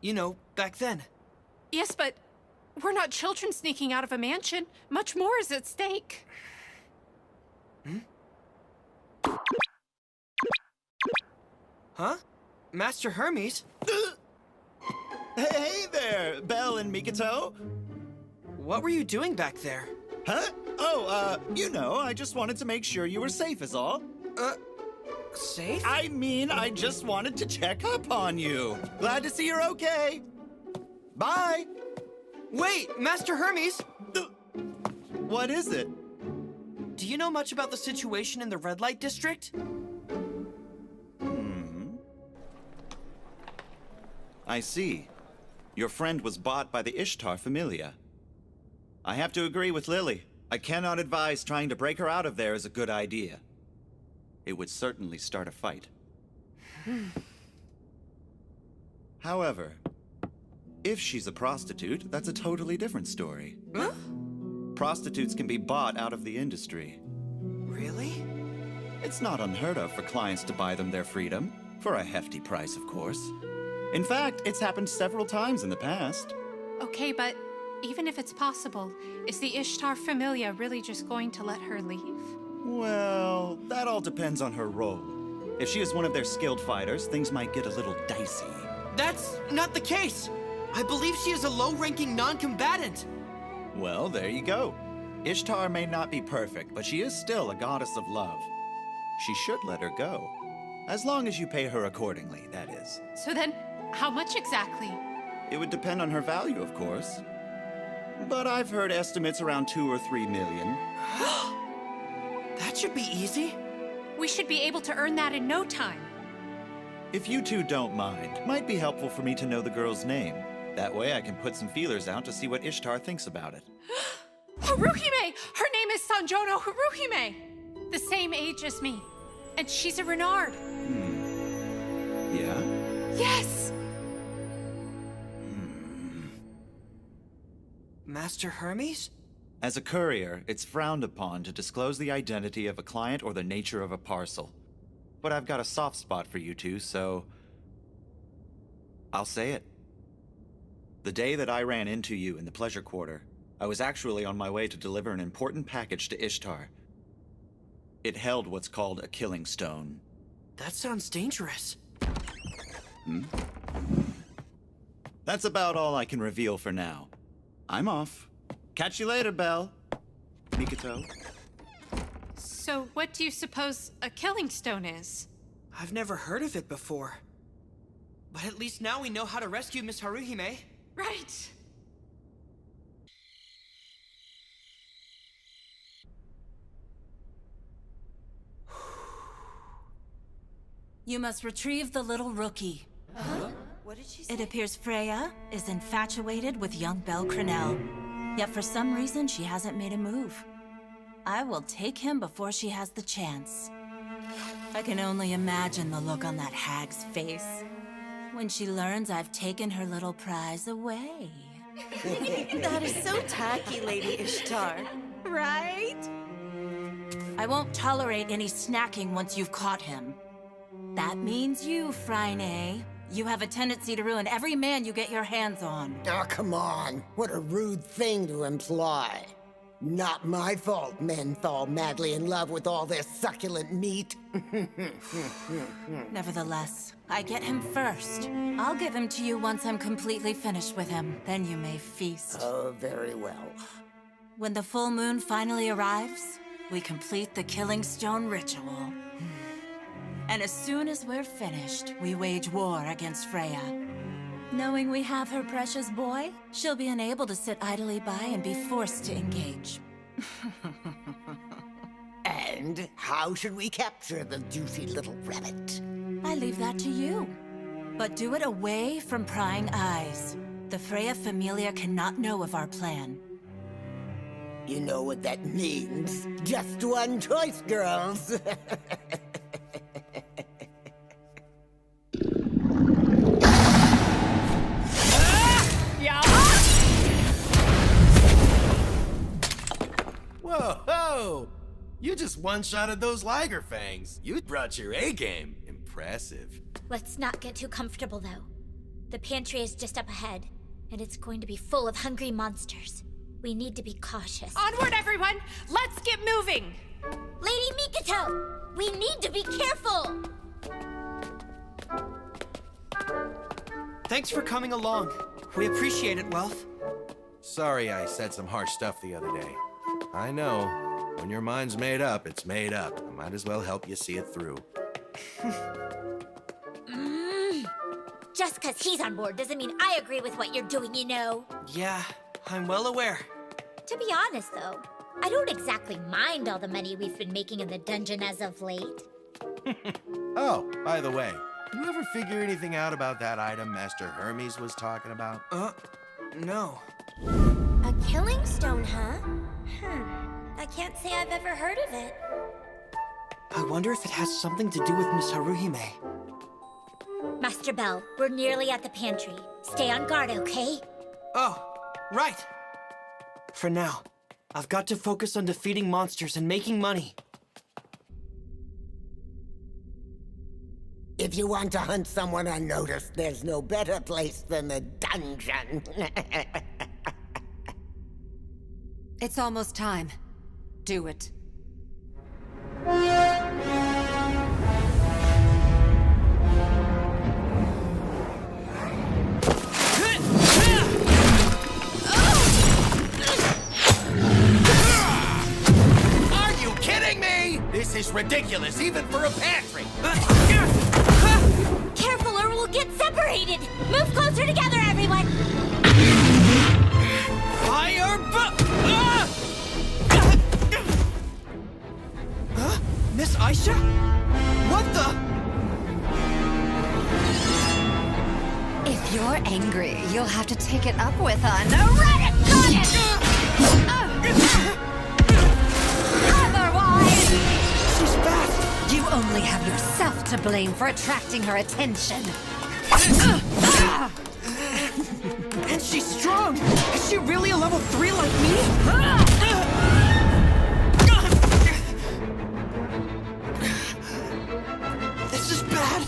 You know, back then. Yes, but we're not children sneaking out of a mansion. Much more is at stake. Huh? Master Hermes? Hey there, Belle and Mikoto. What were you doing back there? Huh? Oh, you know, I just wanted to make sure you were safe is all. Safe? I mean, I just wanted to check up on you. Glad to see you're okay. Bye. Wait, Master Hermes! What is it? Do you know much about the situation in the red light district? I see. Your friend was bought by the Ishtar Familia. I have to agree with Lily. I cannot advise trying to break her out of there is a good idea. It would certainly start a fight. However, if she's a prostitute, that's a totally different story. Huh? Prostitutes can be bought out of the industry. Really? It's not unheard of for clients to buy them their freedom, for a hefty price, of course. In fact, it's happened several times in the past. Okay, but even if it's possible, is the Ishtar Familia really just going to let her leave? Well, that all depends on her role. If she is one of their skilled fighters, things might get a little dicey. That's not the case! I believe she is a low-ranking non-combatant! Well, there you go. Ishtar may not be perfect, but she is still a goddess of love. She should let her go. As long as you pay her accordingly, that is. So then, how much exactly? It would depend on her value, of course. But I've heard estimates around 2 or 3 million. That should be easy. We should be able to earn that in no time. If you two don't mind, might be helpful for me to know the girl's name. That way I can put some feelers out to see what Ishtar thinks about it. Haruhime! Her name is Sanjono Haruhime! The same age as me. And she's a Renard. Yeah? Yes! Master Hermes? As a courier, it's frowned upon to disclose the identity of a client or the nature of a parcel. But I've got a soft spot for you two, so I'll say it. The day that I ran into you in the pleasure quarter, I was actually on my way to deliver an important package to Ishtar. It held what's called a killing stone. That sounds dangerous. That's about all I can reveal for now. I'm off. Catch you later, Belle. Mikoto. So what do you suppose a killing stone is? I've never heard of it before. But at least now we know how to rescue Miss Haruhime. Right. You must retrieve the little rookie. Huh? What did she say? It appears Freya is infatuated with young Belle Cranell. Yet for some reason, she hasn't made a move. I will take him before she has the chance. I can only imagine the look on that hag's face when she learns I've taken her little prize away. That is so tacky, Lady Ishtar. Right? I won't tolerate any snacking once you've caught him. That means you, Phryne. You have a tendency to ruin every man you get your hands on. Oh, come on. What a rude thing to imply. Not my fault men fall madly in love with all this succulent meat. Nevertheless, I get him first. I'll give him to you once I'm completely finished with him. Then you may feast. Oh, very well. When the full moon finally arrives, we complete the Killing Stone ritual. And as soon as we're finished, we wage war against Freya. Knowing we have her precious boy, she'll be unable to sit idly by and be forced to engage. And how should we capture the juicy little rabbit? I leave that to you. But do it away from prying eyes. The Freya Familia cannot know of our plan. You know what that means. Just one choice, girls. Whoa! You just one-shotted those Liger Fangs. You brought your A-game. Impressive. Let's not get too comfortable, though. The pantry is just up ahead, and it's going to be full of hungry monsters. We need to be cautious. Onward, everyone! Let's get moving! Lady Mikoto! We need to be careful! Thanks for coming along. We appreciate it, Wealth. Sorry I said some harsh stuff the other day. I know. When your mind's made up, it's made up. I might as well help you see it through. Just because he's on board doesn't mean I agree with what you're doing, you know. Yeah, I'm well aware. To be honest, though, I don't exactly mind all the money we've been making in the dungeon as of late. Oh, by the way, you ever figure anything out about that item Master Hermes was talking about? No. A killing stone, huh? I can't say I've ever heard of it. I wonder if it has something to do with Miss Haruhime. Master Bell, we're nearly at the pantry. Stay on guard, okay? Oh, right. For now, I've got to focus on defeating monsters and making money. If you want to hunt someone unnoticed, there's no better place than the dungeon. It's almost time. Do it. ridiculous, even for a pantry! Careful or we'll get separated! Move closer together, everyone! Fire Huh? Miss Aisha? What the? If you're angry, you'll have to take it up with an erratic goddess! Otherwise, she's fast! You only have yourself to blame for attracting her attention. And she's strong! Is she really a level 3 like me? This is bad!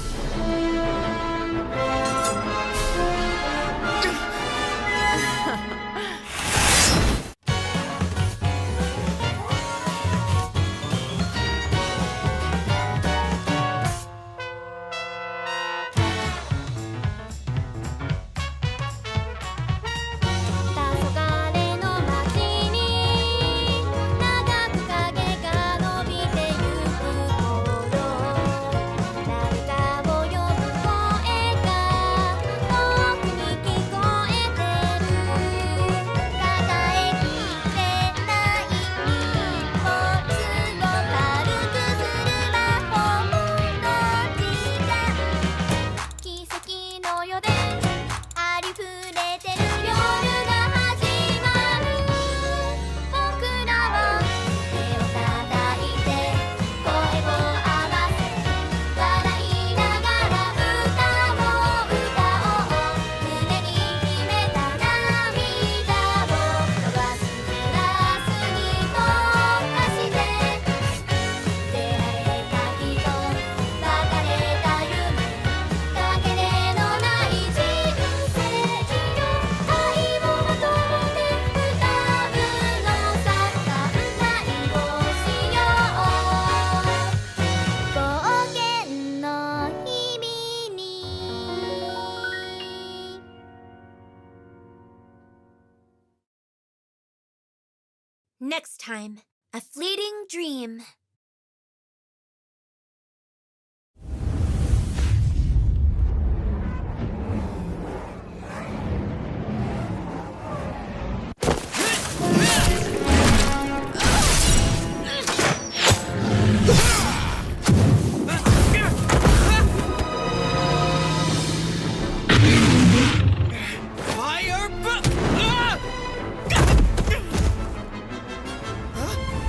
Next time, a fleeting dream.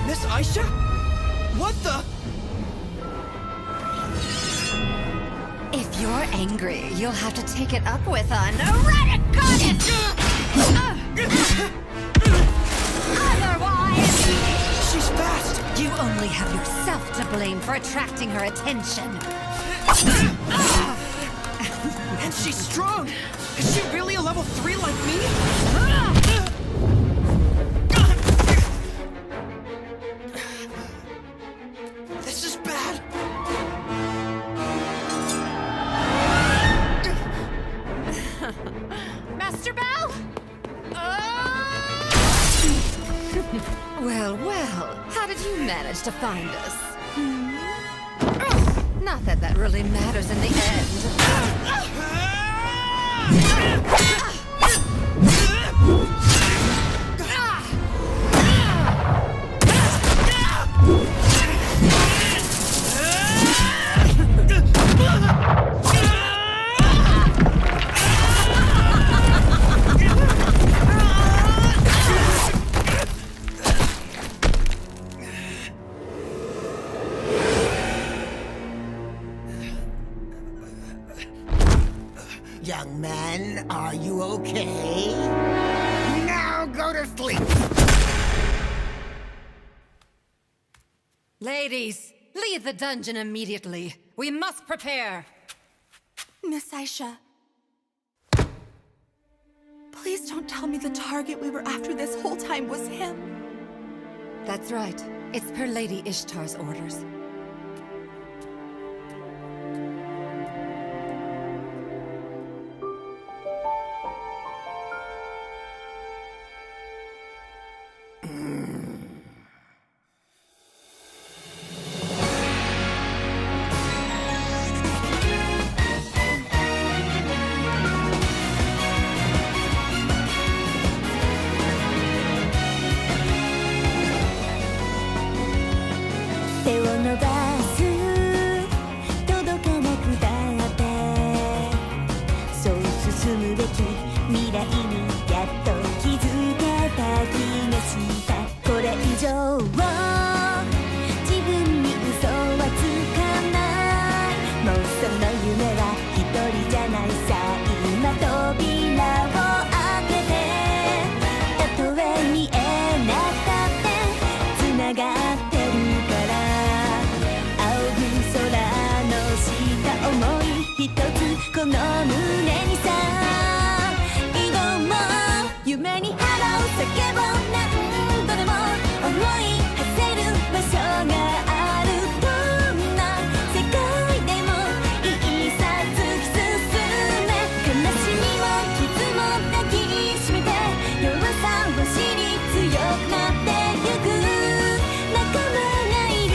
Miss Aisha? What the? If you're angry, you'll have to take it up with an erratic goddess! Otherwise, she's fast! You only have yourself to blame for attracting her attention. And she's strong! Is she really a level 3 like me? This is bad! Master Bell? Well, well, how did you manage to find us? Not that that really matters in the end. Young man, are you okay? Now go to sleep! Ladies, leave the dungeon immediately. We must prepare. Miss Aisha. Please don't tell me the target we were after this whole time was him. That's right. It's per Lady Ishtar's orders. 思い一つこの胸にさ挑もう夢に腹を叫ぼう何度でも思い馳せる場所があるどんな世界でもいいさ突き進め悲しみを傷も抱きしめて弱さを知り強くなってゆく仲間がいる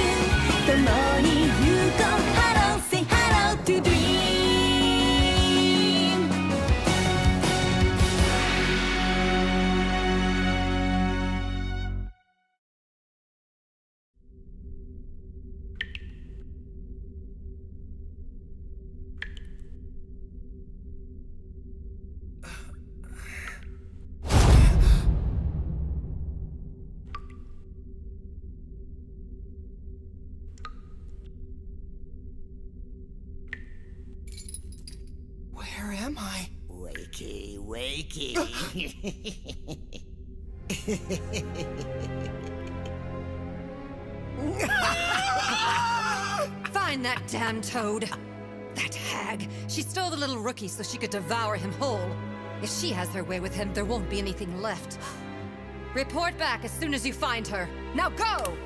共に行こう Hello say hello to dream Where am I? Wakey, wakey. Find that damn toad. That hag. She stole the little rookie so she could devour him whole. If she has her way with him, there won't be anything left. Report back as soon as you find her. Now go!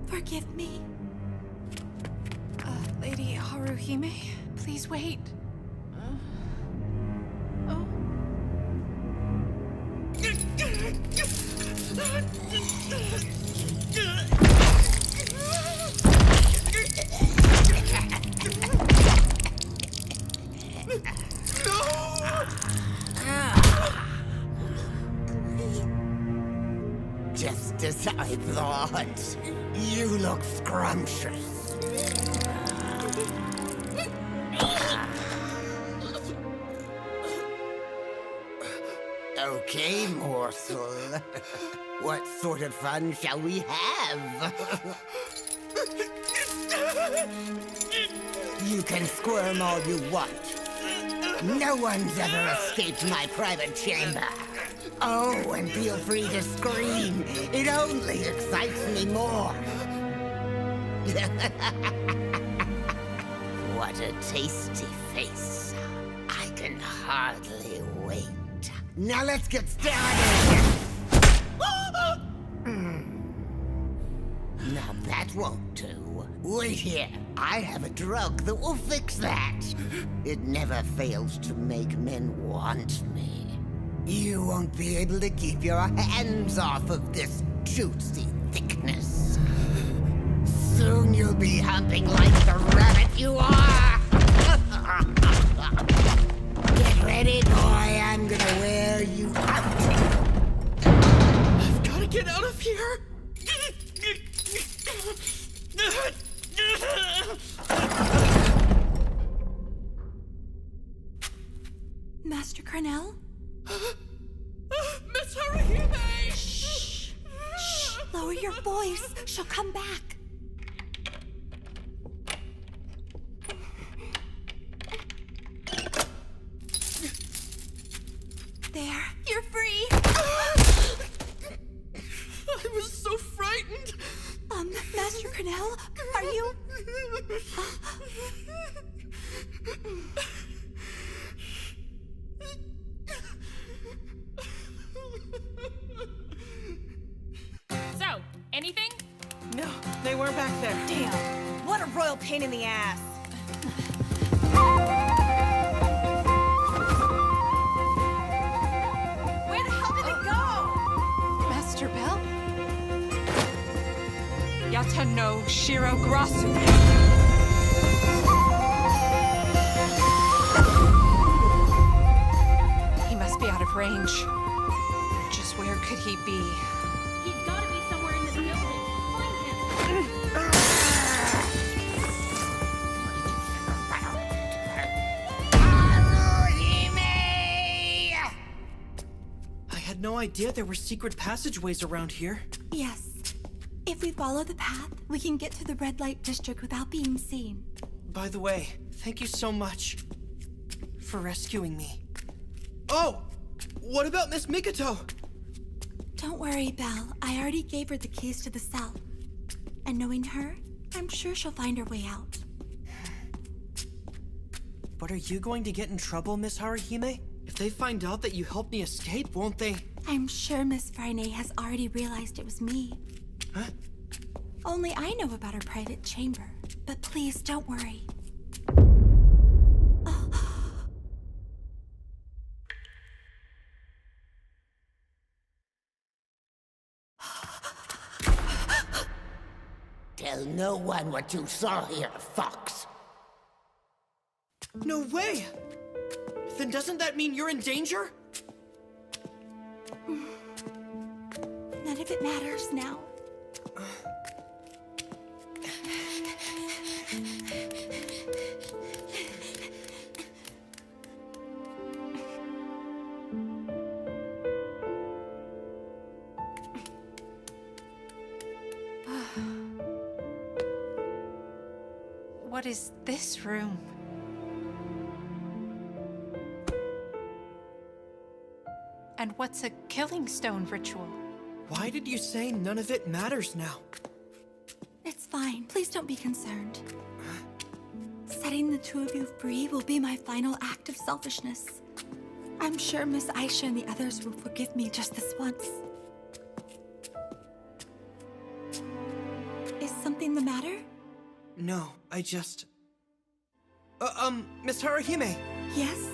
Forgive me. Lady Haruhime, please wait. Oh. Just as I thought. You look scrumptious. Okay, morsel. What sort of fun shall we have? You can squirm all you want. No one's ever escaped my private chamber. Oh, and feel free to scream. It only excites me more. What a tasty face. I can hardly wait. Now let's get started. Now that won't do. Wait here. I have a drug that will fix that. It never fails to make men want me. You won't be able to keep your hands off of this juicy thickness. Soon you'll be humping like the rabbit you are. Get ready, boy. I'm gonna wear you out. I've gotta get out of here. Master Cranell? Miss Haruhime! Shh! Shh! Lower your voice. She'll come back. There. You're free. I was so frightened. Master Cranell, are you... So, anything? No, they were back there. Damn, what a royal pain in the ass. Where the hell did it go? Master Bell? Yata no Shiro Grasu. He must be out of range. Just where could he be? He's gotta be somewhere in this building. Find him. I had no idea there were secret passageways around here. Yes. If we follow the path, we can get to the red light district without being seen. By the way, thank you so much for rescuing me. Oh! What about Miss Mikoto? Don't worry, Belle. I already gave her the keys to the cell. And knowing her, I'm sure she'll find her way out. But are you going to get in trouble, Miss Haruhime? If they find out that you helped me escape, won't they? I'm sure Miss Freyne has already realized it was me. Huh? Only I know about her private chamber. But please, don't worry. Tell no one what you saw here, Fox. No way! Then doesn't that mean you're in danger? None of it matters now. What is this room? And what's a killing stone ritual? Why did you say none of it matters now? It's fine. Please don't be concerned. Setting the two of you free will be my final act of selfishness. I'm sure Miss Aisha and the others will forgive me just this once. Is something the matter? No, I just... Miss Haruhime. Yes?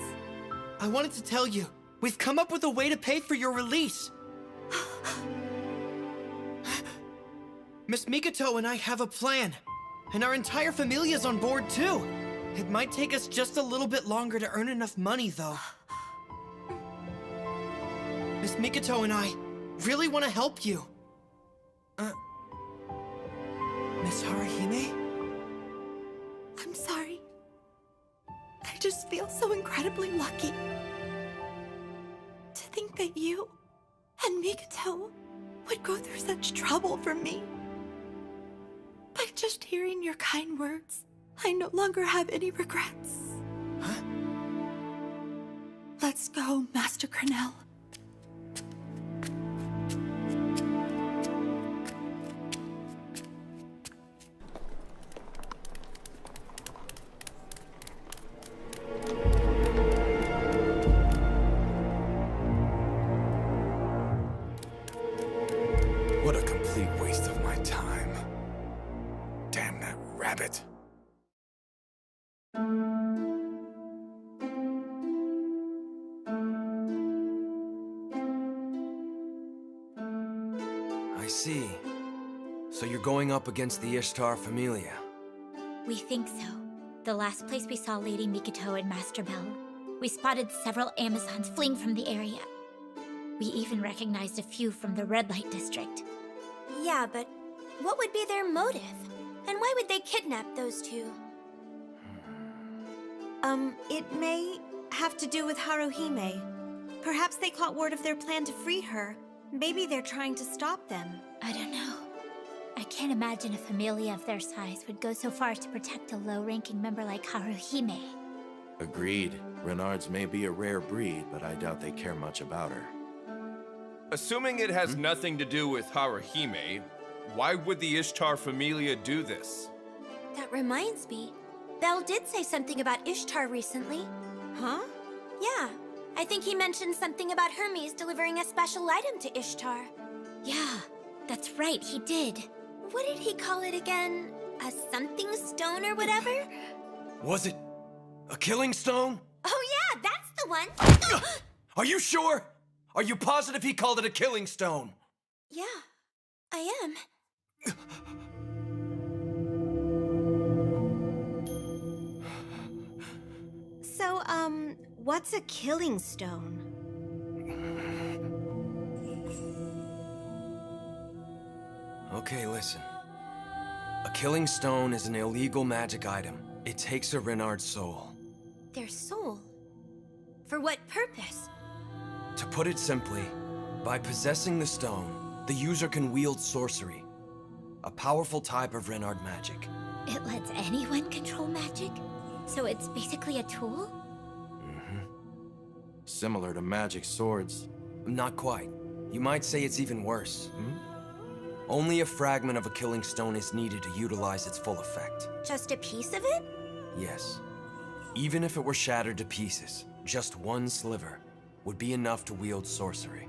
I wanted to tell you, we've come up with a way to pay for your release. Miss Mikoto and I have a plan, and our entire familia's on board too. It might take us just a little bit longer to earn enough money, though. Miss Mikoto and I really want to help you. Miss Haruhime? I'm sorry. I just feel so incredibly lucky. To think that you and Mikoto would go through such trouble for me. By just hearing your kind words, I no longer have any regrets. Huh? Let's go, Master Cranell. What a complete waste of my time. Damn that rabbit. I see. So you're going up against the Ishtar Familia. We think so. The last place we saw Lady Mikoto and Master Bell, we spotted several Amazons fleeing from the area. We even recognized a few from the red light district. Yeah, but what would be their motive? And why would they kidnap those two? It may have to do with Haruhime. Perhaps they caught word of their plan to free her. Maybe they're trying to stop them. I don't know. I can't imagine a familia of their size would go so far as to protect a low-ranking member like Haruhime. Agreed. Renards may be a rare breed, but I doubt they care much about her. Assuming it has nothing to do with Haruhime, why would the Ishtar Familia do this? That reminds me. Bell did say something about Ishtar recently. Huh? Yeah. I think he mentioned something about Hermes delivering a special item to Ishtar. Yeah, that's right, he did. What did he call it again? A something stone or whatever? Was it a killing stone? Oh yeah, that's the one! Are you sure? Are you positive he called it a killing stone? Yeah, I am. So, what's a killing stone? Okay, listen. A killing stone is an illegal magic item. It takes a Renard's soul. Their soul? For what purpose? To put it simply, by possessing the stone, the user can wield sorcery. a powerful type of Renard magic. It lets anyone control magic? So it's basically a tool? Similar to magic swords. Not quite. You might say it's even worse. Only a fragment of a killing stone is needed to utilize its full effect. Just a piece of it? Yes. Even if it were shattered to pieces, just one sliver would be enough to wield sorcery.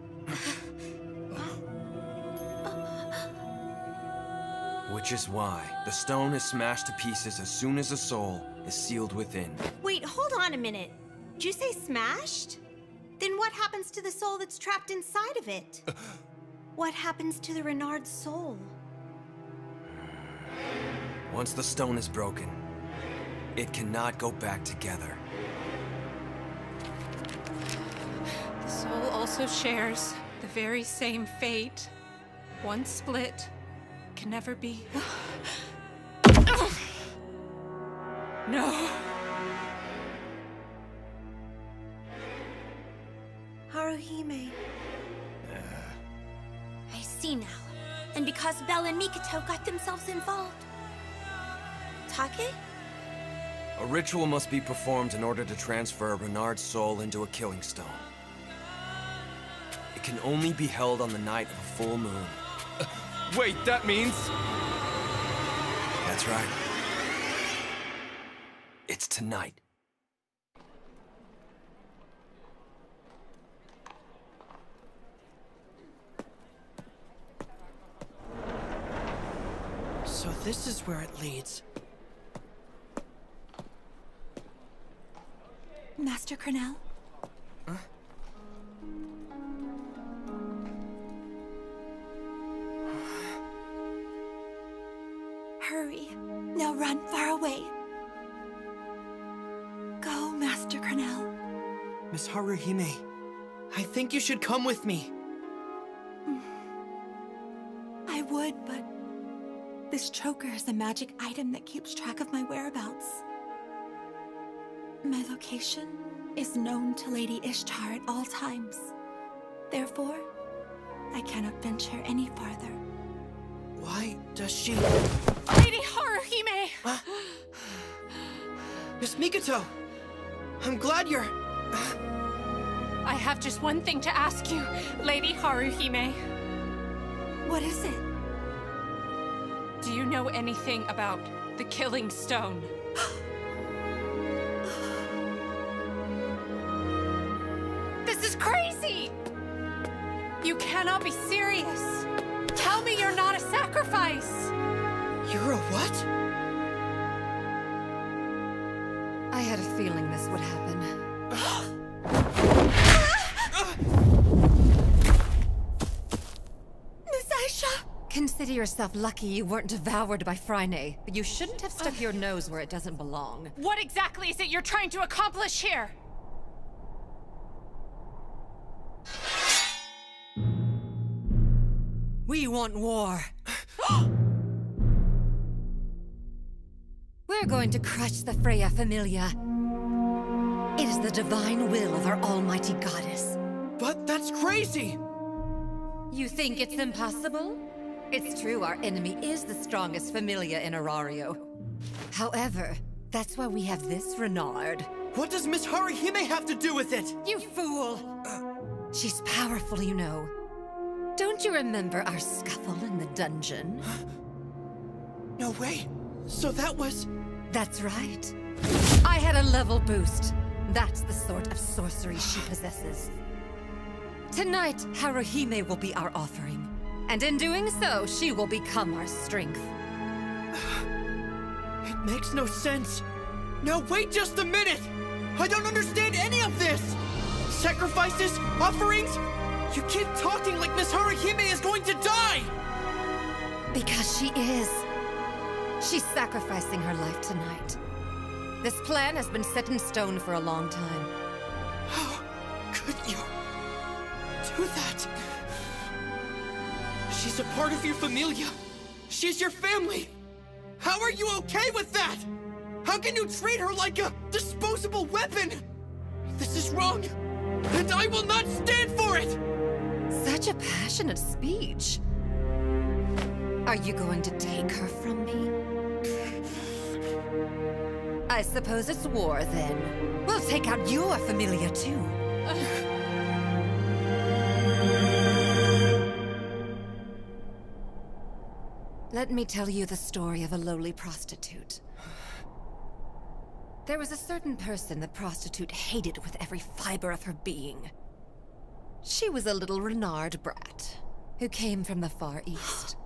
Which is why the stone is smashed to pieces as soon as a soul is sealed within. Wait, hold on a minute. Did you say smashed? Then what happens to the soul that's trapped inside of it? What happens to the Renard's soul? Once the stone is broken, it cannot go back together. The soul also shares the very same fate. Once split, can never be. No. Haruhime. I see now. And because Belle and Mikoto got themselves involved. Take? A ritual must be performed in order to transfer a Renard's soul into a killing stone. It can only be held on the night of a full moon. Wait, that means... That's right. It's tonight. So this is where it leads. Master Cranell? Hurry. Now run far away. Go, Master Cranell. Miss Haruhime, I think you should come with me. I would, but this choker is a magic item that keeps track of my whereabouts. My location is known to Lady Ishtar at all times. Therefore, I cannot venture any farther. Why does she... Lady Haruhime! Miss Mikoto! I'm glad you're... I have just one thing to ask you, Lady Haruhime. What is it? Do you know anything about the Killing Stone? This is crazy! You cannot be serious! Tell me you're not a sacrifice! You're a what? I had a feeling this would happen. Miss Aisha! Consider yourself lucky you weren't devoured by Phryne, but you shouldn't have stuck your nose where it doesn't belong. What exactly is it you're trying to accomplish here? We want war. We're going to crush the Freya Familia. It is the divine will of our almighty goddess. But that's crazy! You think it's impossible? It's true our enemy is the strongest Familia in Orario. However, that's why we have this Renard. What does Miss Haruhime have to do with it? You fool! She's powerful, you know. Don't you remember our scuffle in the dungeon? No way! So that was... That's right. I had a level boost. That's the sort of sorcery she possesses. Tonight, Haruhime will be our offering. And in doing so, she will become our strength. It makes no sense. Now wait just a minute! I don't understand any of this! Sacrifices? Offerings? You keep talking like Miss Haruhime is going to die! Because she is. She's sacrificing her life tonight. This plan has been set in stone for a long time. How could you do that? She's a part of your familia. She's your family. How are you okay with that? How can you treat her like a disposable weapon? This is wrong, and I will not stand for it! Such a passionate speech. Are you going to take her from me? I suppose it's war, then. We'll take out your familia, too. Let me tell you the story of a lowly prostitute. There was a certain person the prostitute hated with every fiber of her being. She was a little Renard brat who came from the Far East.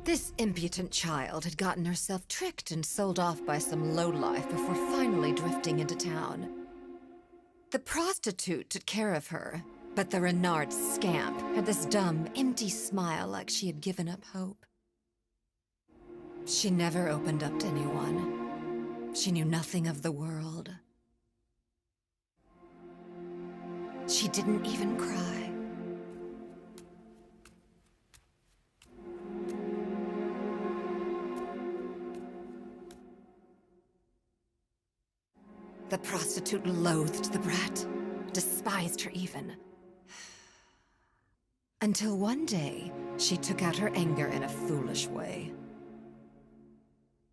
This impudent child had gotten herself tricked and sold off by some lowlife before finally drifting into town. The prostitute took care of her, but the Renard scamp had this dumb, empty smile like she had given up hope. She never opened up to anyone. She knew nothing of the world. She didn't even cry. The prostitute loathed the brat, despised her even. Until one day, she took out her anger in a foolish way.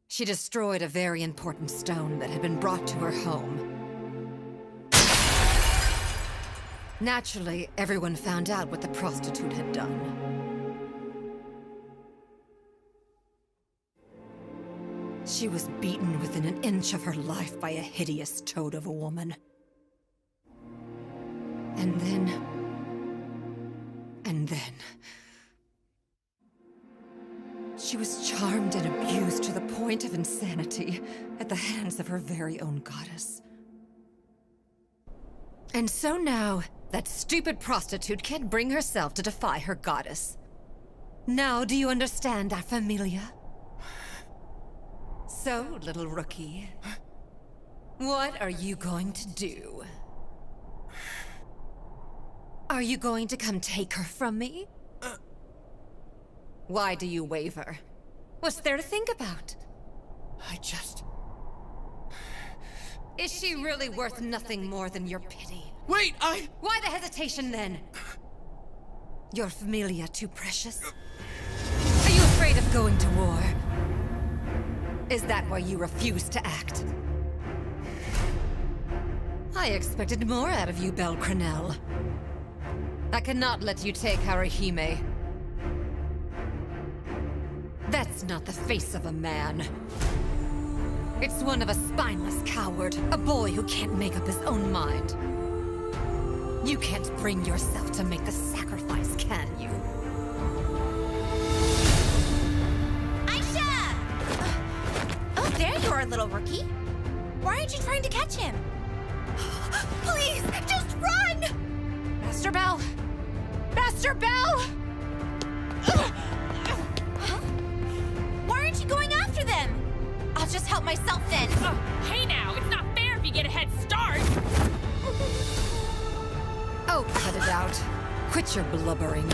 She destroyed a very important stone that had been brought to her home. Naturally, everyone found out what the prostitute had done. She was beaten within an inch of her life by a hideous toad of a woman. And then... she was charmed and abused to the point of insanity at the hands of her very own goddess. And so now, that stupid prostitute can't bring herself to defy her goddess. Now do you understand our familia? So, little rookie, what are you going to do? Are you going to come take her from me? Why do you waver? What's there to think about? Is she really worth nothing more than your pity? Wait, Why the hesitation, then? Your familia too precious? Are you afraid of going to war? Is that why you refuse to act? I expected more out of you, Belle Cranell. I cannot let you take Harahime. That's not the face of a man. It's one of a spineless coward, a boy who can't make up his own mind. You can't bring yourself to make the sacrifice, can you? Aisha! Oh, there you are, little rookie. Why aren't you trying to catch him? Please, just run! Master Bell! Master Bell! Why aren't you going after them? I'll just help myself then. Hey now, it's not fair if you get a head start. Oh, cut it out. Quit your blubbering.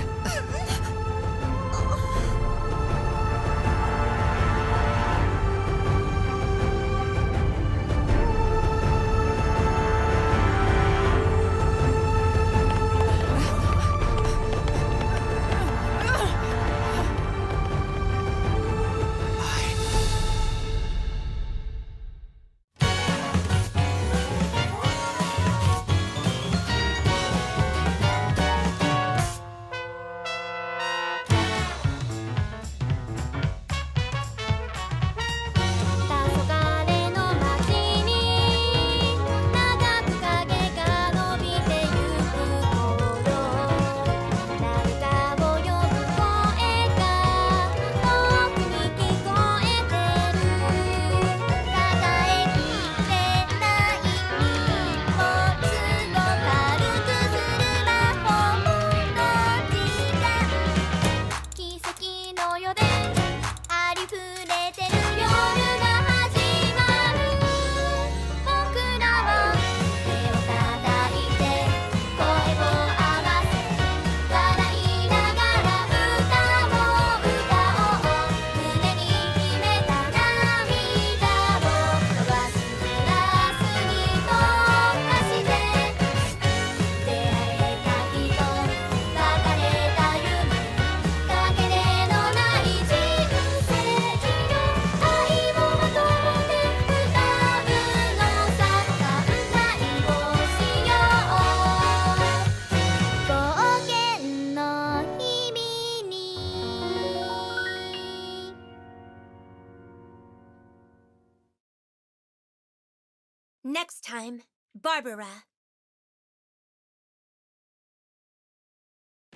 Next time, Barbara.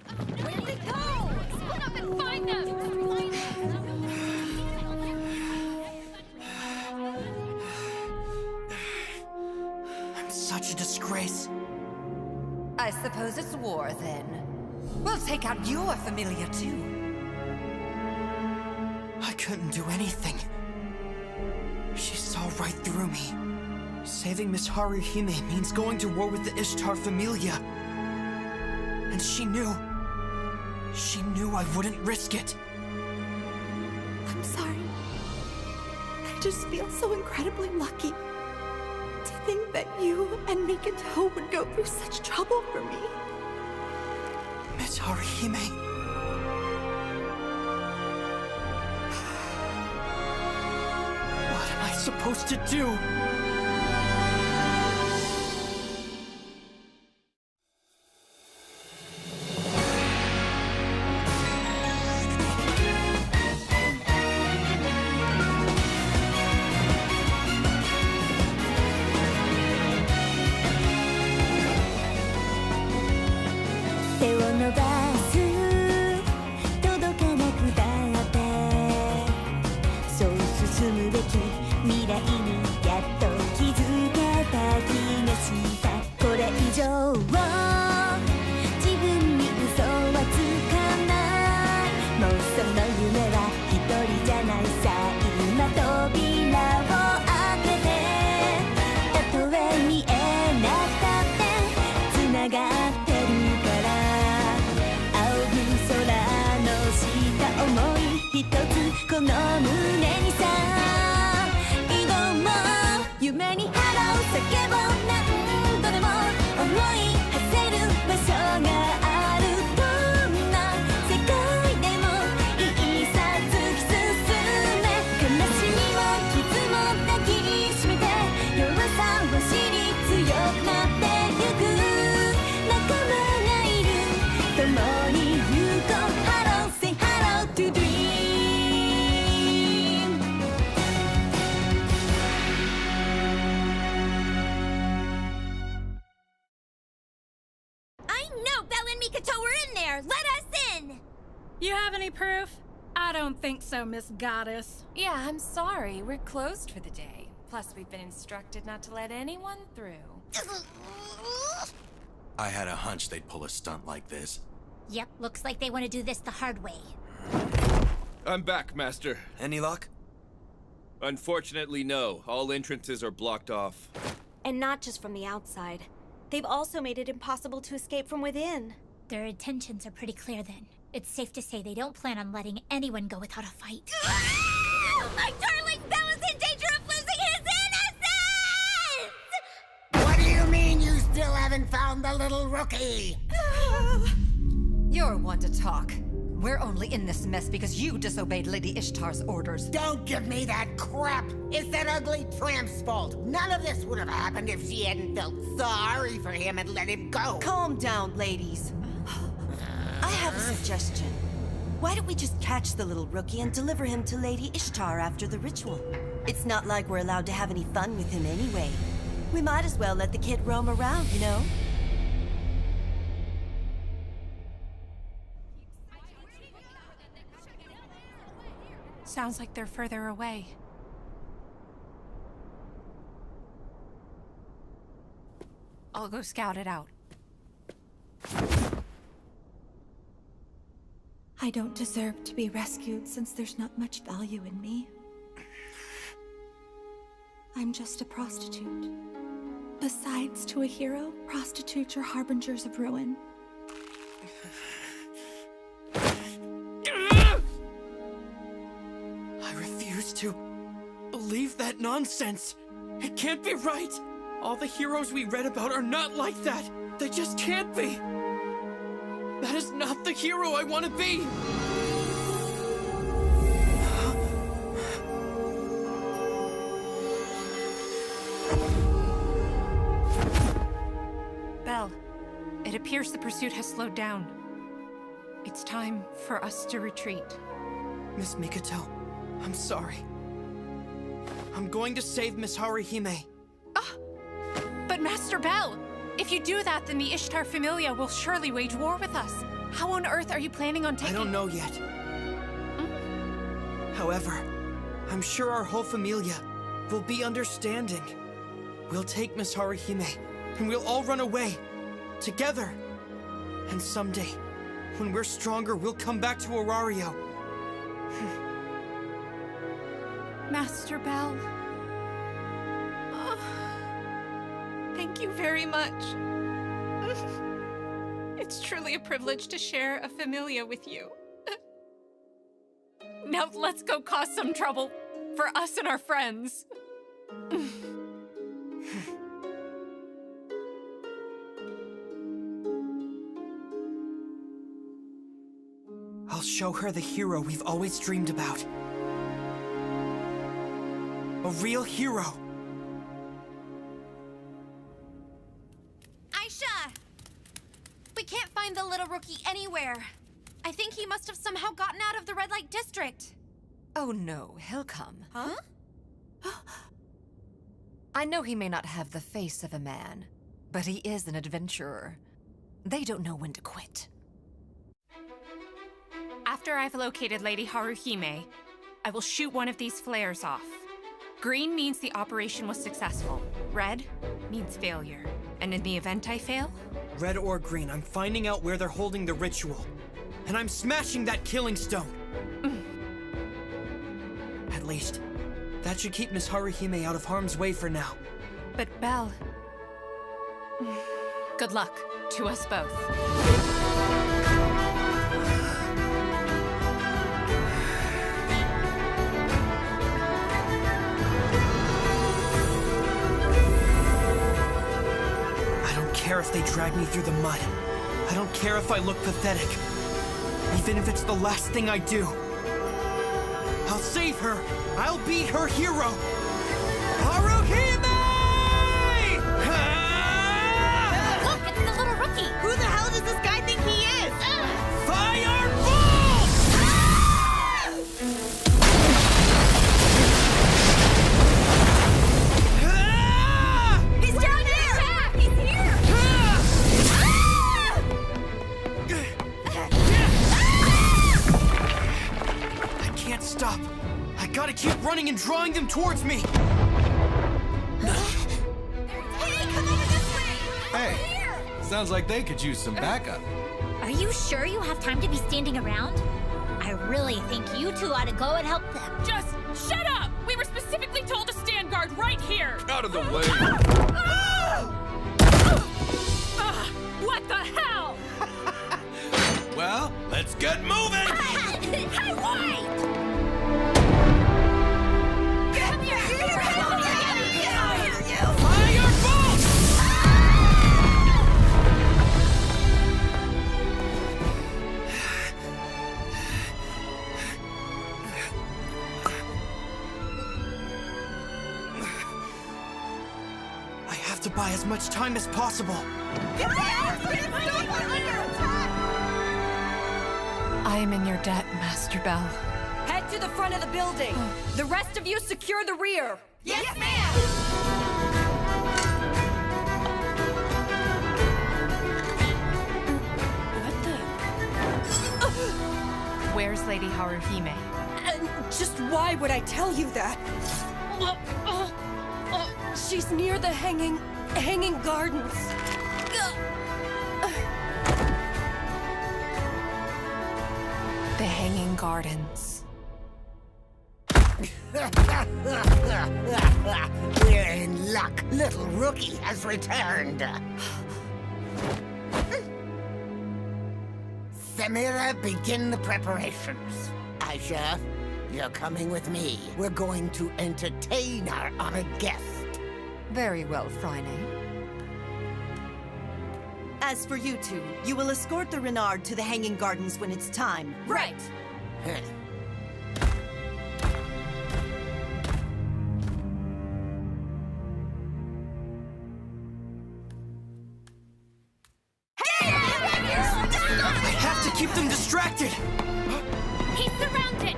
Where'd they go? Split up and find them! I'm such a disgrace. I suppose it's war, then. We'll take out your familia, too. I couldn't do anything. She saw right through me. Saving Miss Haruhime means going to war with the Ishtar familia. And she knew I wouldn't risk it. I'm sorry. I just feel so incredibly lucky to think that you and Mikoto would go through such trouble for me. Miss Haruhime. What am I supposed to do? Miss Goddess. Yeah, I'm sorry. We're closed for the day. Plus, we've been instructed not to let anyone through. I had a hunch they'd pull a stunt like this. Yep, looks like they want to do this the hard way. I'm back, Master. Any luck? Unfortunately, no. All entrances are blocked off. And not just from the outside. They've also made it impossible to escape from within. Their intentions are pretty clear then. It's safe to say they don't plan on letting anyone go without a fight. My darling Belle is in danger of losing his innocence! What do you mean you still haven't found the little rookie? You're one to talk. We're only in this mess because you disobeyed Lady Ishtar's orders. Don't give me that crap! It's that ugly tramp's fault. None of this would have happened if she hadn't felt sorry for him and let him go. Calm down, ladies. I have a suggestion. Why don't we just catch the little rookie and deliver him to Lady Ishtar after the ritual? It's not like we're allowed to have any fun with him anyway. We might as well let the kid roam around, you know? Sounds like they're further away. I'll go scout it out. I don't deserve to be rescued since there's not much value in me. I'm just a prostitute. Besides, to a hero, prostitutes are harbingers of ruin. I refuse to believe that nonsense. It can't be right. All the heroes we read about are not like that. They just can't be. That is not the hero I want to be! Belle, it appears the pursuit has slowed down. It's time for us to retreat. Miss Mikoto, I'm sorry. I'm going to save Miss Haruhime. Master Bell! If you do that, then the Ishtar Familia will surely wage war with us. How on earth are you planning on taking— I don't know yet. However, I'm sure our whole familia will be understanding. We'll take Miss Haruhime, and we'll all run away. Together. And someday, when we're stronger, we'll come back to Orario. Master Bell. Oh, thank you very much. It's truly a privilege to share a familia with you. Now let's go cause some trouble for us and our friends. I'll show her the hero we've always dreamed about. A real hero. Aisha! We can't find the little rookie anywhere. I think he must have somehow gotten out of the red light district. Oh no, he'll come. Huh? I know he may not have the face of a man, but he is an adventurer. They don't know when to quit. After I've located Lady Haruhime, I will shoot one of these flares off. Green means the operation was successful. Red means failure. And in the event I fail? Red or green, I'm finding out where they're holding the ritual. And I'm smashing that killing stone. At least, that should keep Miss Haruhime out of harm's way for now. But Belle... Good luck to us both. I don't care if they drag me through the mud. I don't care if I look pathetic. Even if it's the last thing I do. I'll save her! I'll be her hero! Haruhime! Look, it's the little rookie! Who the hell does this guy think he is? Fireball! He's down there! He's here! I can't stop. I gotta keep running and drawing them towards me. Hey, come over this way! Hey, sounds like they could use some backup. Are you sure you have time to be standing around? I really think you two ought to go and help them. Just shut up! We were specifically told to stand guard right here! Out of the way! What the hell? Well, let's get moving! Hey, wait! Come here! I have to buy as much time as possible. I am in your debt, Master Bell. Head to the front of the building. The rest of you secure the rear. Yes, ma'am! Where's Lady Haruhime? Just why would I tell you that? She's near the hanging gardens. The Hanging Gardens. We're in luck. Little rookie has returned. Samira, begin the preparations. Aisha, you're coming with me. We're going to entertain our honored guest. Very well, Phryne. As for you two, you will escort the Renard to the Hanging Gardens when it's time. Right! I have to keep them distracted! He's surrounded!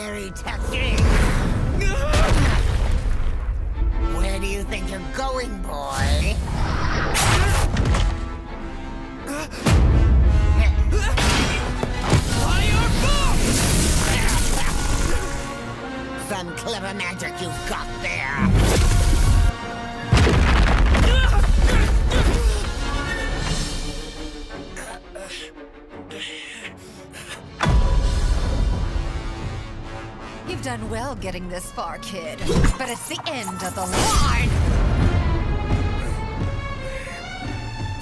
very touching. Where do you think you're going, boy? Some clever magic you've got there. You've done well getting this far, kid. But it's the end of the line!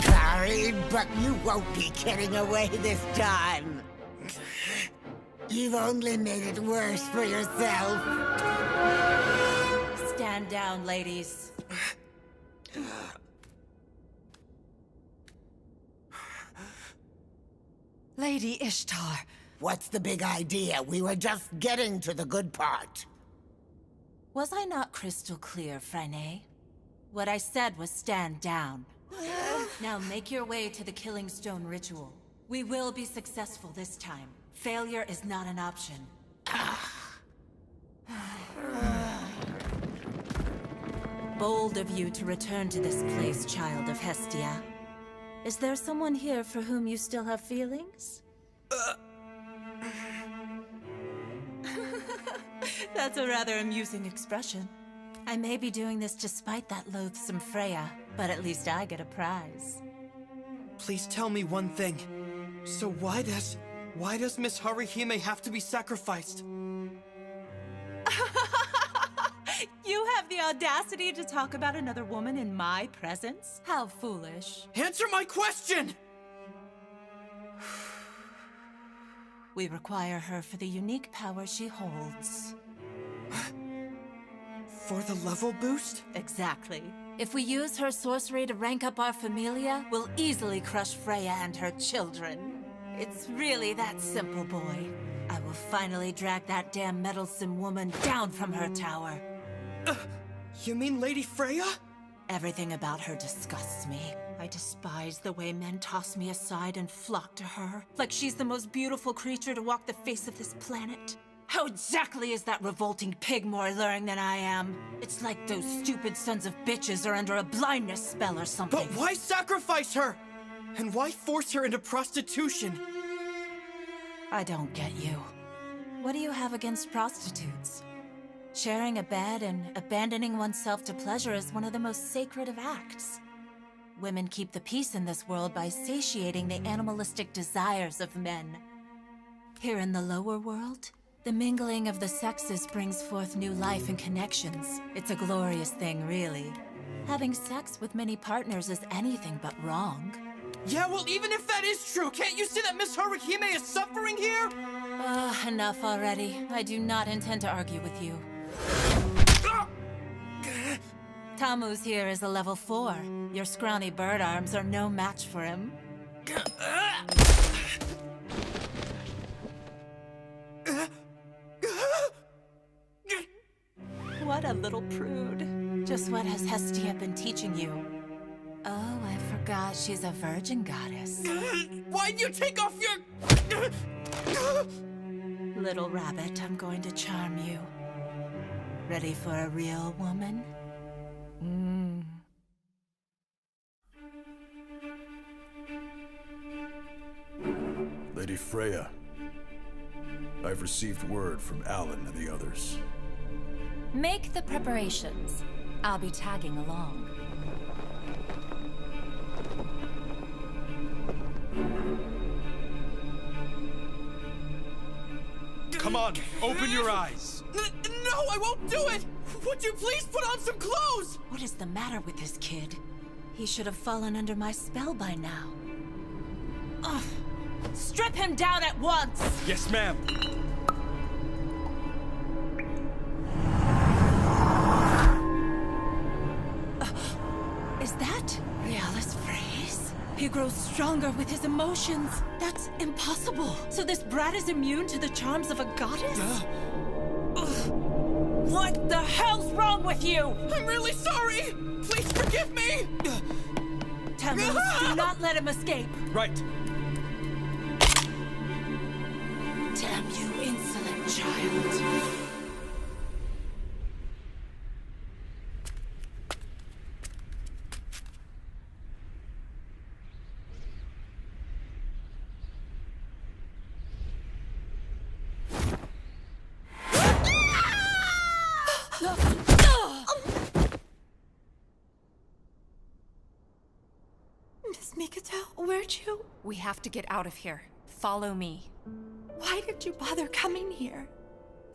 Sorry, but you won't be getting away this time. You've only made it worse for yourself. Stand down, ladies. Lady Ishtar. What's the big idea? We were just getting to the good part. Was I not crystal clear, Cranell? What I said was stand down. Now make your way to the Killing Stone ritual. We will be successful this time. Failure is not an option. Bold of you to return to this place, child of Hestia. Is there someone here for whom you still have feelings? That's a rather amusing expression. I may be doing this despite that loathsome Freya, but at least I get a prize. Please tell me one thing. So why does Miss Haruhime have to be sacrificed? You have the audacity to talk about another woman in my presence? How foolish. Answer my question! We require her for the unique power she holds. For the level boost? Exactly. If we use her sorcery to rank up our familia, we'll easily crush Freya and her children. It's really that simple, boy. I will finally drag that damn meddlesome woman down from her tower. You mean Lady Freya? Everything about her disgusts me. I despise the way men toss me aside and flock to her, like she's the most beautiful creature to walk the face of this planet. How exactly is that revolting pig more alluring than I am? It's like those stupid sons of bitches are under a blindness spell or something. But why sacrifice her? And why force her into prostitution? I don't get you. What do you have against prostitutes? Sharing a bed and abandoning oneself to pleasure is one of the most sacred of acts. Women keep the peace in this world by satiating the animalistic desires of men. Here in the lower world, the mingling of the sexes brings forth new life and connections. It's a glorious thing, really. Having sex with many partners is anything but wrong. Yeah, well, even if that is true, can't you see that Miss Haruhime is suffering here? Enough already. I do not intend to argue with you. Tamu's here is a level 4. Your scrawny bird arms are no match for him. What a little prude. Just what has Hestia been teaching you? Oh, I forgot she's a virgin goddess. Why'd you take off your... Little rabbit, I'm going to charm you. Ready for a real woman? Lady Freya, I've received word from Alan and the others. Make the preparations. I'll be tagging along. Come on, open your eyes. No, I won't do it! Would you please put on some clothes? What is the matter with this kid? He should have fallen under my spell by now. Ugh. Strip him down at once! Yes, ma'am. Is that Realis Freys? He grows stronger with his emotions. That's impossible. So this brat is immune to the charms of a goddess? What the hell's wrong with you? I'm really sorry! Please forgive me! Tammuz, do not let him escape. Right. Damn you, insolent child. Miss Mikoto, where'd you? We have to get out of here. Follow me. Why did you bother coming here?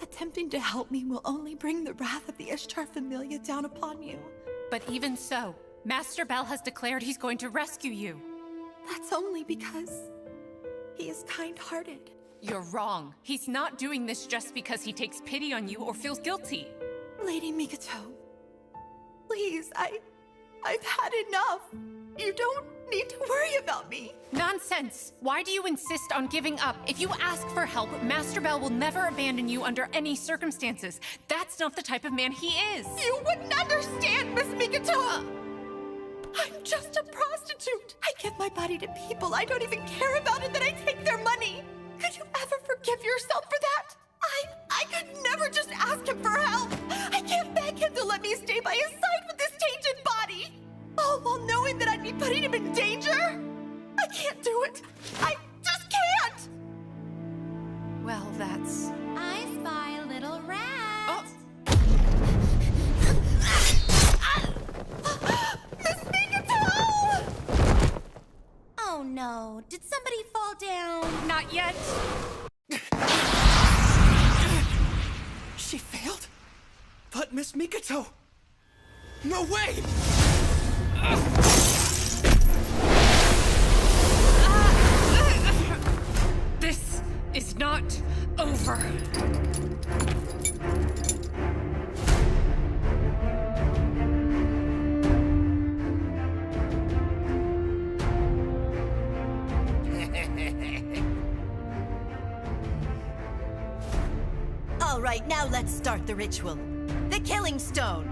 Attempting to help me will only bring the wrath of the Ishtar Familia down upon you. But even so, Master Bell has declared he's going to rescue you. That's only because he is kind-hearted. You're wrong. He's not doing this just because he takes pity on you or feels guilty. Lady Mikoto, please, I've had enough. You don't need to worry about me. Nonsense! Why do you insist on giving up? If you ask for help, Master Bell will never abandon you under any circumstances. That's not the type of man he is. You wouldn't understand, Miss Mikoto! I'm just a prostitute. I give my body to people I don't even care about and then I take their money. Could you ever forgive yourself for that? I could never just ask him for help. I can't beg him to let me stay by his side with this tainted body. All while knowing that I'd be putting him in danger? I can't do it. I just can't! Well, that's... I spy a little rat. Oh. Miss Mikoto! Oh no, did somebody fall down? Not yet. She failed? But Miss Mikoto! No way! This is not over. All right, now let's start the ritual. The Killing Stone.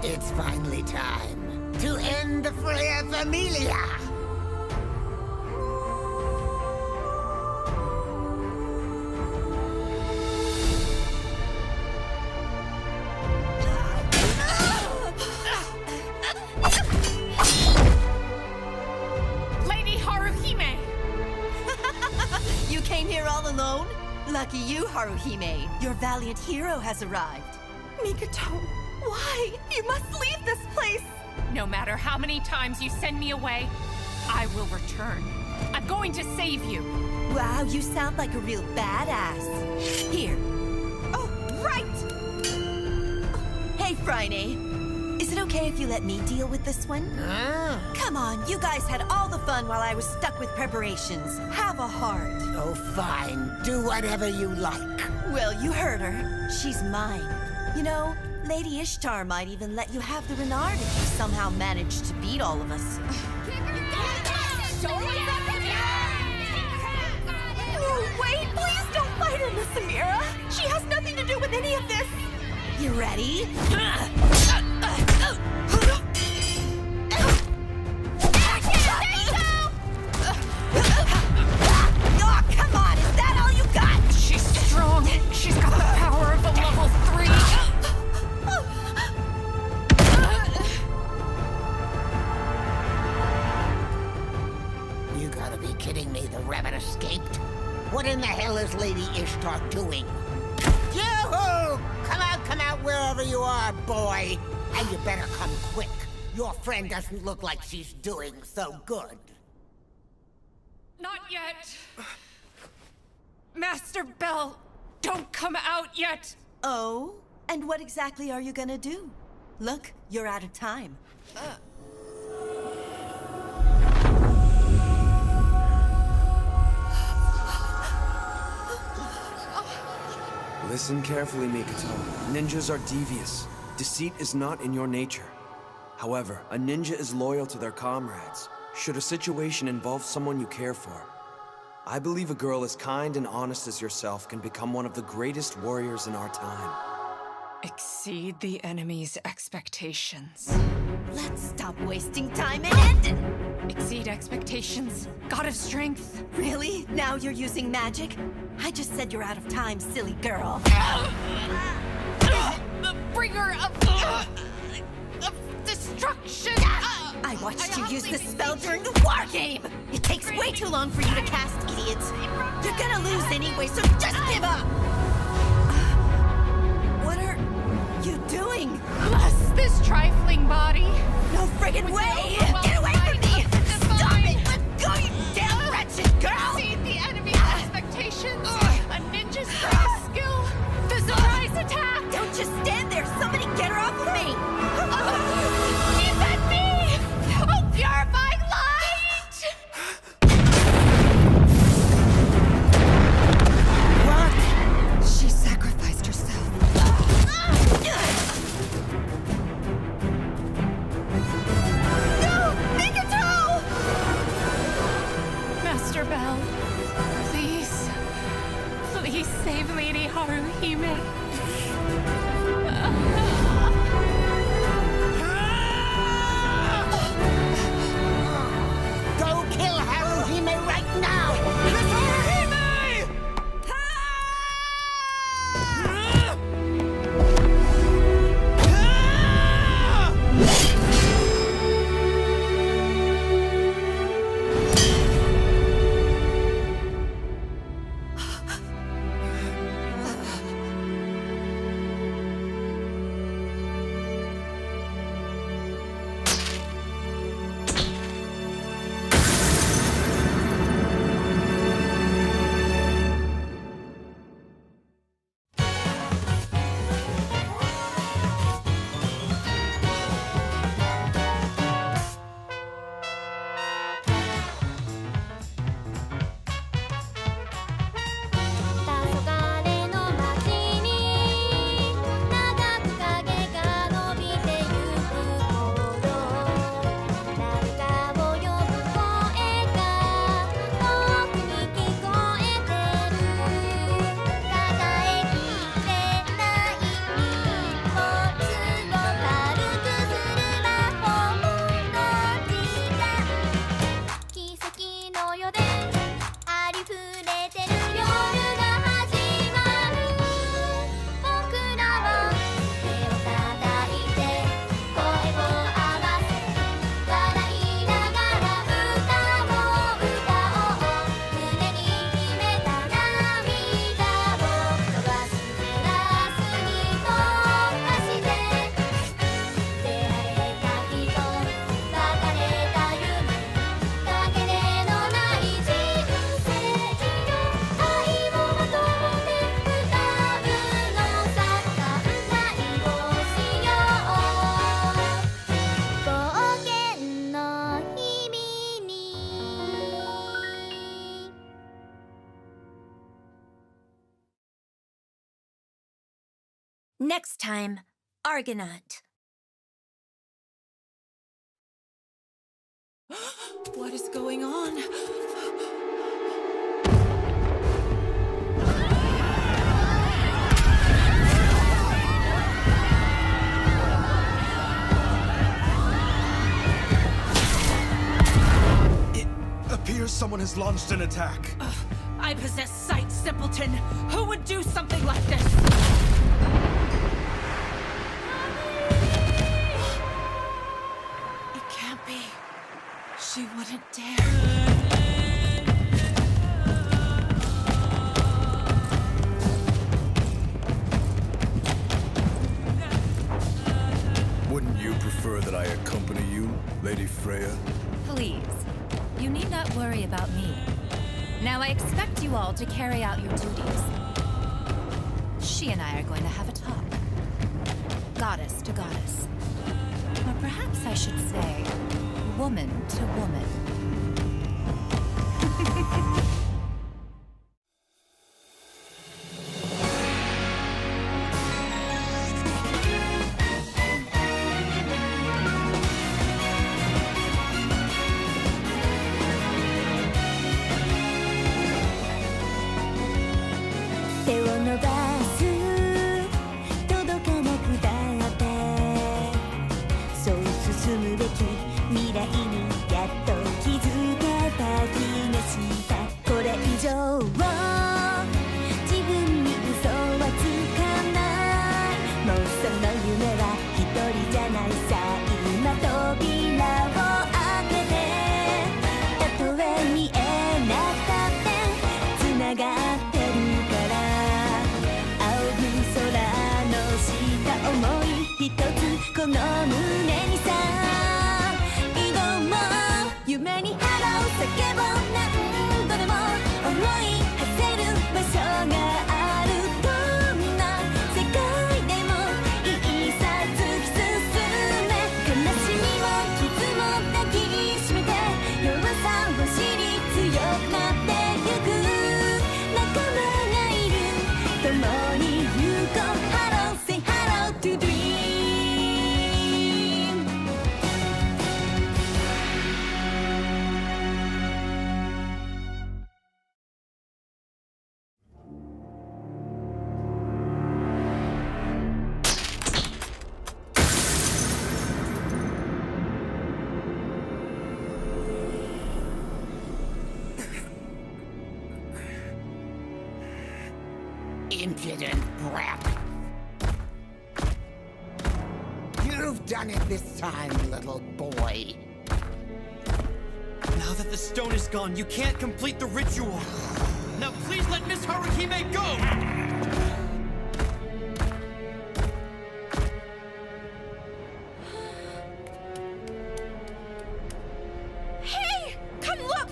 It's finally time to end the Freya Familia! Lady Haruhime! You came here all alone? Lucky you, Haruhime. Your valiant hero has arrived. Mikoto, why? You must leave this place! No matter how many times you send me away, I will return. I'm going to save you. Wow, you sound like a real badass. Here. Oh, right! Hey, Friday. Is it okay if you let me deal with this one? Come on, you guys had all the fun while I was stuck with preparations. Have a heart. Oh, fine. Do whatever you like. Well, you heard her. She's mine. You know, Lady Ishtar might even let you have the Renard if you somehow manage to beat all of us. No, wait! Please don't fight her, Miss Amira! She has nothing to do with any of this! You ready? Oh, come on! Is that all you got? She's strong. She's got the power of a level 3. You gotta be kidding me, the rabbit escaped? What in the hell is Lady Ishtar doing? Yoo-hoo! Come out wherever you are, boy! And you better come quick. Your friend doesn't look like she's doing so good. Not yet. Master Bell, don't come out yet. Oh? And what exactly are you gonna do? Look, you're out of time. Listen carefully, Mikoto. Ninjas are devious. Deceit is not in your nature. However, a ninja is loyal to their comrades, should a situation involve someone you care for, I believe a girl as kind and honest as yourself can become one of the greatest warriors in our time. Exceed the enemy's expectations. Let's stop wasting time and end it! Exceed expectations. God of strength. Really? Now you're using magic? I just said you're out of time, silly girl. The bringer of destruction! I watched you use this spell during the war game! It takes way too long for you to cast, idiots. You're gonna lose anyway, so just give up! What are you doing? Bless this trifling body. No friggin' way! Get away from me! Stop it! Let go, you damn wretched girl! Exceed the enemy's expectations. A ninja's greatest skill. The surprise attack! Don't just stand there! Somebody get her off of me! Defend me! Oh, purifying light! What? She sacrificed herself. No! Mikoto! Master Bell, please. Please save Lady Haruhime. Go kill Haruhime right now! Miss Haruhime! Next time, Argonaut. What is going on? It appears someone has launched an attack. I possess sight, simpleton. Who would do something like this? It can't be. She wouldn't dare. Wouldn't you prefer that I accompany you, Lady Freya? Please, you need not worry about me. Now I expect you all to carry out your duties. She and I are going to have a talk. Goddess to goddess. Or perhaps I should say, woman to woman. 一つこの胸にさ移動も夢にハロー叫ぼう何度でも思い馳せる場所があるどんな世界でもいいさ突き進め悲しみも傷も抱きしめて弱さを知り強くなってゆく仲間がいる共に行こう Hello say hello to dream Impudent brat. You've done it this time, little boy. Now that the stone is gone, you can't complete the ritual. Now please let Miss Haruhime go! Hey! Come look!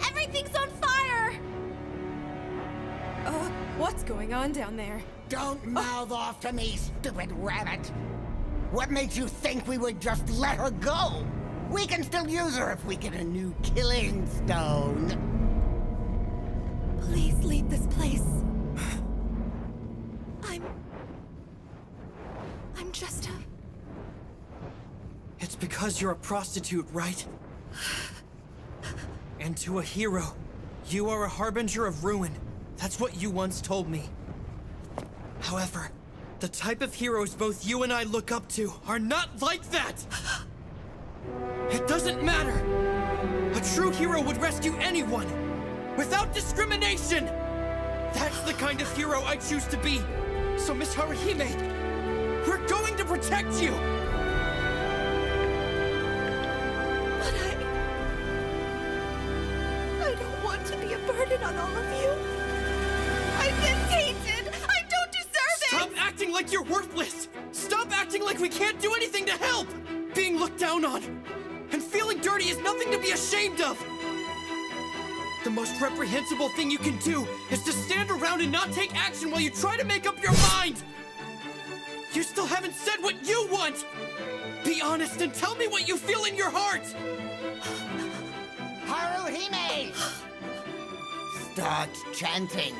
Everything's on fire! What's going on down there? Don't mouth off to me, stupid rabbit. What makes you think we would just let her go? We can still use her if we get a new killing stone. Please leave this place. I'm just a... It's because you're a prostitute, right? And to a hero, you are a harbinger of ruin. That's what you once told me. However, the type of heroes both you and I look up to are not like that! It doesn't matter! A true hero would rescue anyone! Without discrimination! That's the kind of hero I choose to be! So, Miss Haruhime, we're going to protect you! But I don't want to be a burden on all of you. I've been tainted! I don't deserve it! Stop acting like you're worthless! Stop acting like we can't do anything to help! Being looked down on and feeling dirty is nothing to be ashamed of! The most reprehensible thing you can do is to stand around and not take action while you try to make up your mind! You still haven't said what you want! Be honest and tell me what you feel in your heart! Haruhime! Start chanting.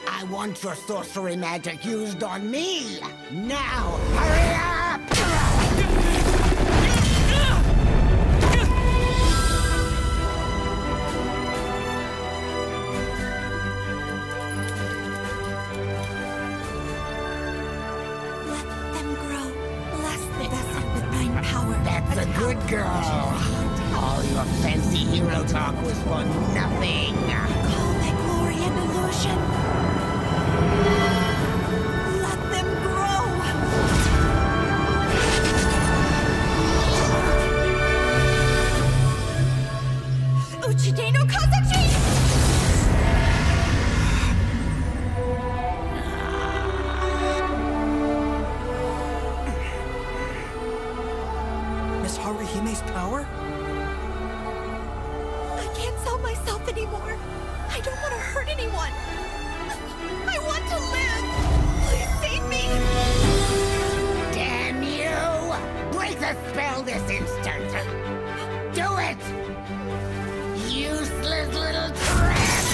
I want your sorcery magic used on me! Now, hurry up! Let them grow. Bless the vessel with thine power. That's a good girl. All your fancy hero talk was for nothing. Call thy glory and illusion. Let them grow. Uchide no Kazachi! Miss Haruhime's power? I can't sell myself anymore. I don't want to hurt anyone. I want to live. Please save me. Damn you! Break the spell this instant! Do it! Useless little trap!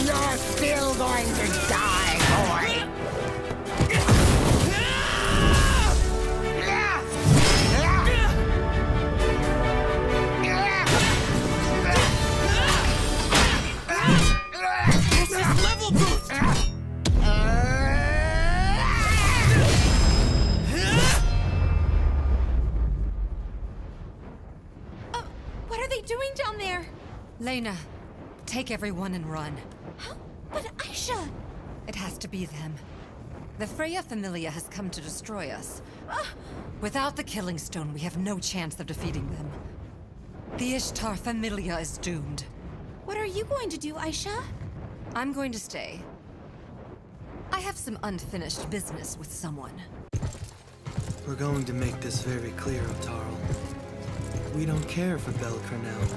You're still going to die, boy! Level boost! What are they doing down there? Lena, take everyone and run. But Aisha! It has to be them. The Freya Familia has come to destroy us. Without the Killing Stone, we have no chance of defeating them. The Ishtar Familia is doomed. What are you going to do, Aisha? I'm going to stay. I have some unfinished business with someone. We're going to make this very clear, Otaro. We don't care for Bel Cranell.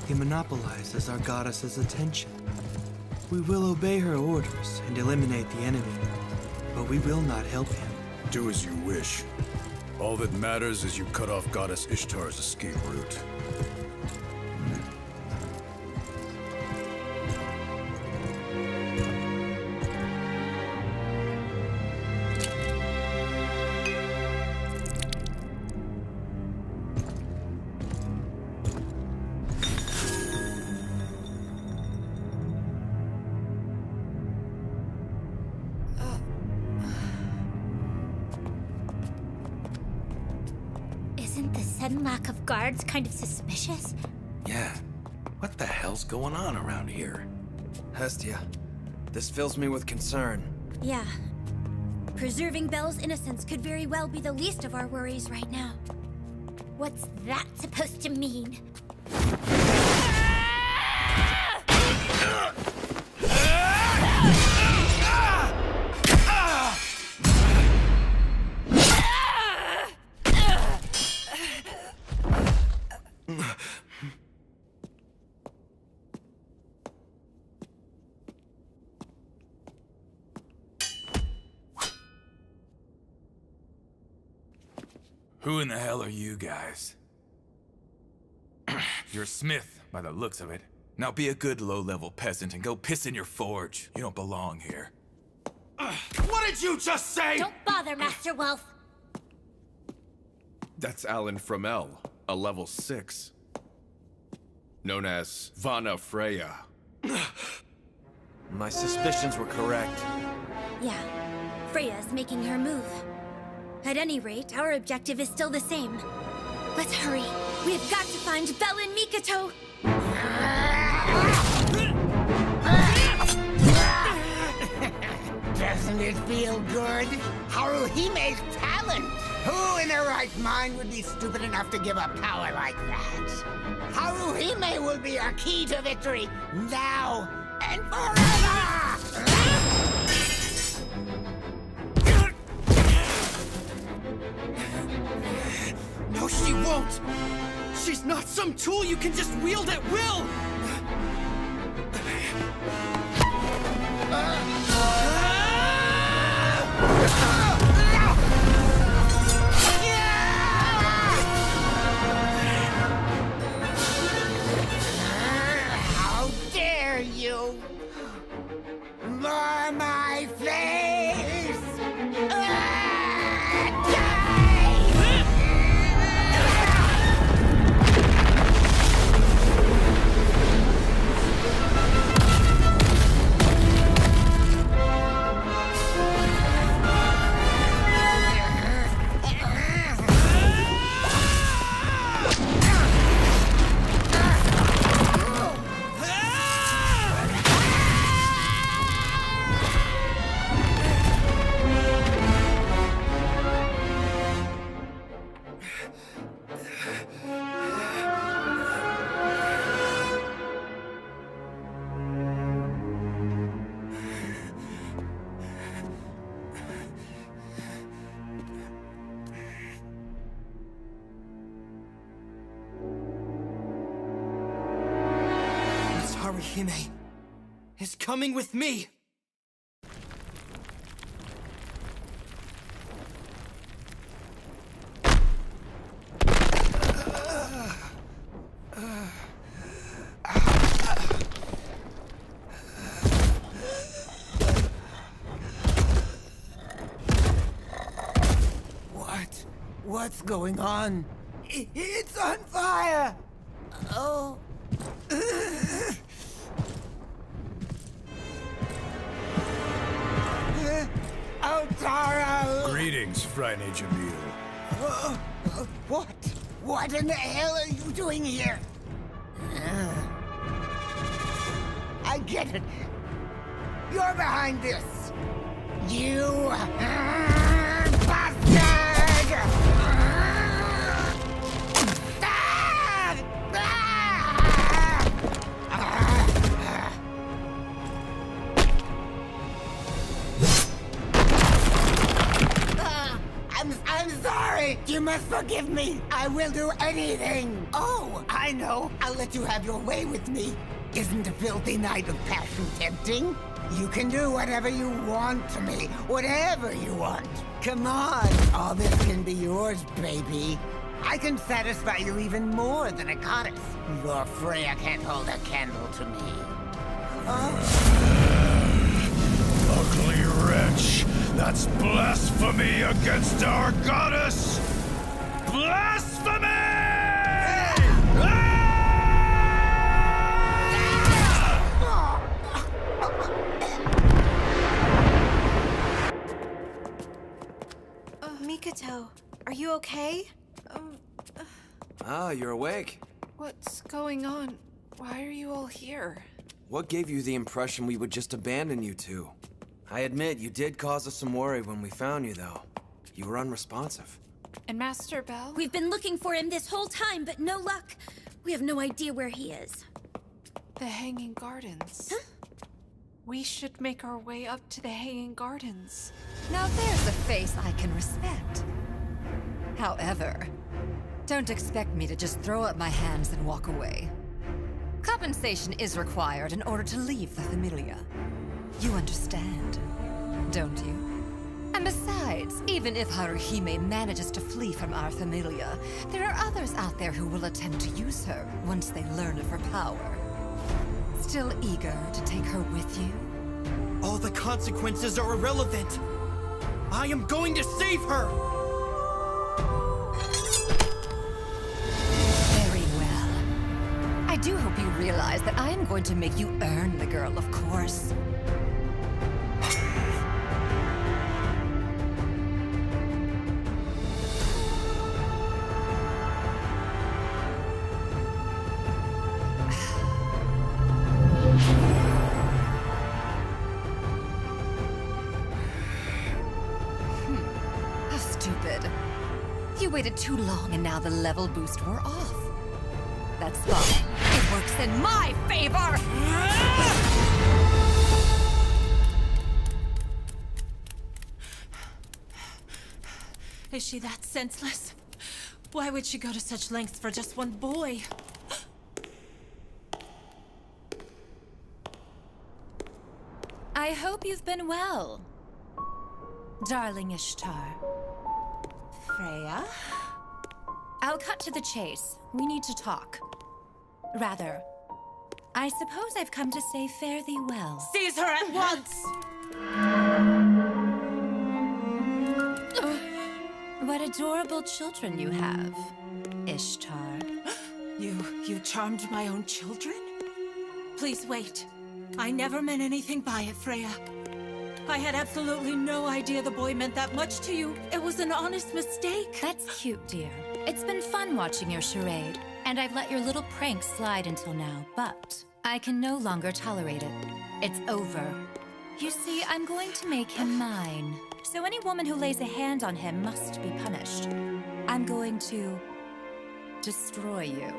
He monopolizes our goddess's attention. We will obey her orders and eliminate the enemy, but we will not help him. Do as you wish. All that matters is you cut off Goddess Ishtar's escape route. Isn't the sudden lack of guards kind of suspicious? Yeah. What the hell's going on around here? Hestia, this fills me with concern. Yeah. Preserving Belle's innocence could very well be the least of our worries right now. What's that supposed to mean? Who in the hell are you guys? You're a smith, by the looks of it. Now be a good low-level peasant and go piss in your forge. You don't belong here. What did you just say? Don't bother, Master Wolf. That's Alan Framel, a level 6. Known as Vana Freya. My suspicions were correct. Yeah, Freya's making her move. At any rate, our objective is still the same. Let's hurry. We've got to find Belle and Mikoto! Doesn't it feel good? Haruhime's talent! Who in their right mind would be stupid enough to give up power like that? Haruhime will be our key to victory, now and forever! No, she won't! She's not some tool you can just wield at will! How dare you! Mar my face! Haruhime is coming with me! What's going on? It's on fire! Oh. Otaro! Greetings, Frine Jamil. What? What in the hell are you doing here? I get it. You're behind this. You bastard! must forgive me. I will do anything. Oh, I know. I'll let you have your way with me. Isn't a filthy night of passion tempting? You can do whatever you want to me. Whatever you want. Come on. All this can be yours, baby. I can satisfy you even more than a goddess. Your Freya can't hold a candle to me. Ugly wretch! That's blasphemy against our goddess! Blasphemy! Mikoto, are you okay? Ah, you're awake. What's going on? Why are you all here? What gave you the impression we would just abandon you two? I admit, you did cause us some worry when we found you, though. You were unresponsive. And Master Bell? We've been looking for him this whole time, but no luck. We have no idea where he is. The Hanging Gardens. Huh? We should make our way up to the Hanging Gardens. Now there's a face I can respect. However, don't expect me to just throw up my hands and walk away. Compensation is required in order to leave the Familia. You understand, don't you? And besides, even if Haruhime manages to flee from our Familia, there are others out there who will attempt to use her once they learn of her power. Still eager to take her with you? All the consequences are irrelevant. I am going to save her! Very well. I do hope you realize that I am going to make you earn the girl, of course. You waited too long and now the level boost wore off. That's fine. It works in my favor! Is she that senseless? Why would she go to such lengths for just one boy? I hope you've been well, darling Ishtar. Freya? I'll cut to the chase. We need to talk. Rather, I suppose I've come to say fare thee well. Seize her at once! What adorable children you have, Ishtar. You charmed my own children? Please wait. I never meant anything by it, Freya. I had absolutely no idea the boy meant that much to you. It was an honest mistake. That's cute, dear. It's been fun watching your charade, and I've let your little pranks slide until now, but I can no longer tolerate it. It's over. You see, I'm going to make him mine. So any woman who lays a hand on him must be punished. I'm going to destroy you.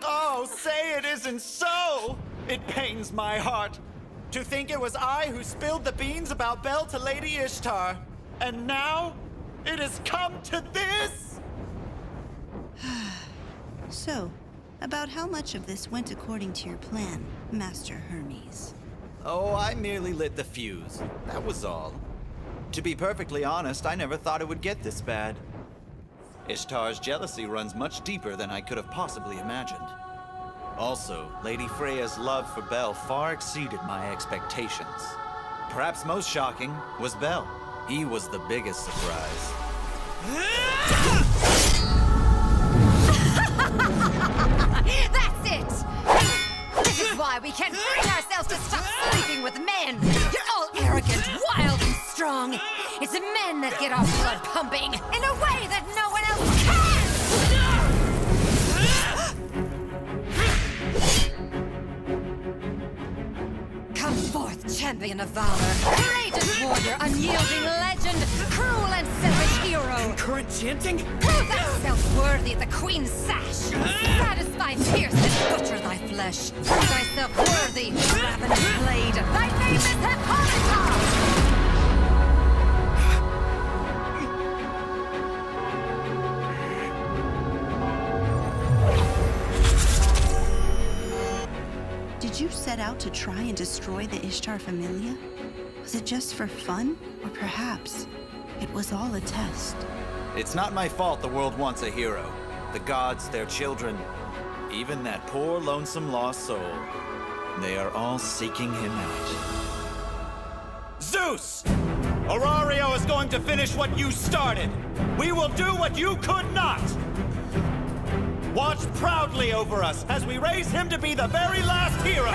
Oh, say it isn't so! It pains my heart. To think it was I who spilled the beans about Belle to Lady Ishtar. And now, it has come to this? So, about how much of this went according to your plan, Master Hermes? Oh, I merely lit the fuse. That was all. To be perfectly honest, I never thought it would get this bad. Ishtar's jealousy runs much deeper than I could have possibly imagined. Also, Lady Freya's love for Belle far exceeded my expectations. Perhaps most shocking was Belle. He was the biggest surprise. That's it! This is why we can't bring ourselves to stop sleeping with men! You're all arrogant, wild, and strong! It's men that get our blood pumping in a way that no one else can! Come forth, champion of valor, courageous warrior, unyielding legend, cruel and selfish hero! Concurrent chanting? Prove thyself worthy of the Queen's sash! Satisfy, pierce, and butcher thy flesh! Prove thyself worthy, ravenous blade! Thy name is Hippolyta! Did you set out to try and destroy the Ishtar Familia? Was it just for fun? Or perhaps it was all a test? It's not my fault the world wants a hero. The gods, their children, even that poor, lonesome, lost soul. They are all seeking him out. Zeus! Orario is going to finish what you started. We will do what you could not. Watch proudly over us as we raise him to be the very last hero.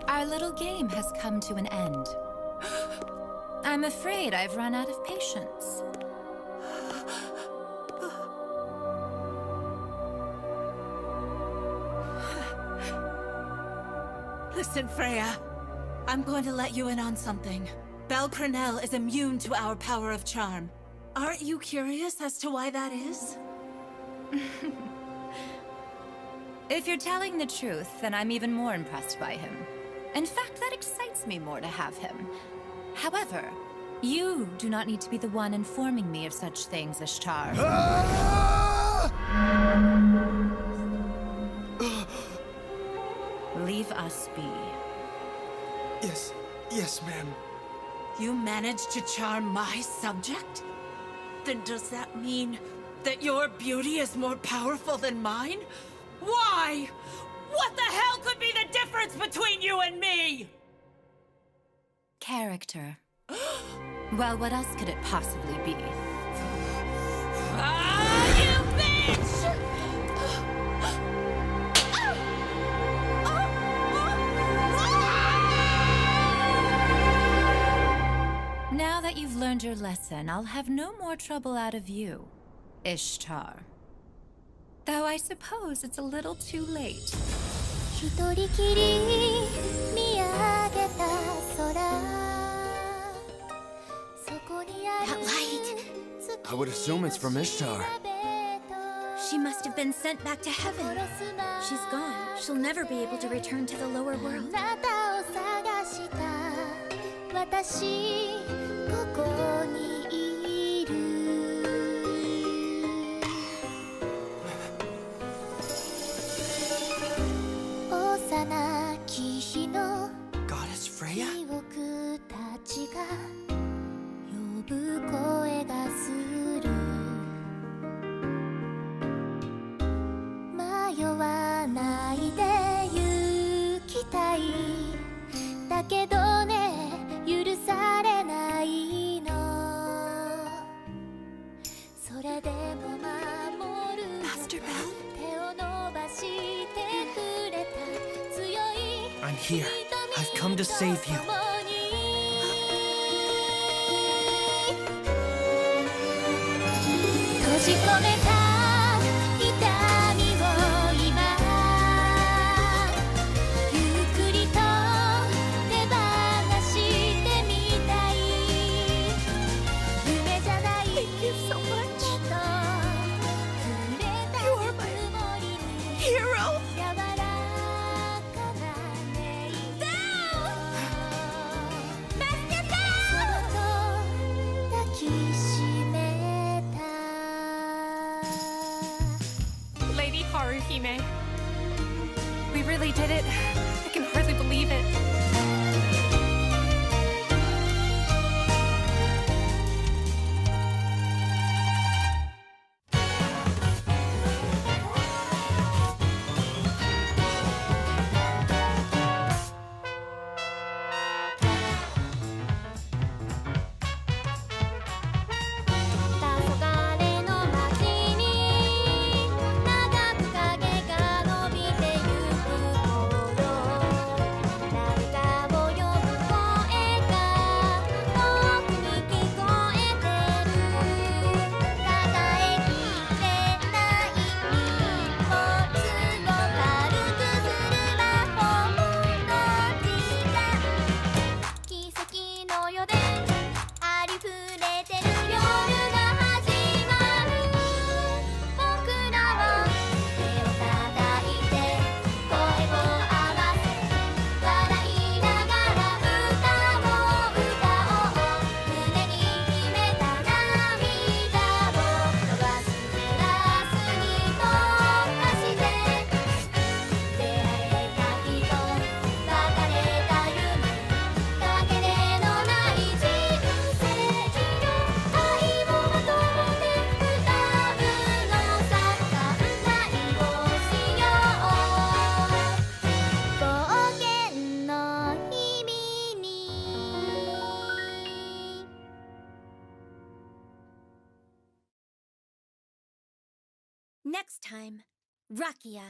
Our little game has come to an end. I'm afraid I've run out of patience. Listen, Freya. I'm going to let you in on something. Belle Cranell is immune to our power of charm. Aren't you curious as to why that is? If you're telling the truth, then I'm even more impressed by him. In fact, that excites me more to have him. However, you do not need to be the one informing me of such things, Ishtar. Leave us be. Yes, ma'am. You managed to charm my subject? Then does that mean that your beauty is more powerful than mine? Why? What the hell could be the difference between you and me? Character. Well, what else could it possibly be? You bitch! Now that you've learned your lesson, I'll have no more trouble out of you, Ishtar. Though I suppose it's a little too late. That light! I would assume it's from Ishtar. She must have been sent back to heaven. She's gone. She'll never be able to return to the lower world. 幼き日の Goddess Freya? 記憶たちが呼ぶ声がする迷わないで行きたいだけどね許されないのそれでも守る手を伸ばしてくれた強い I'm here. I've come to save you. 閉じ込めた痛みを今ゆっくりと手放してみたい夢じゃないもっと触れたつもりに柔らかな音色助けてそっと抱きしめた Lady Haruhime. We really did it. I can hardly believe it. Next time, Rakia.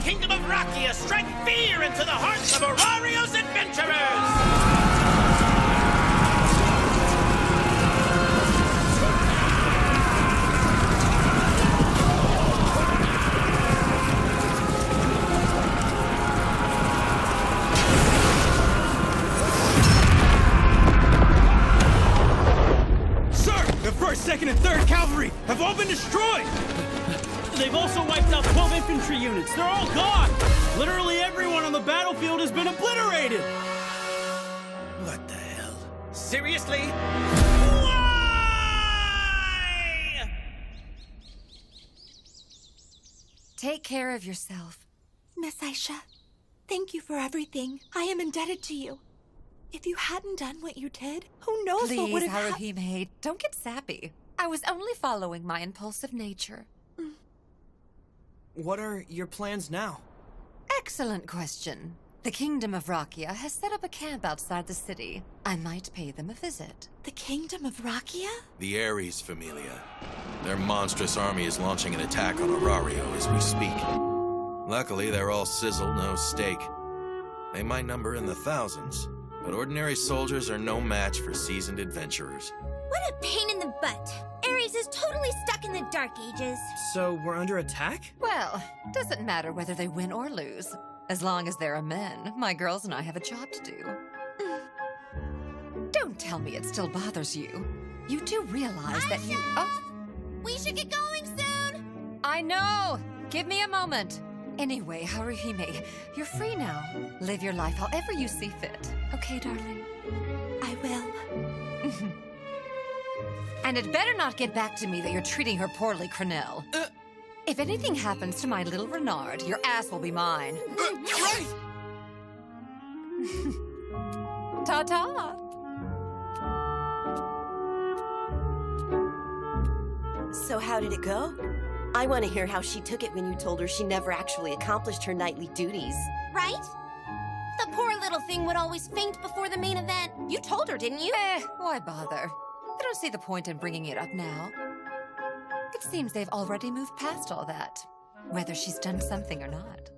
Kingdom of Rakia strike fear into the hearts of Orario's adventurers! Sir, the 1st, 2nd, and 3rd Cavalry have all been destroyed! They've also wiped out 12 infantry units. They're all gone! Literally everyone on the battlefield has been obliterated! What the hell? Seriously? Take care of yourself. Miss Aisha, thank you for everything. I am indebted to you. If you hadn't done what you did, who knows what would have happened? Please, Haruhime, don't get sappy. I was only following my impulsive nature. What are your plans now? Excellent question. The Kingdom of Rakia has set up a camp outside the city. I might pay them a visit. The Kingdom of Rakia? The Aiz Familia. Their monstrous army is launching an attack on Orario as we speak. Luckily, they're all sizzle, no steak. They might number in the thousands, but ordinary soldiers are no match for seasoned adventurers. What a pain in the butt. Ares is totally stuck in the Dark Ages. So we're under attack? Well, doesn't matter whether they win or lose. As long as there are men, my girls and I have a job to do. Don't tell me it still bothers you. You do realize that you... Oh! We should get going soon! I know! Give me a moment. Anyway, Haruhime, you're free now. Live your life however you see fit. Okay, darling? I will. And it better not get back to me that you're treating her poorly, Cranell. If anything happens to my little Renard, your ass will be mine. Right! Ta-ta! So how did it go? I want to hear how she took it when you told her she never actually accomplished her nightly duties. Right? The poor little thing would always faint before the main event. You told her, didn't you? Why bother? I don't see the point in bringing it up now. It seems they've already moved past all that, whether she's done something or not.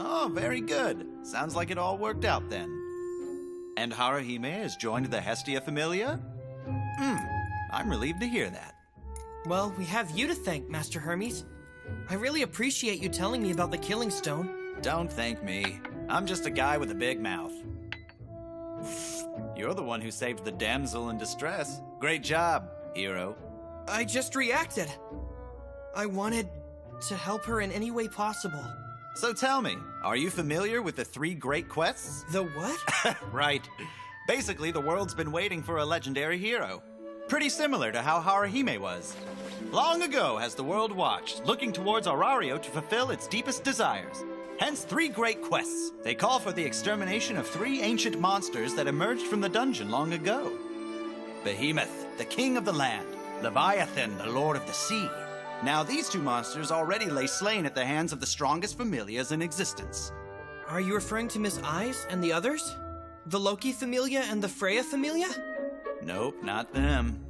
Oh, very good. Sounds like it all worked out then. And Haruhime has joined the Hestia Familia? I'm relieved to hear that. Well, we have you to thank, Master Hermes. I really appreciate you telling me about the Killing Stone. Don't thank me. I'm just a guy with a big mouth. You're the one who saved the damsel in distress. Great job, hero. I just reacted. I wanted to help her in any way possible. So tell me, are you familiar with the 3 great quests? The what? Right. Basically, the world's been waiting for a legendary hero. Pretty similar to how Haruhime was. Long ago has the world watched, looking towards Orario to fulfill its deepest desires. Hence 3 great quests. They call for the extermination of 3 ancient monsters that emerged from the dungeon long ago. Behemoth, the king of the land. Leviathan, the lord of the sea. Now these 2 monsters already lay slain at the hands of the strongest familias in existence. Are you referring to Miss Aiz and the others? The Loki familia and the Freya familia? Nope, not them.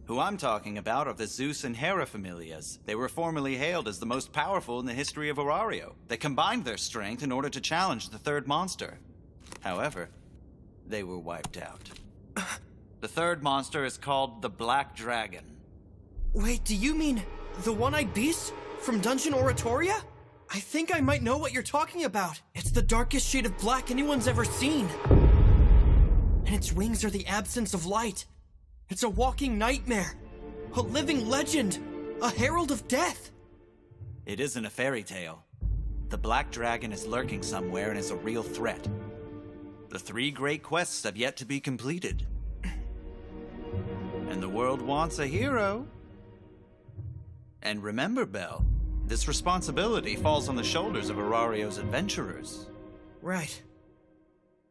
Who I'm talking about are the Zeus and Hera familias. They were formerly hailed as the most powerful in the history of Orario. They combined their strength in order to challenge the 3rd monster. However, they were wiped out. The 3rd monster is called the Black Dragon. Wait, do you mean the one-eyed beast from Dungeon Oratoria? I think I might know what you're talking about. It's the darkest shade of black anyone's ever seen. And its wings are the absence of light. It's a walking nightmare, a living legend, a herald of death. It isn't a fairy tale. The Black Dragon is lurking somewhere and is a real threat. The 3 great quests have yet to be completed. And the world wants a hero. And remember, Belle, this responsibility falls on the shoulders of Orario's adventurers. Right.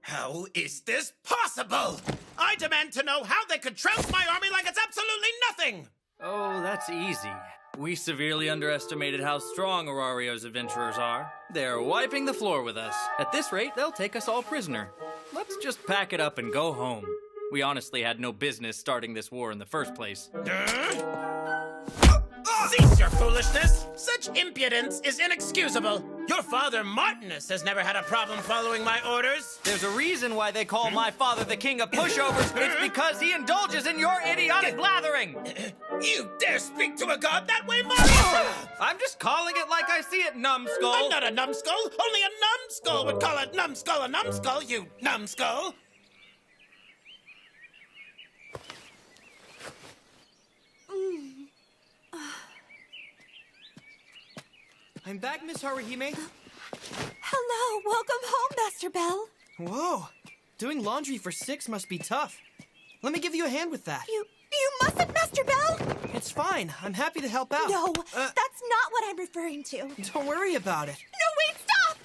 How is this possible? I demand to know how they could trounce my army like it's absolutely nothing! Oh, that's easy. We severely underestimated how strong Orario's adventurers are. They're wiping the floor with us. At this rate, they'll take us all prisoner. Let's just pack it up and go home. We honestly had no business starting this war in the first place. Cease your foolishness! Such impudence is inexcusable. Your father, Martinus, has never had a problem following my orders. There's a reason why they call my father the king of pushovers. It's because he indulges in your idiotic blathering. You dare speak to a god that way, Mario? I'm just calling it like I see it, numbskull. I'm not a numbskull. Only a numbskull would call a numbskull a numbskull, you numbskull. I'm back, Miss Haruhime. Hello, welcome home, Master Bell. Whoa, doing laundry for 6 must be tough. Let me give you a hand with that. You mustn't, Master Bell. It's fine, I'm happy to help out. No, that's not what I'm referring to. Don't worry about it. No, wait, stop!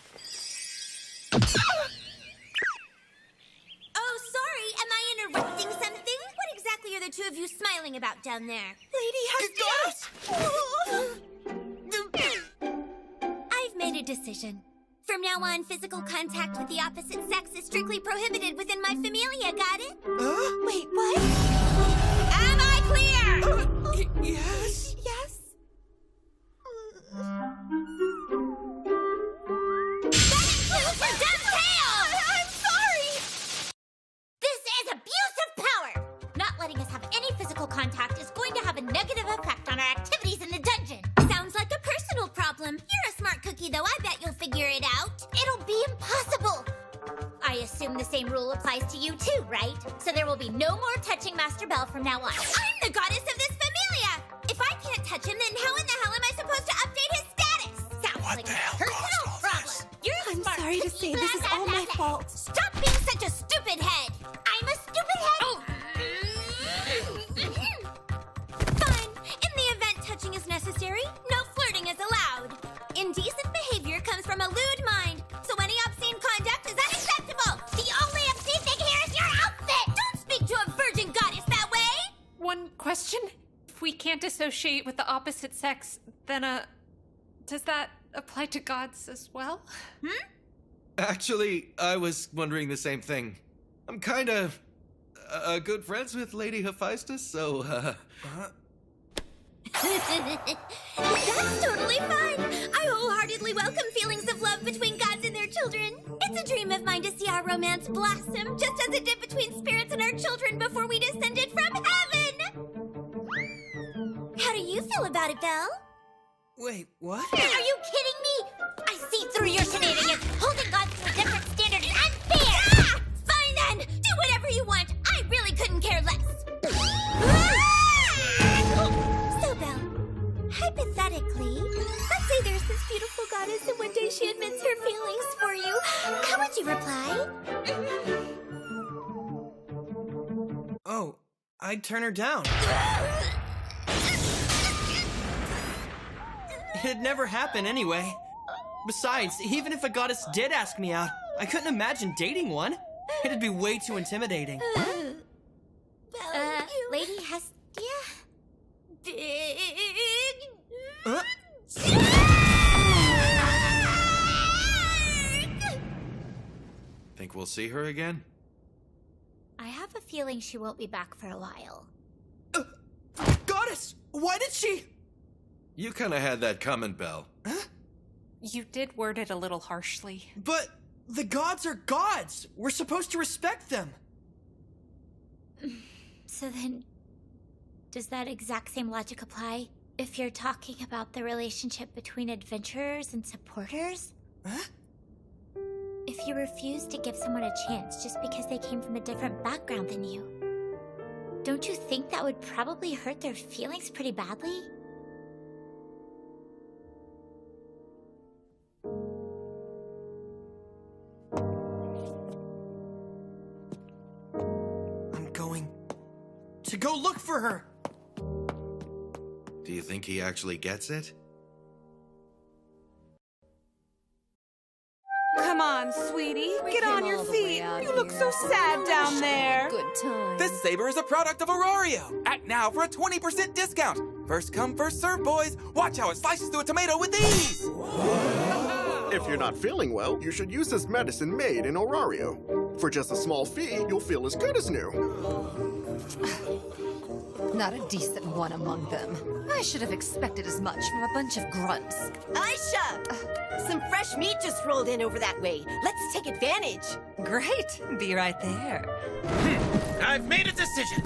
Oh, sorry, am I interrupting something? What exactly are the 2 of you smiling about down there? Lady Hestia! I've made a decision. From now on, physical contact with the opposite sex is strictly prohibited within my familia, got it? Wait, what? Am I clear? Yes? Yes? I'm sorry! This is abuse of power! Not letting us have any physical contact is going to have a negative effect on our activities in the dungeon. Sounds like a personal problem. You're a smart cookie, though. I bet you'll figure it out. It'll be impossible. I assume the same rule applies to you too, right? So there will be no more touching Master Bell from now on. I'm the goddess of this familia! If I can't touch him, then how in the hell am I supposed to update his status? Sounds like a personal problem. You're a I'm smart sorry to cookie, say this is all my fault. Stop being such a stupid head! I'm a stupid head? Oh! Fine. In the event touching is necessary, no flirting is allowed. Indecent behavior comes from a lewd mind, so any obscene conduct is unacceptable. The only obscene thing here is your outfit! Don't speak to a virgin goddess that way! One question? If we can't associate with the opposite sex, then, does that apply to gods as well? Actually, I was wondering the same thing. I'm kind of good friends with Lady Hephaestus, so, That's totally fine. I wholeheartedly welcome feelings of love between gods and their children. It's a dream of mine to see our romance blossom, just as it did between spirits and our children before we descended from heaven. How do you feel about it, Belle? Wait, what? Are you kidding me? I see through your shenanigans. Holding gods to a different standard is unfair. Ah! Fine then. Do whatever you want. I really couldn't care less. So, Belle, hypothetically, let's say there's this beautiful goddess and one day she admits feelings for you. How would you reply? Oh, I'd turn her down. It'd never happen anyway. Besides, even if a goddess did ask me out, I couldn't imagine dating one. It'd be way too intimidating. Lady Hestia? Think we'll see her again? I have a feeling she won't be back for a while. Goddess! Why did she? You kinda had that coming, Belle. You did word it a little harshly. But the gods are gods! We're supposed to respect them! So then, does that exact same logic apply if you're talking about the relationship between adventurers and supporters? If you refuse to give someone a chance just because they came from a different background than you, don't you think that would probably hurt their feelings pretty badly? I'm going to go look for her! Do you think he actually gets it? Come on, sweetie. Get on your feet. You look so sad down there. Good time. This saber is a product of Orario. Act now for a 20% discount. First come, first serve, boys. Watch how it slices through a tomato with ease. If you're not feeling well, you should use this medicine made in Orario. For just a small fee, you'll feel as good as new. Not a decent one among them. I should have expected as much from a bunch of grunts. Aisha! Some fresh meat just rolled in over that way. Let's take advantage. Great. Be right there. I've made a decision.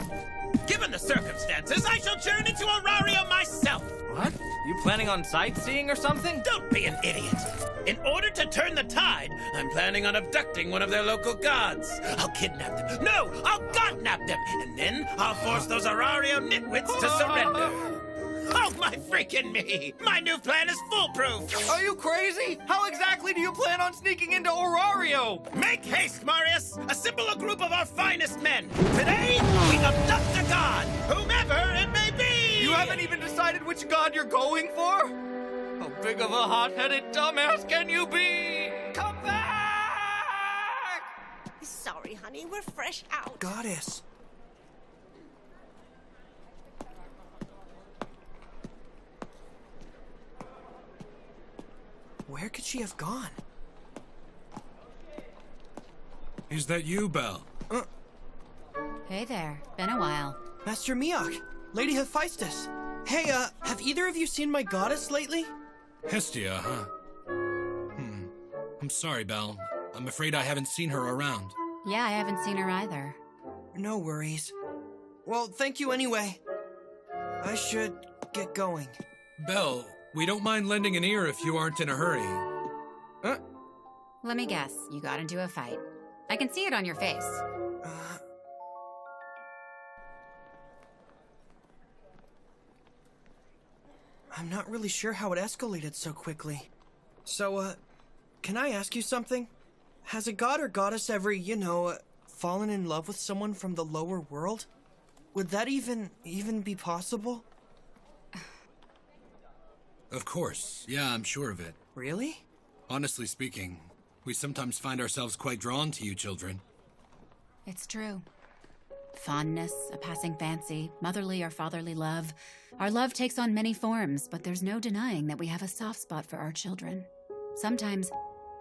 Given the circumstances, I shall journey to Orario myself. What? You planning on sightseeing or something? Don't be an idiot. In order to turn the tide, I'm planning on abducting one of their local gods. I'll kidnap them. No, I'll godnap them. And then I'll force those Orario nitwits to surrender. Oh, my freaking me! My new plan is foolproof! Are you crazy? How exactly do you plan on sneaking into Orario? Make haste, Marius! Assemble a group of our finest men. Today, we abduct a god, whomever it may be! You haven't even decided which god you're going for? How big of a hot-headed dumbass can you be? Come back! Sorry, honey, we're fresh out. Goddess. Where could she have gone? Is that you, Belle? Hey there. Been a while. Master Miyok, Lady Hephaestus. Hey, have either of you seen my goddess lately? Hestia, huh? I'm sorry, Belle. I'm afraid I haven't seen her around. Yeah, I haven't seen her either. No worries. Well, thank you anyway. I should get going. Belle, we don't mind lending an ear if you aren't in a hurry. Let me guess. You got into a fight. I can see it on your face. I'm not really sure how it escalated so quickly. So, can I ask you something? Has a god or goddess ever, fallen in love with someone from the lower world? Would that even be possible? Of course. Yeah, I'm sure of it. Really? Honestly speaking, we sometimes find ourselves quite drawn to you children. It's true. Fondness, a passing fancy, motherly or fatherly love. Our love takes on many forms, but there's no denying that we have a soft spot for our children. Sometimes,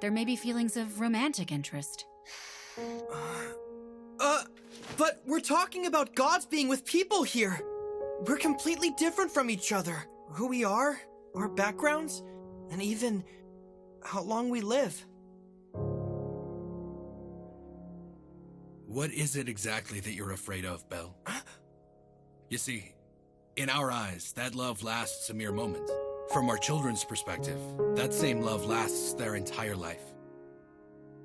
there may be feelings of romantic interest. But we're talking about gods being with people here. We're completely different from each other. Who we are, our backgrounds, and even how long we live. What is it exactly that you're afraid of, Belle? You see, in our eyes, that love lasts a mere moment. From our children's perspective, that same love lasts their entire life.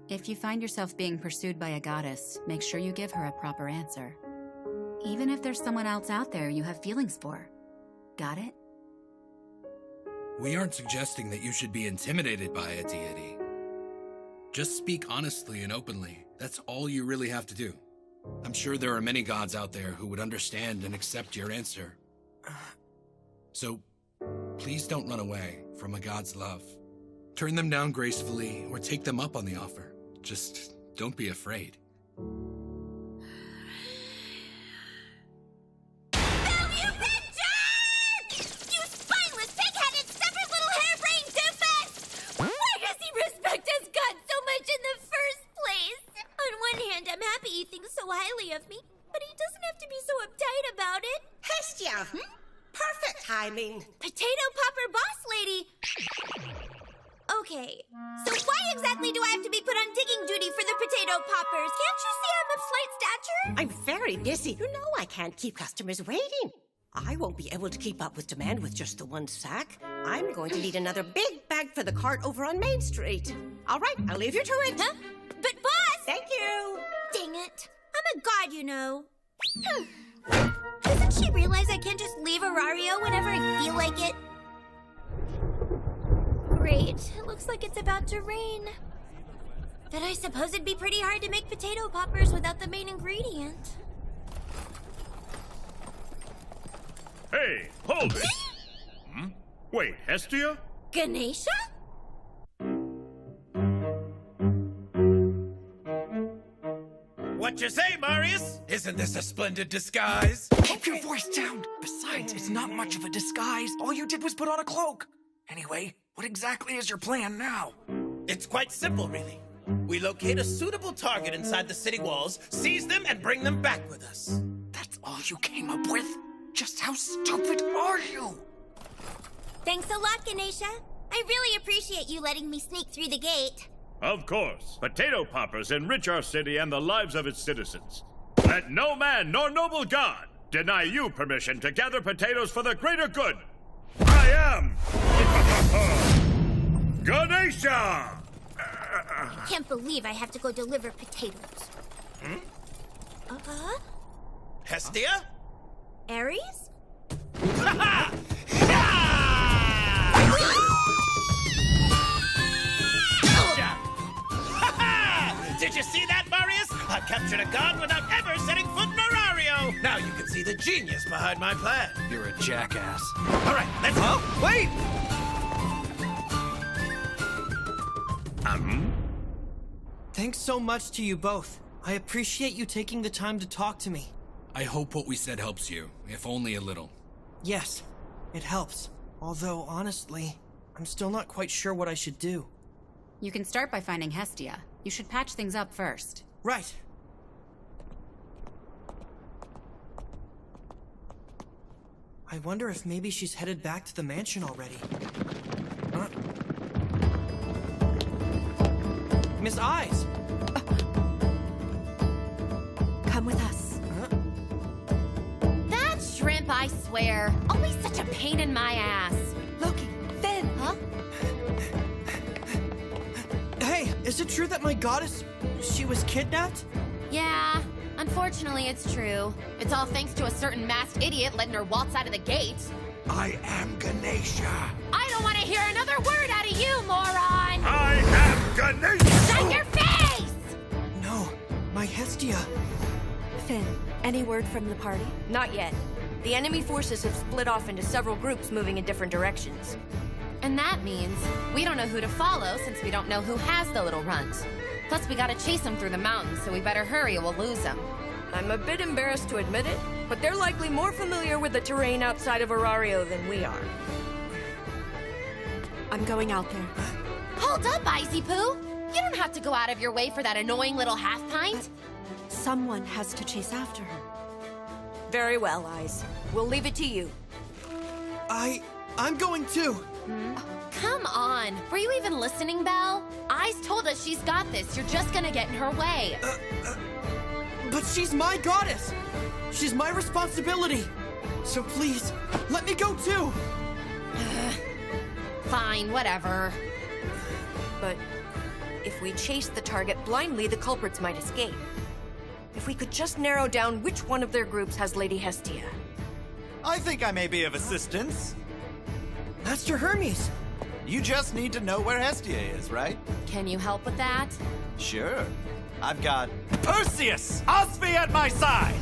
If you find yourself being pursued by a goddess, make sure you give her a proper answer. Even if there's someone else out there you have feelings for. Got it? We aren't suggesting that you should be intimidated by a deity. Just speak honestly and openly. That's all you really have to do. I'm sure there are many gods out there who would understand and accept your answer. So, please don't run away from a god's love. Turn them down gracefully or take them up on the offer. Just don't be afraid. Of me, but he doesn't have to be so uptight about it. Hestia! Perfect timing. Potato popper boss lady! Okay, so why exactly do I have to be put on digging duty for the potato poppers? Can't you see I'm of slight stature? I'm very busy. You know I can't keep customers waiting. I won't be able to keep up with demand with just the one sack. I'm going to need another big bag for the cart over on Main Street. All right, I'll leave you to it. Huh? But boss! Thank you! Dang it. I'm a god, you know. Doesn't she realize I can't just leave Orario whenever I feel like it? Great. It looks like it's about to rain. Then I suppose it'd be pretty hard to make potato poppers without the main ingredient. Hey, hold it! Wait, Hestia? Ganesha? What you say, Marius? Isn't this a splendid disguise? Keep your voice down. Besides, it's not much of a disguise. All you did was put on a cloak. Anyway, what exactly is your plan now? It's quite simple, really. We locate a suitable target inside the city walls, seize them, and bring them back with us. That's all you came up with? Just how stupid are you? Thanks a lot, Ganesha. I really appreciate you letting me sneak through the gate. Of course. Potato poppers enrich our city and the lives of its citizens. Let no man nor noble god deny you permission to gather potatoes for the greater good. I am Ganesha! I can't believe I have to go deliver potatoes. Hestia? Ares? Did you see that, Marius? I captured a god without ever setting foot in Orario! Now you can see the genius behind my plan. You're a jackass. All right, let's go. Wait! Thanks so much to you both. I appreciate you taking the time to talk to me. I hope what we said helps you, if only a little. Yes, it helps. Although, honestly, I'm still not quite sure what I should do. You can start by finding Hestia. You should patch things up first. Right. I wonder if maybe she's headed back to the mansion already. Miss Aiz! Come with us. That shrimp, I swear. Always such a pain in my ass. Loki, Finn! Huh? Hey, is it true that my goddess, she was kidnapped? Yeah, unfortunately it's true. It's all thanks to a certain masked idiot letting her waltz out of the gate. I am Ganesha. I don't want to hear another word out of you, moron! I am Ganesha! Shut your face! No, my Hestia. Finn, any word from the party? Not yet. The enemy forces have split off into several groups moving in different directions. And that means we don't know who to follow since we don't know who has the little runt. Plus, we gotta chase them through the mountains, so we better hurry or we'll lose them. I'm a bit embarrassed to admit it, but they're likely more familiar with the terrain outside of Orario than we are. I'm going out there. Hold up, Icy Poo! You don't have to go out of your way for that annoying little half-pint. Someone has to chase after her. Very well, Aiz. We'll leave it to you. I'm going too. Come on. Were you even listening, Belle? Aiz told us she's got this. You're just gonna get in her way. But she's my goddess. She's my responsibility. So please, let me go too. Fine, whatever. But if we chase the target blindly, the culprits might escape. If we could just narrow down which one of their groups has Lady Hestia. I think I may be of assistance. Master Hermes, You just need to know where Hestia is, right? Can you help with that? Sure. I've got Perseus Osby at my side!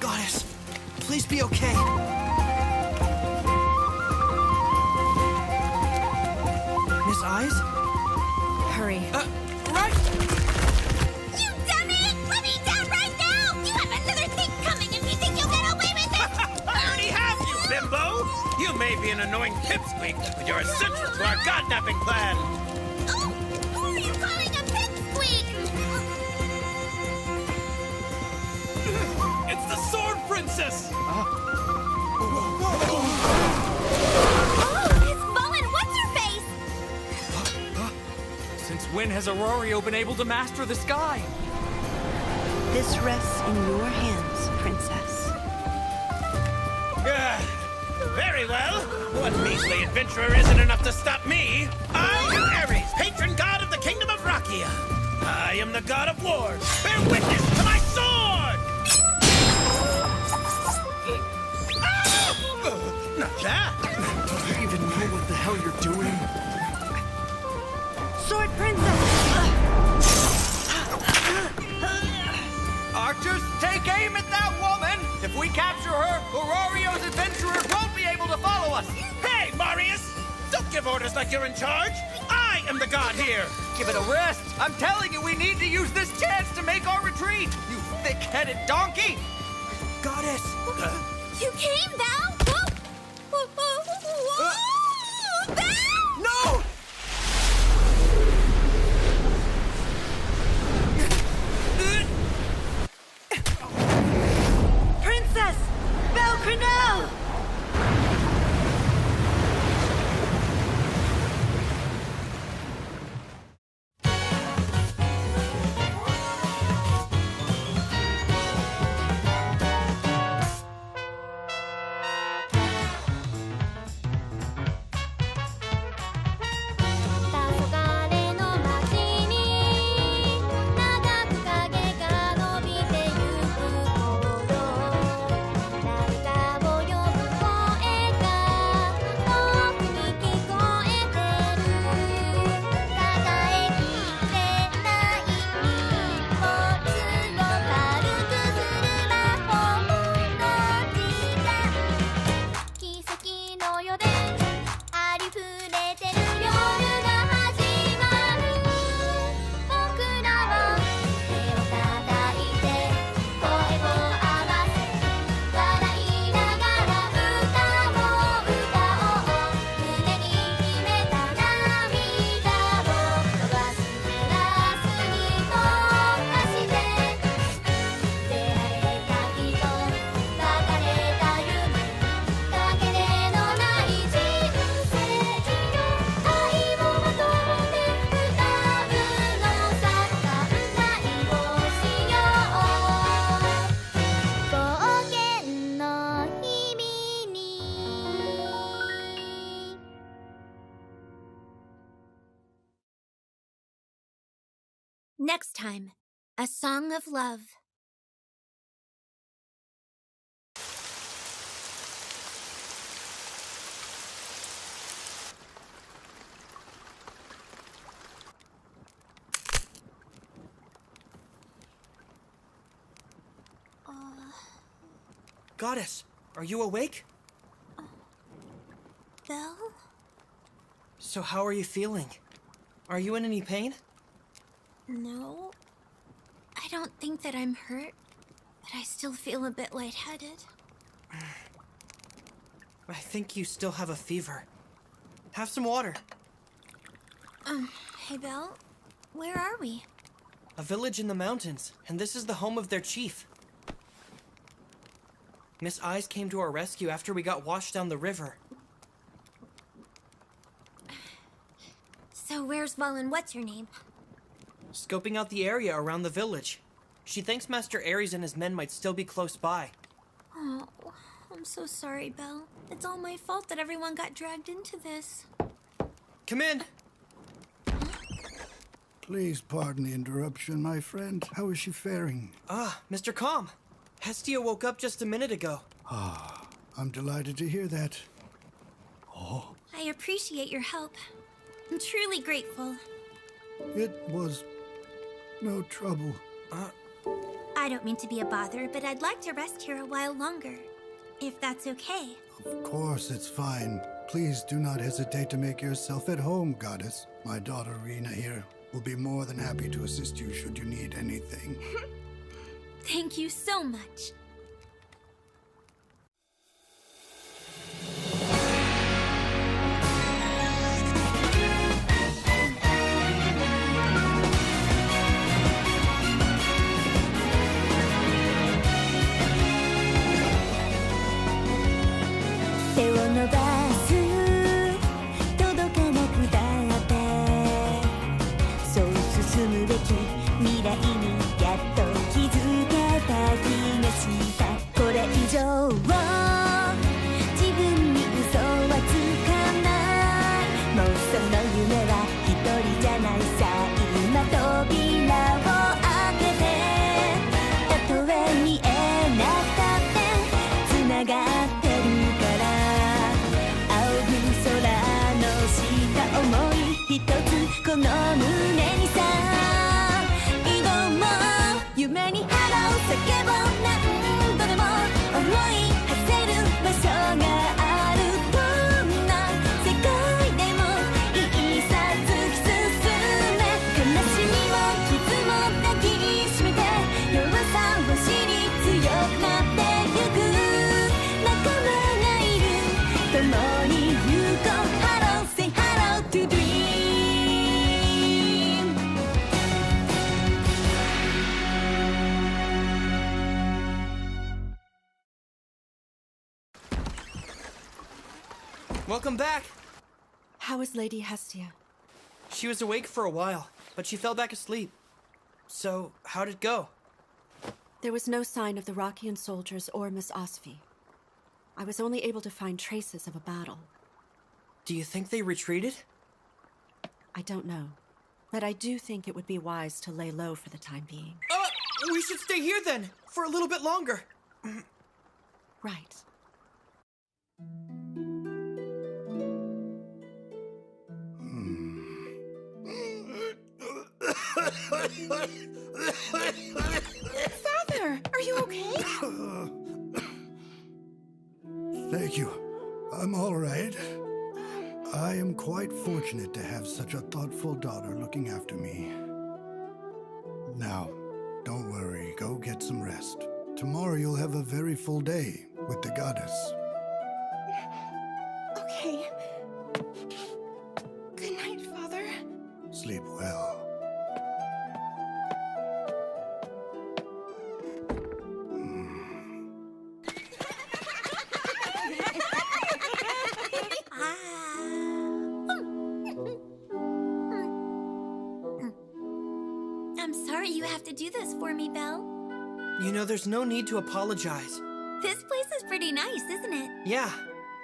Goddess, please be okay. Miss Aiz? Hurry. Right! You dummy! Let me down right now! You have another thing coming if you think you'll get away with it! I already have you, bimbo! You may be an annoying pipsqueak, but you're essential to our godnapping plan! Oh, who are you calling a pipsqueak? It's the Sword Princess! Oh, it's Mullen What's-Her-Face! Since when has Orario been able to master the sky? This rests in your hands, Princess. Very well. One measly adventurer isn't enough to stop me. I am Ares, patron god of the kingdom of Rakia. I am the god of war. Bear witness to my sword! Not that. Do you even know what the hell you're doing? Sword Princess! Archers, take aim at that woman! If we capture her, Orario's adventurers won't be able to follow us! Hey, Marius! Don't give orders like you're in charge! I am the god here! Give it a rest! I'm telling you, we need to use this chance to make our retreat! You thick-headed donkey! Goddess! You came, Val? Val! No! Princess! Belle Cranell! Next time, A Song of Love. Goddess, are you awake? Belle? So how are you feeling? Are you in any pain? No. I don't think that I'm hurt, but I still feel a bit lightheaded. I think you still have a fever. Have some water. Hey, Belle. Where are we? A village in the mountains, and this is the home of their chief. Miss Aiz came to our rescue after we got washed down the river. So where's Mullen What's-Her-Name? Scoping out the area around the village. She thinks Master Ares and his men might still be close by. Oh, I'm so sorry, Belle. It's all my fault that everyone got dragged into this. Come in. Please pardon the interruption, my friend. How is she faring? Ah, Mr. Calm. Hestia woke up just a minute ago. Ah, I'm delighted to hear that. I appreciate your help. I'm truly grateful. It was no trouble. I don't mean to be a bother, but I'd like to rest here a while longer. If that's okay. Of course, it's fine. Please do not hesitate to make yourself at home, Goddess. My daughter Rena here will be more than happy to assist you should you need anything. Thank you so much. Welcome back! How is Lady Hestia? She was awake for a while, but she fell back asleep. So, how'd it go? There was no sign of the Rockian soldiers or Miss Osfi. I was only able to find traces of a battle. Do you think they retreated? I don't know, but I do think it would be wise to lay low for the time being. We should stay here then, for a little bit longer. Right. Father, are you okay? Thank you. I'm all right. I am quite fortunate to have such a thoughtful daughter looking after me. Now, don't worry. Go get some rest. Tomorrow you'll have a very full day with the goddess. Okay. Good night, Father. Sleep well. I'm sorry you have to do this for me, Belle. You know, there's no need to apologize. This place is pretty nice, isn't it? Yeah,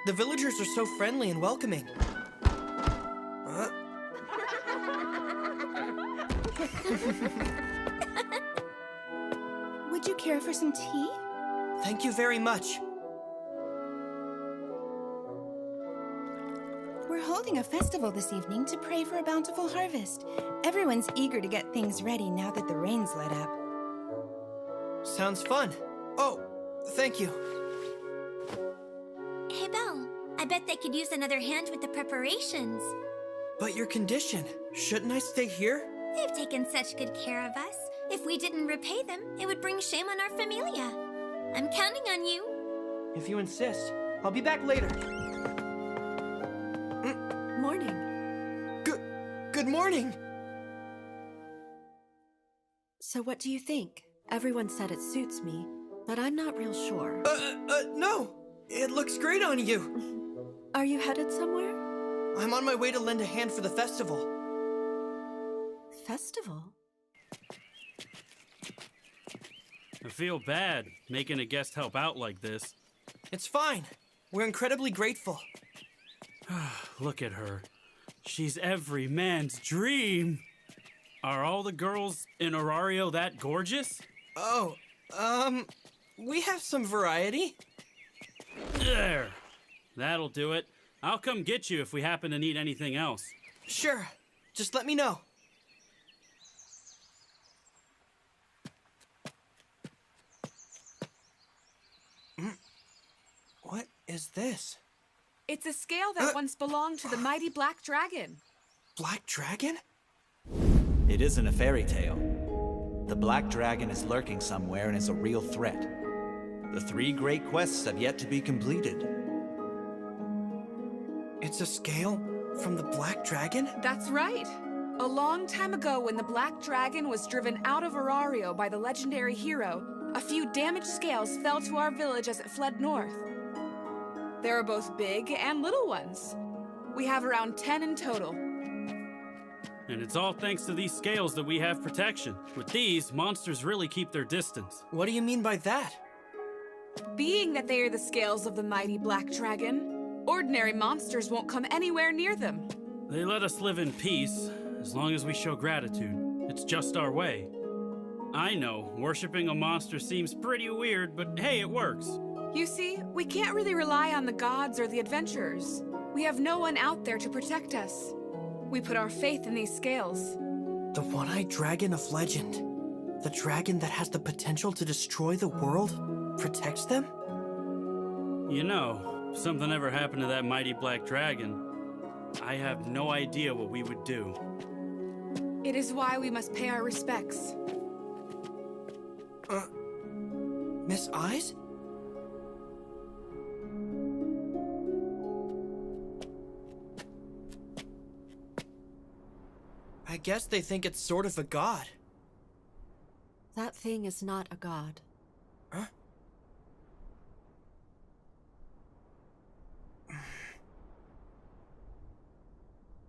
the villagers are so friendly and welcoming. Would you care for some tea? Thank you very much. We're holding a festival this evening to pray for a bountiful harvest. Everyone's eager to get things ready now that the rain's let up. Sounds fun. Oh, thank you. Hey, Belle. I bet they could use another hand with the preparations. But your condition, shouldn't I stay here? They've taken such good care of us. If we didn't repay them, it would bring shame on our familia. I'm counting on you. If you insist, I'll be back later. Morning. Good morning. So what do you think? Everyone said it suits me, but I'm not real sure. No. It looks great on you. Are you headed somewhere? I'm on my way to lend a hand for the festival. Festival? I feel bad making a guest help out like this. It's fine. We're incredibly grateful. Look at her. She's every man's dream. Are all the girls in Orario that gorgeous? Oh, we have some variety. There. That'll do it. I'll come get you if we happen to need anything else. Sure. Just let me know. What is this? It's a scale that once belonged to the mighty Black Dragon. Black Dragon? It isn't a fairy tale. The Black Dragon is lurking somewhere and is a real threat. The 3 great quests have yet to be completed. It's a scale from the Black Dragon? That's right. A long time ago, when the Black Dragon was driven out of Orario by the legendary hero, a few damaged scales fell to our village as it fled north. There are both big and little ones. We have around 10 in total. And it's all thanks to these scales that we have protection. With these, monsters really keep their distance. What do you mean by that? Being that they are the scales of the mighty Black Dragon, ordinary monsters won't come anywhere near them. They let us live in peace, as long as we show gratitude. It's just our way. I know, worshipping a monster seems pretty weird, but hey, it works. You see, we can't really rely on the gods or the adventurers. We have no one out there to protect us. We put our faith in these scales. The one-eyed dragon of legend. The dragon that has the potential to destroy the world protects them? You know, if something ever happened to that mighty Black Dragon, I have no idea what we would do. It is why we must pay our respects. Miss Aiz? I guess they think it's sort of a god. That thing is not a god. Huh?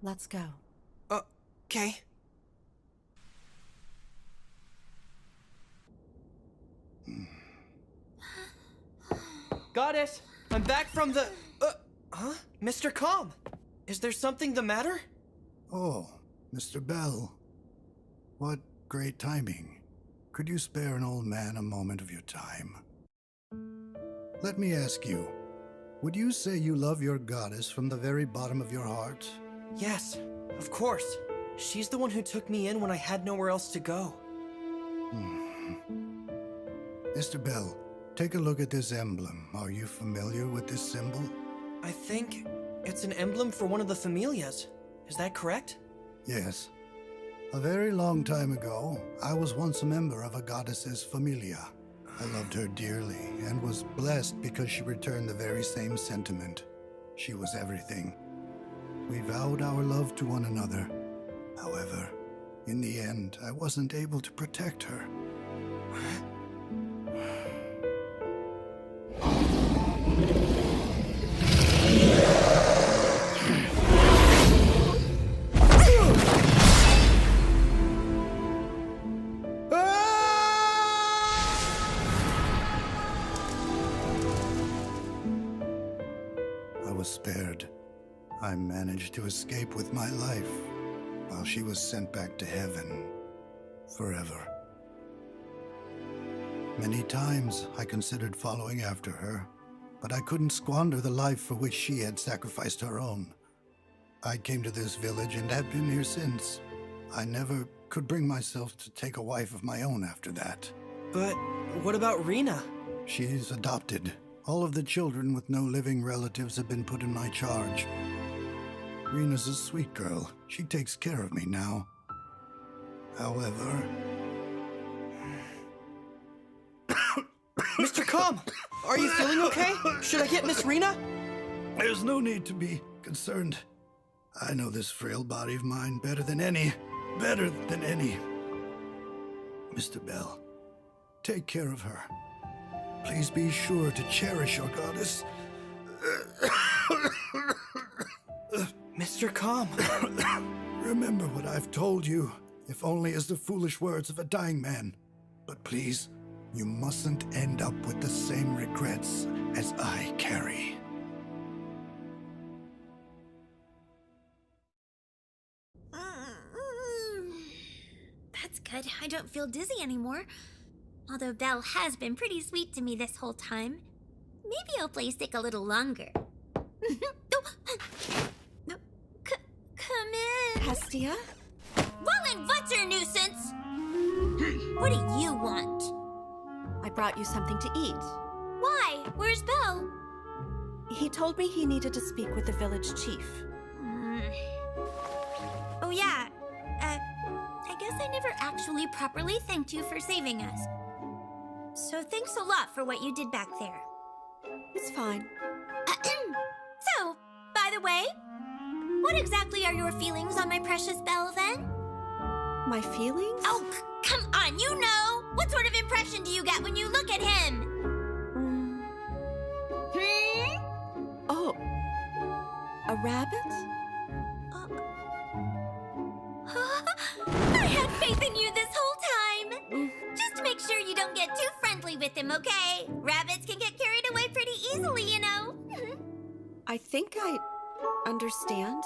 Let's go. Okay. Goddess, I'm back from the... Mr. Calm, is there something the matter? Oh, Mr. Bell. What great timing. Could you spare an old man a moment of your time? Let me ask you, would you say you love your goddess from the very bottom of your heart? Yes, of course. She's the one who took me in when I had nowhere else to go. Mr. Bell, take a look at this emblem. Are you familiar with this symbol? I think it's an emblem for one of the familias. Is that correct? Yes. A very long time ago, I was once a member of a goddess's familia. I loved her dearly and was blessed because she returned the very same sentiment. She was everything. We vowed our love to one another. However, in the end, I wasn't able to protect her. I was spared. I managed to escape with my life, while she was sent back to heaven forever. Many times I considered following after her, but I couldn't squander the life for which she had sacrificed her own. I came to this village and have been here since. I never could bring myself to take a wife of my own after that. But what about Rena? She's adopted. All of the children with no living relatives have been put in my charge. Rena's a sweet girl. She takes care of me now. However... Mr. Calm, are you feeling okay? Should I get Miss Rena? There's no need to be concerned. I know this frail body of mine better than any. Better than any. Mr. Bell, take care of her. Please be sure to cherish your goddess. Mr. Calm. Remember what I've told you, if only as the foolish words of a dying man. But please, you mustn't end up with the same regrets as I carry. good. I don't feel dizzy anymore. Although Belle has been pretty sweet to me this whole time. Maybe I'll play sick a little longer. Come in. Hestia? Wallen, what's your nuisance? What do you want? I brought you something to eat. Why? Where's Belle? He told me he needed to speak with the village chief. Oh yeah, I guess I never actually properly thanked you for saving us. So thanks a lot for what you did back there. It's fine. So, by the way, what exactly are your feelings on my precious Belle then? My feelings? Oh, come on, you know! What sort of impression do you get when you look at him? Oh, a rabbit? I had faith in you this whole time! Just make sure you don't get too friendly with him, okay? Rabbits can get carried away pretty easily, you know. I think I understand.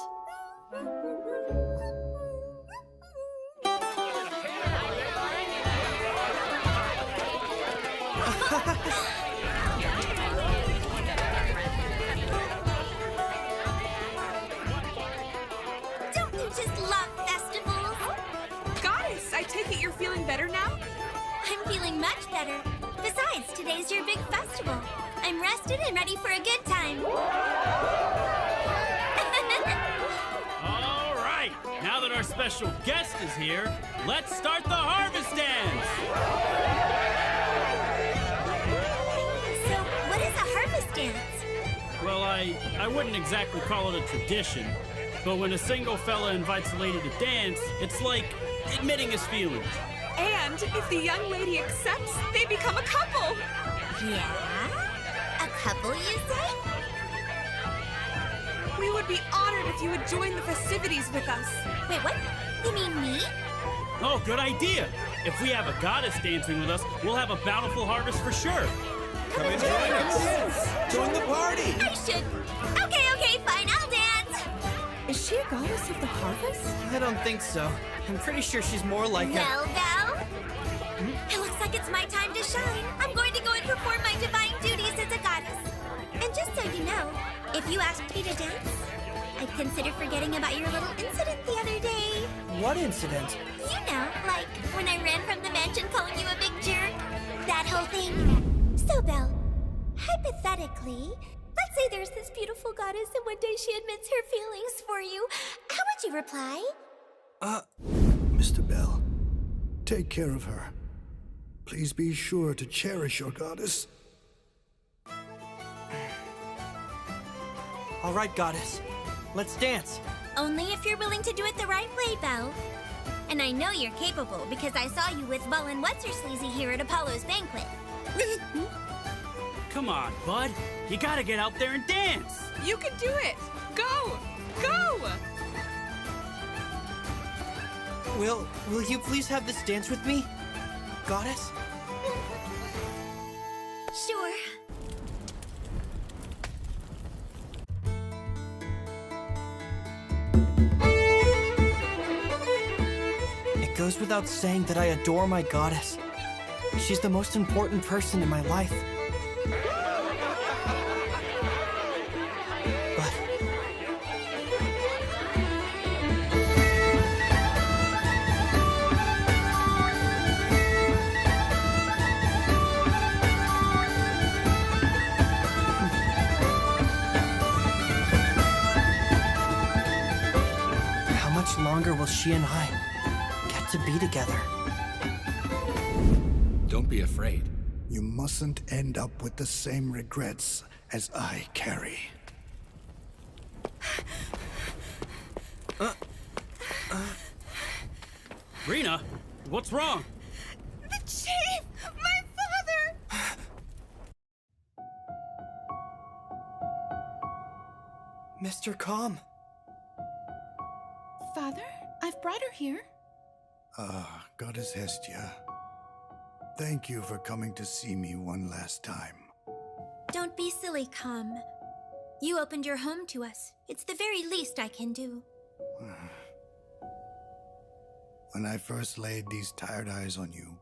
Don't you just love festivals? Goddess, I take it you're feeling better now? I'm feeling much better. Besides, today's your big festival. I'm rested and ready for a good time. All right, now that our special guest is here, let's start the harvest dance! So, what is a harvest dance? Well, I wouldn't exactly call it a tradition, but when a single fella invites a lady to dance, it's like admitting his feelings. And if the young lady accepts, they become a couple. Yeah? A couple, you say? We would be honored if you would join the festivities with us. Wait, what? You mean me? Oh, good idea. If we have a goddess dancing with us, we'll have a bountiful harvest for sure. Come and join us. Join the party. I should. Okay, fine, I'll dance. Is she a goddess of the harvest? I don't think so. I'm pretty sure she's more like Well, it looks like it's my time to shine. I'm going to go and perform my divine duties as a goddess. And just so you know, if you asked me to dance, I'd consider forgetting about your little incident the other day. What incident? You know, like when I ran from the mansion calling you a big jerk. That whole thing. So, Belle, hypothetically, let's say there's this beautiful goddess and one day she admits her feelings for you. How would you reply? Mr. Bell, take care of her. Please be sure to cherish your goddess. All right, goddess. Let's dance. Only if you're willing to do it the right way, Belle. And I know you're capable because I saw you with Wallen What's-Her-Sleazy here at Apollo's banquet. Come on, bud. You gotta get out there and dance. You can do it. Go! Go! Will you please have this dance with me, goddess? Sure. It goes without saying that I adore my goddess. She's the most important person in my life. How much longer will she and I get to be together? Don't be afraid. You mustn't end up with the same regrets as I carry. Rena, what's wrong? The chief! My father! Mr. Calm. Father, I've brought her here. Goddess Hestia. Thank you for coming to see me one last time. Don't be silly, Calm. You opened your home to us. It's the very least I can do. When I first laid these tired eyes on you,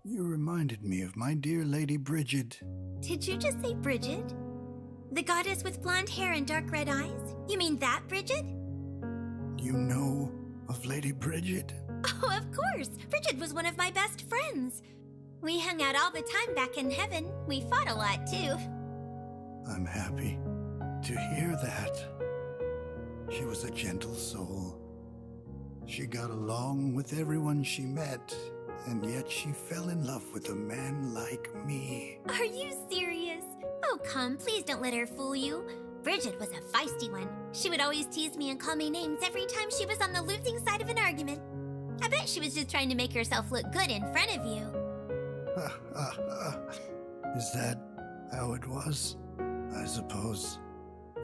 you reminded me of my dear Lady Bridget. Did you just say Bridget? The goddess with blonde hair and dark red eyes? You mean that Bridget? You know of Lady Bridget? Oh, of course. Bridget was one of my best friends. We hung out all the time back in heaven. We fought a lot, too. I'm happy to hear that. She was a gentle soul. She got along with everyone she met, and yet she fell in love with a man like me. Are you serious? Oh, come, please don't let her fool you. Bridget was a feisty one. She would always tease me and call me names every time she was on the losing side of an argument. I bet she was just trying to make herself look good in front of you. Is that how it was? I suppose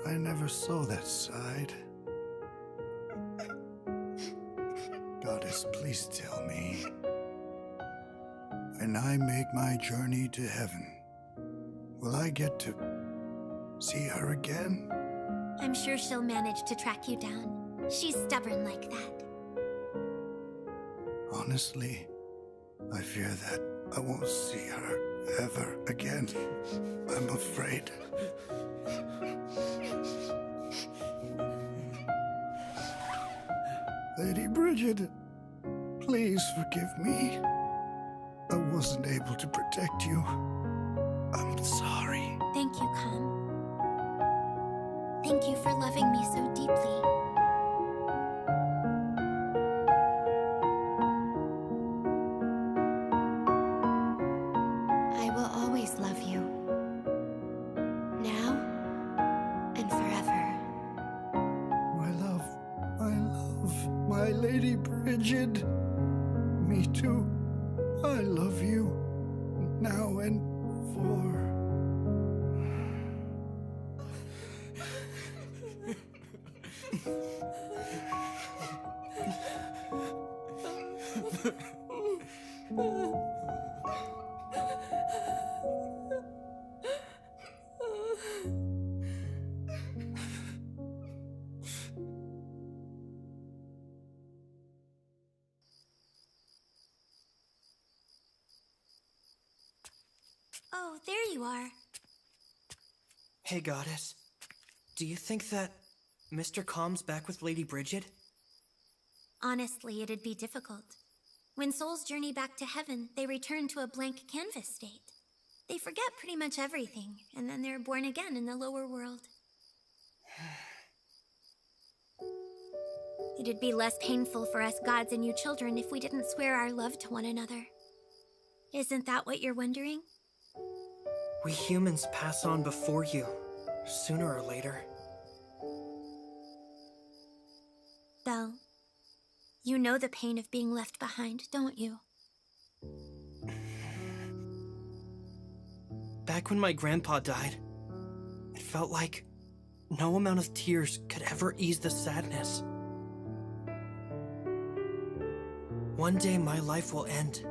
I never saw that side. Goddess, please tell me. When I make my journey to heaven, will I get to see her again? I'm sure she'll manage to track you down. She's stubborn like that. Honestly, I fear that I won't see her ever again. I'm afraid. Lady Bridget, please forgive me. I wasn't able to protect you. I'm sorry. Thank you, Kam. Thank you for loving me so deeply. I will always love you. Now and forever. My Lady Bridget. Me too. I love you. Now and for... Oh, there you are. Hey, Goddess. Do you think that Mr. Calm's back with Lady Bridget? Honestly, it'd be difficult. When souls journey back to heaven, they return to a blank canvas state. They forget pretty much everything, and then they're born again in the lower world. It'd be less painful for us gods and you children if we didn't swear our love to one another. Isn't that what you're wondering? We humans pass on before you, sooner or later. Belle, you know the pain of being left behind, don't you? Back when my grandpa died, it felt like no amount of tears could ever ease the sadness. One day my life will end,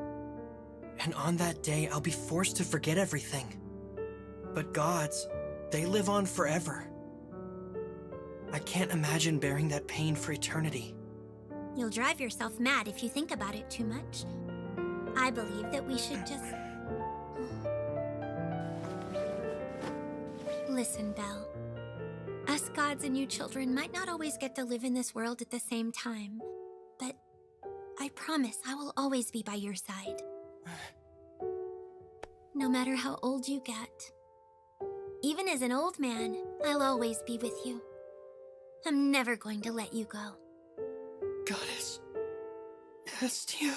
and on that day I'll be forced to forget everything. But gods, they live on forever. I can't imagine bearing that pain for eternity. You'll drive yourself mad if you think about it too much. I believe that we should just... Listen, Belle. Us gods and you children might not always get to live in this world at the same time, but I promise I will always be by your side. No matter how old you get. Even as an old man, I'll always be with you. I'm never going to let you go. Goddess. Hestia.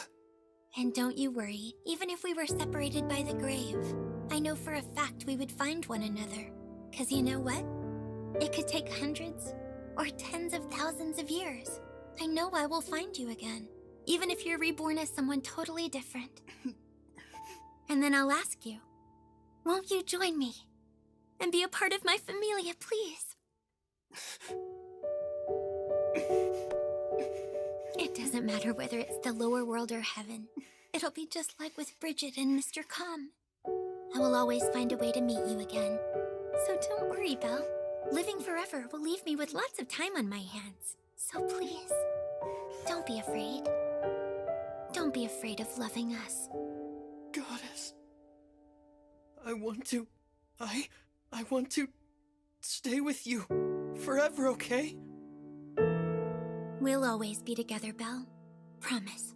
And don't you worry, even if we were separated by the grave, I know for a fact we would find one another. 'Cause you know what? It could take hundreds or tens of thousands of years. I know I will find you again, even if you're reborn as someone totally different. And then I'll ask you, won't you join me? And be a part of my familia, please? It doesn't matter whether it's the lower world or heaven. It'll be just like with Bridget and Mr. Calm. I will always find a way to meet you again. So don't worry, Belle. Living forever will leave me with lots of time on my hands. So please, don't be afraid. Don't be afraid of loving us. Goddess. I want to stay with you forever, okay? We'll always be together, Belle. Promise.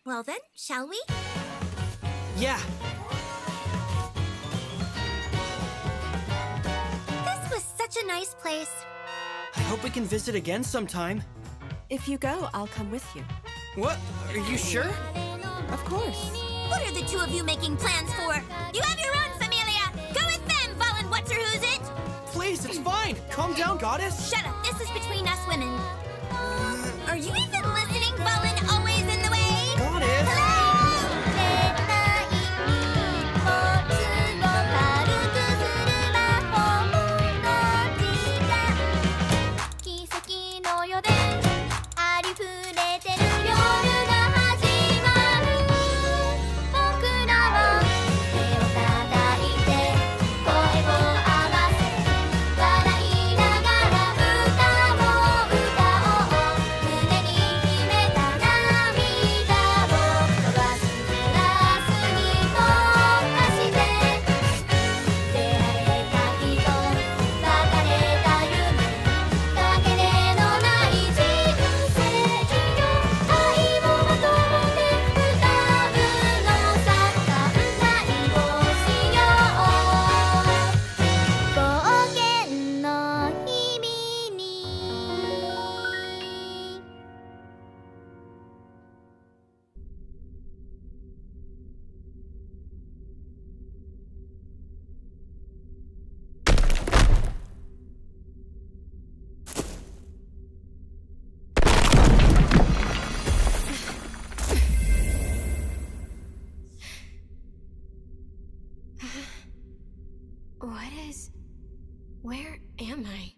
Well then, shall we? Yeah. This was such a nice place. I hope we can visit again sometime. If you go, I'll come with you. What? Are you sure? Of course. What are the two of you making plans for? You have your own familia. Go with them, Fallen What's-Her-Who's-It. Please, it's fine. Calm down, Goddess. Shut up. This is between us women. Are you even listening, Fallen? Always in the way? Goddess. Where am I?